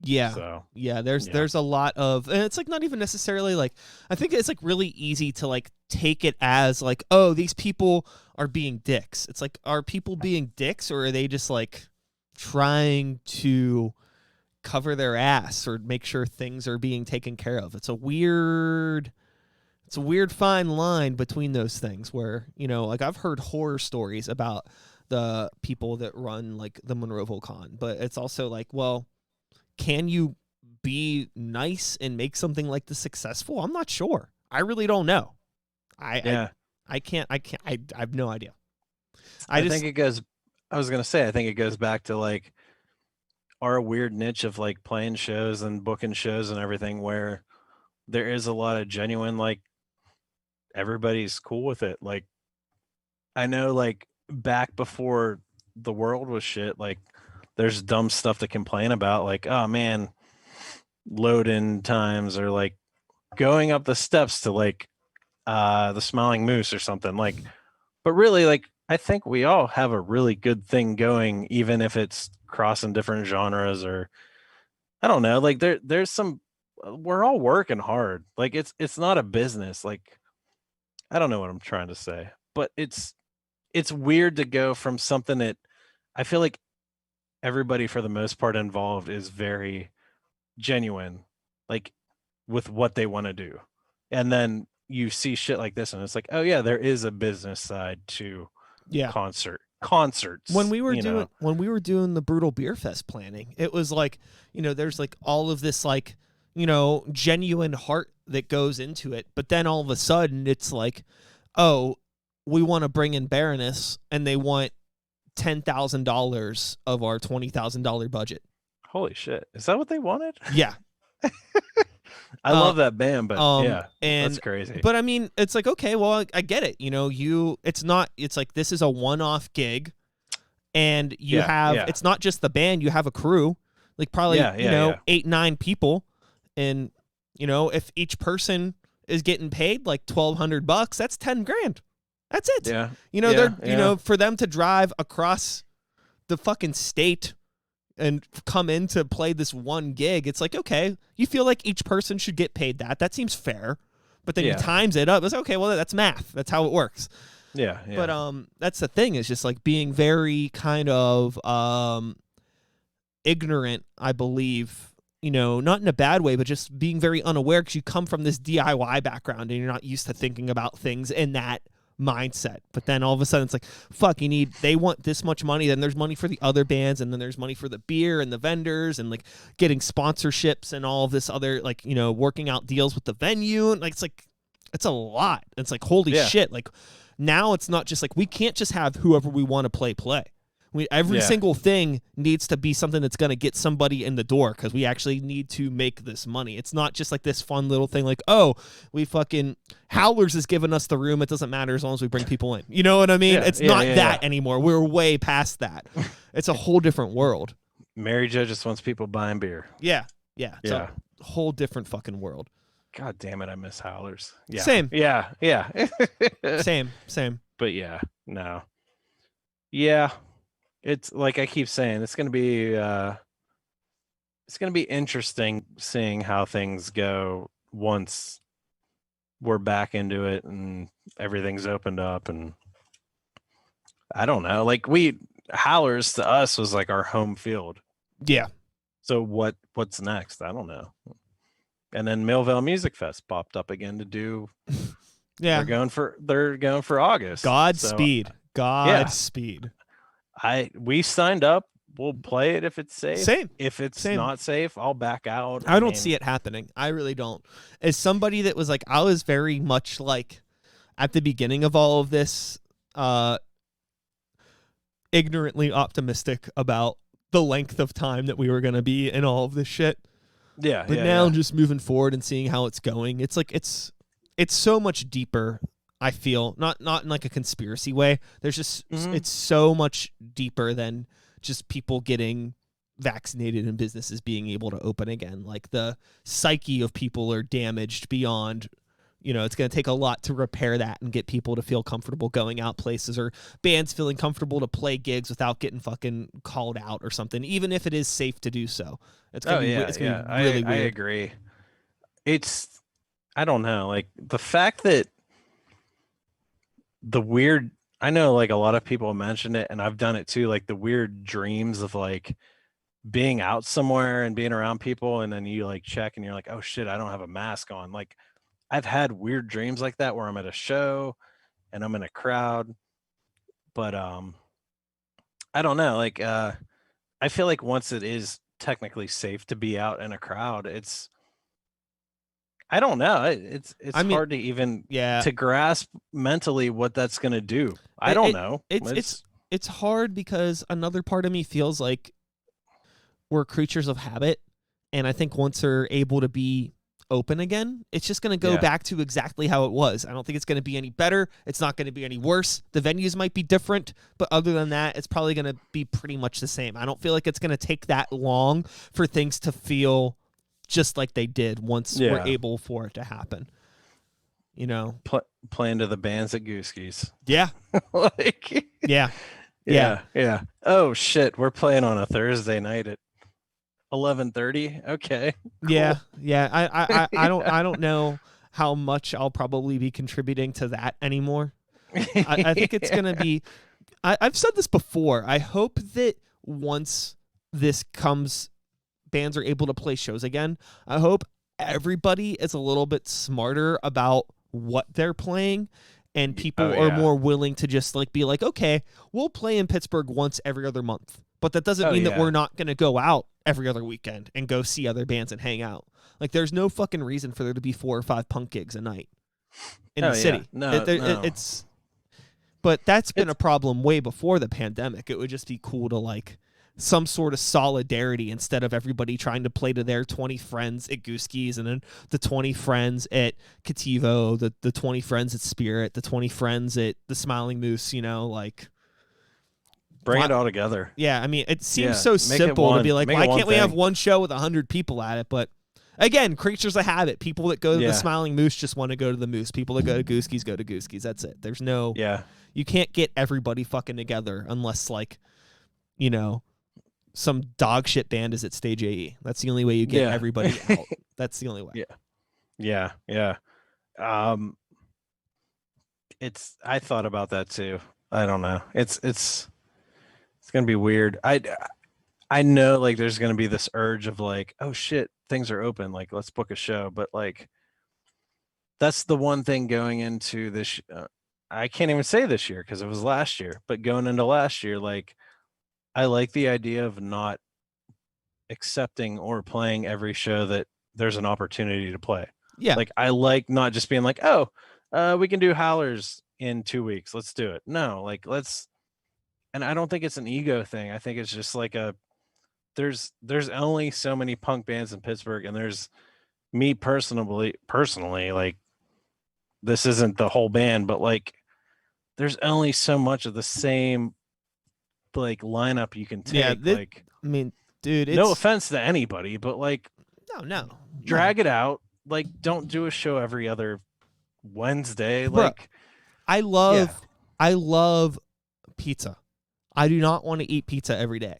Yeah. So Yeah, there's a lot of, and it's like not even necessarily like, I think it's like really easy to like take it as like, oh, these people are being dicks. It's like, are people being dicks, or are they just like trying to cover their ass or make sure things are being taken care of? It's a weird fine line between those things where, you know, like, I've heard horror stories about the people that run like the Monroeville Con, but it's also like, well, can you be nice and make something like this successful? I'm not sure. I really don't know. I have no idea. I think it goes, I was going to say, I think it goes back to like our weird niche of like playing shows and booking shows and everything, where there is a lot of genuine, like, everybody's cool with it. Like, I know, like, back before the world was shit, like, there's dumb stuff to complain about, like, oh man, load-in times, or like going up the steps to like the Smiling Moose or something, like, but really, like, I think we all have a really good thing going, even if it's crossing different genres, or I don't know, like, there's some, we're all working hard. Like, it's not a business. Like, I don't know what I'm trying to say, but it's weird to go from something that I feel like everybody for the most part involved is very genuine, like, with what they want to do. And then you see shit like this and it's like, oh yeah, there is a business side to Yeah. concerts. When we were you know. doing the Brutal Beer Fest planning, it was like, there's like all of this like, genuine heart that goes into it. But then all of a sudden it's like, oh, we want to bring in Baroness and they want $10,000 of our $20,000 budget. Holy shit. Is that what they wanted? Yeah. I love that band, but yeah, and that's crazy. But I mean, it's like, okay, well, I get it. It's like this is a one-off gig, and it's not just the band. You have a crew, like probably 8-9 people, and if each person is getting paid like $1,200, that's $10,000. That's it. Yeah. For them to drive across the fucking state and come in to play this one gig, it's like, okay, you feel like each person should get paid that. That seems fair. But then you times it up. It's okay, well, that's math. That's how it works. Yeah. But that's the thing, is just like being very kind of ignorant, I believe, not in a bad way, but just being very unaware because you come from this DIY background and you're not used to thinking about things in that mindset. But then all of a sudden it's like, fuck, they want this much money, then there's money for the other bands, and then there's money for the beer and the vendors and like getting sponsorships and all of this other, like, working out deals with the venue, and like it's a lot. It's like, holy shit, like now it's not just like, we can't just have whoever we want to play. Every single thing needs to be something that's going to get somebody in the door, because we actually need to make this money. It's not just like this fun little thing like, oh, we fucking Howlers is giving us the room. It doesn't matter as long as we bring people in. You know what I mean? It's not that anymore. We're way past that. It's a whole different world. Mary Jo just wants people buying beer. Yeah. It's a whole different fucking world. God damn it, I miss Howlers. Yeah. Same. Yeah. Same. But yeah, no. Yeah. It's like I keep saying, it's gonna be interesting seeing how things go once we're back into it and everything's opened up. And I don't know, like Howlers to us was like our home field. Yeah. So what's next? I don't know. And then Millvale Music Fest popped up again to do. Yeah. They're going for August. Godspeed. Godspeed. We signed up. We'll play it if it's safe. Same. If it's not safe, I'll back out. I don't see it happening. I really don't. As somebody that was like, I was very much like at the beginning of all of this, ignorantly optimistic about the length of time that we were going to be in all of this shit. Yeah. But now just moving forward and seeing how it's going, it's like, it's so much deeper. I feel not in like a conspiracy way. There's just it's so much deeper than just people getting vaccinated and businesses being able to open again. Like the psyche of people are damaged beyond, it's going to take a lot to repair that and get people to feel comfortable going out places, or bands feeling comfortable to play gigs without getting fucking called out or something, even if it is safe to do so. It's going to be really weird. I agree. I don't know, like the fact that I know like a lot of people mentioned it, and I've done it too, like the weird dreams of like being out somewhere and being around people, and then you like check and you're like, oh shit, I don't have a mask on. Like I've had weird dreams like that where I'm at a show and I'm in a crowd, but I don't know, like I feel like once it is technically safe to be out in a crowd, I don't know. It's hard to even to grasp mentally what that's going to do. I don't know. It's hard because another part of me feels like we're creatures of habit, and I think once they're able to be open again, it's just going to go back to exactly how it was. I don't think it's going to be any better. It's not going to be any worse. The venues might be different, but other than that, it's probably going to be pretty much the same. I don't feel like it's going to take that long for things to feel just like they did once we're able for it to happen. Playing to the bands at Gooski's. Yeah. Like yeah. Oh shit, we're playing on a Thursday night at 11:30. Okay. Cool. Yeah. I don't know how much I'll probably be contributing to that anymore. I think it's gonna be. I've said this before. I hope that once this comes, bands are able to play shows again, I hope everybody is a little bit smarter about what they're playing, and people Oh, are yeah. more willing to just like be like, okay, we'll play in Pittsburgh once every other month. But that doesn't Oh, mean that yeah. we're not going to go out every other weekend and go see other bands and hang out. Like, there's no fucking reason for there to be 4 or 5 punk gigs a night in Oh, the yeah. city. No, no. But that's been It's- a problem way before the pandemic. It would just be cool to like some sort of solidarity instead of everybody trying to play to their 20 friends at Gooski's and then the 20 friends at Cativo, the 20 friends at Spirit, the 20 friends at the Smiling Moose, you know, like Bring it all together. yeah, I mean, it seems Yeah, so make it simple to one- be like, make it why one can't we have thing. one show with 100 people at it? But again, creatures of habit. People that go to Yeah. the Smiling Moose just want to go to the Moose. People that go to Gooski's go to Gooski's. That's it. There's no, Yeah. you can't get everybody fucking together unless like, you know, some dog shit band is at Stage AE. That's the only way you get Yeah. everybody out. That's the only way. Yeah. Yeah. I thought about that too. I don't know. It's gonna be weird. I know like there's gonna be this urge of like, oh shit, things are open. Like let's book a show. But like, that's the one thing going into this. I can't even say this year because it was last year. But going into last year, like, I like the idea of not accepting or playing every show that there's an opportunity to play. Yeah. Like I like not just being like, oh, we can do Howlers in 2 weeks. Let's do it. No, like let's. And I don't think it's an ego thing. I think it's just like there's only so many punk bands in Pittsburgh, and there's me personally, like this isn't the whole band, but like there's only so much of the same like lineup you can take. Yeah, like I mean, dude, it's no offense to anybody, but like no. drag it out. Like don't do a show every other Wednesday. Bro, Like I love pizza. I do not want to eat pizza every day.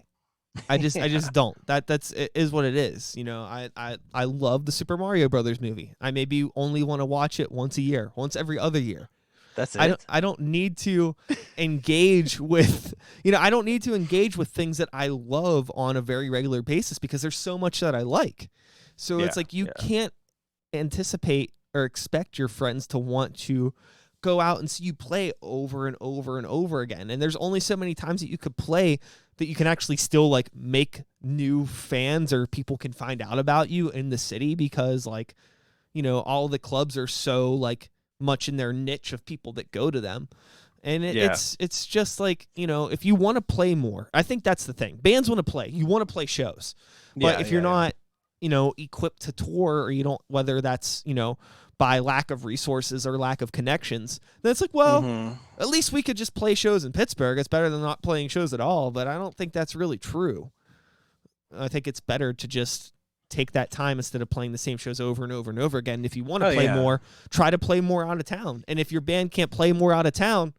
I just don't. That's it is what it is. You know, I love the Super Mario Brothers movie. I maybe only want to watch it once a year, once every other year. that's it. I don't need to engage with, you know, I don't need to engage with things that I love on a very regular basis because there's so much that I like. So it's Yeah, like you yeah. can't anticipate or expect your friends to want to go out and see you play over and over and over again. And there's only so many times that you could play that you can actually still like make new fans or people can find out about you in the city because like, you know, all the clubs are so like much in their niche of people that go to them. And it's just like, you know, if you want to play more, I think that's the thing. Bands want to play. You want to play shows. But Yeah, if you're yeah, yeah. not, you know, equipped to tour or you don't, whether that's, you know, by lack of resources or lack of connections, then it's like, well, Mhm. at least we could just play shows in Pittsburgh. It's better than not playing shows at all. But I don't think that's really true. I think it's better to just take that time instead of playing the same shows over and over and over again. If you want to Oh, play yeah. more, try to play more out of town. And if your band can't play more out of town,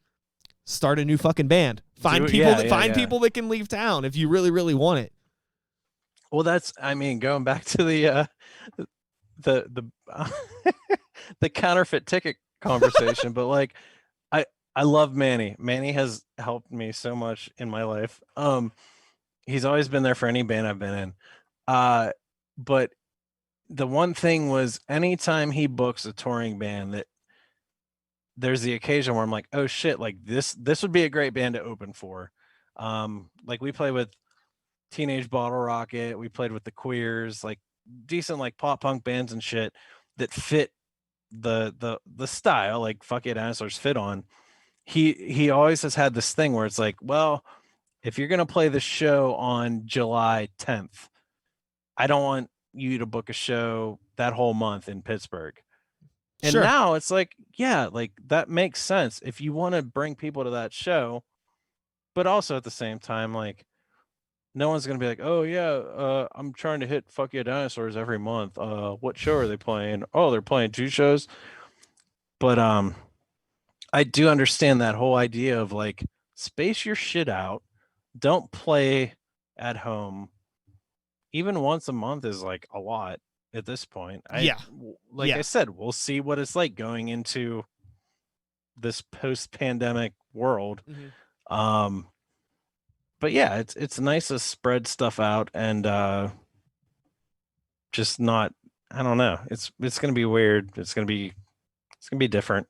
start a new fucking band. Find people that can leave town if you really, really want it. Well, that's, I mean, going back to the the counterfeit ticket conversation, but like I love Manny. Manny has helped me so much in my life. He's always been there for any band I've been in. But the one thing was anytime he books a touring band that there's the occasion where I'm like, oh shit, like this would be a great band to open for. Like we play with Teenage Bottle Rocket, we played with the Queers, like decent like pop punk bands and shit that fit the style, like Fuck Yeah Dinosaurs fit on. He always has had this thing where it's like, well, if you're gonna play the show on July 10th, I don't want you to book a show that whole month in Pittsburgh. And Sure. now it's like, yeah, like that makes sense if you want to bring people to that show, but also at the same time, like no one's gonna be like, oh yeah, I'm trying to hit Fuck Yeah Dinosaurs every month. What show are they playing? Oh, they're playing 2 shows. But I do understand that whole idea of like space your shit out. Don't play at home. Even once a month is like a lot at this point. Yeah. I said, we'll see what it's like going into this post-pandemic world. Mhm. But yeah, it's nice to spread stuff out and just not I don't know. It's gonna be weird. It's gonna be different.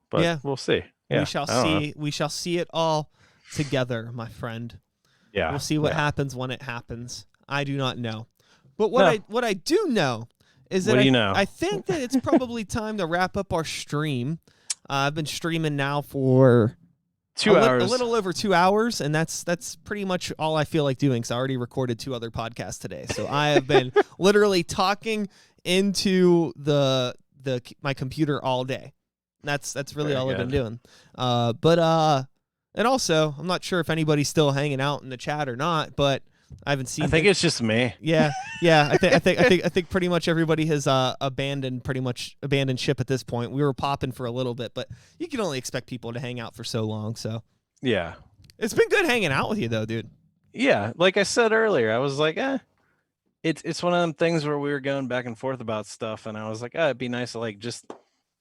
But Yeah. we'll see. Yeah, We shall I don't know. see. We shall see it all together, my friend. Yeah, We'll see what yeah. happens when it happens. I do not know. But No. what I do know is that What do you know? I think that it's probably time to wrap up our stream. I've been streaming now for 2 hours. a little over 2 hours, and that's pretty much all I feel like doing. So I already recorded 2 other podcasts today. So I have been literally talking into my computer all day. That's really Very all I've been good. doing. And also, I'm not sure if anybody's still hanging out in the chat or not, but I haven't seen. I think it's just me. Yeah. I think pretty much everybody has abandoned ship at this point. We were popping for a little bit, but you can only expect people to hang out for so long. So Yeah. it's been good hanging out with you, though, dude. Yeah, like I said earlier, I was like, it's one of them things where we were going back and forth about stuff, and I was like, it'd be nice to like just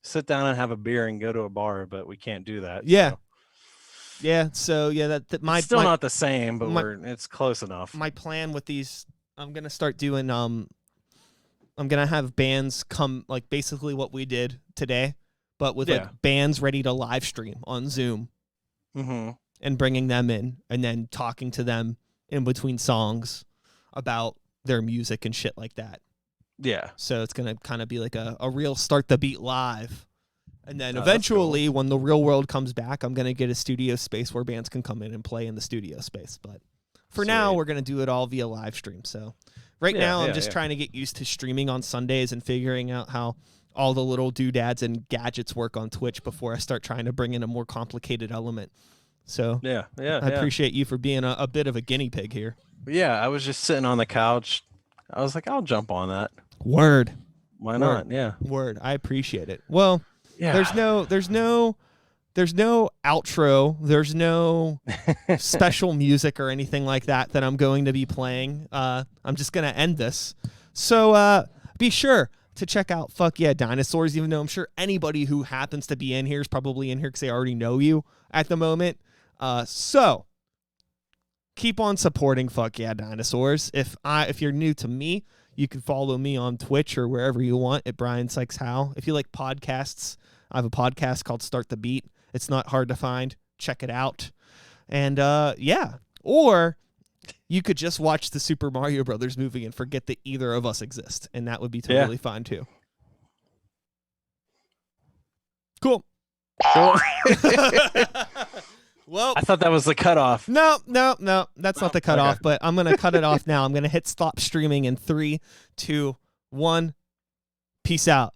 sit down and have a beer and go to a bar, but we can't do that. Yeah. So. Yeah. So yeah, It's still not the same, but it's close enough. My plan with these, I'm gonna start doing. I'm gonna have bands come, like basically what we did today, but with like bands ready to live stream on Zoom, and bringing them in and then talking to them in between songs about their music and shit like that. Yeah. So it's gonna kind of be like a real Start the Beat live. And then Oh, eventually, when the real world comes back, I'm going to get a studio space where bands can come in and play in the studio space. But for now, we're going to do it all via live stream. So now, I'm just trying to get used to streaming on Sundays and figuring out how all the little doodads and gadgets work on Twitch before I start trying to bring in a more complicated element. So I appreciate you for being a bit of a guinea pig here. Yeah, I was just sitting on the couch. I was like, I'll jump on that. Word. Why not? Yeah. Word. I appreciate it. Well, yeah. There's no outro. There's no special music or anything like that I'm going to be playing. I'm just going to end this. So be sure to check out Fuck Yeah Dinosaurs, even though I'm sure anybody who happens to be in here is probably in here because they already know you at the moment. So keep on supporting Fuck Yeah Dinosaurs. If you're new to me, you can follow me on Twitch or wherever you want at Brian Sykes Howe. If you like podcasts, I have a podcast called Start the Beat. It's not hard to find. Check it out. And or you could just watch the Super Mario Brothers movie and forget that either of us exist, and that would be totally fine too. Cool. Well, I thought that was the cutoff. No, that's not the cutoff, but I'm going to cut it off now. I'm going to hit stop streaming in 3, 2, 1. Peace out.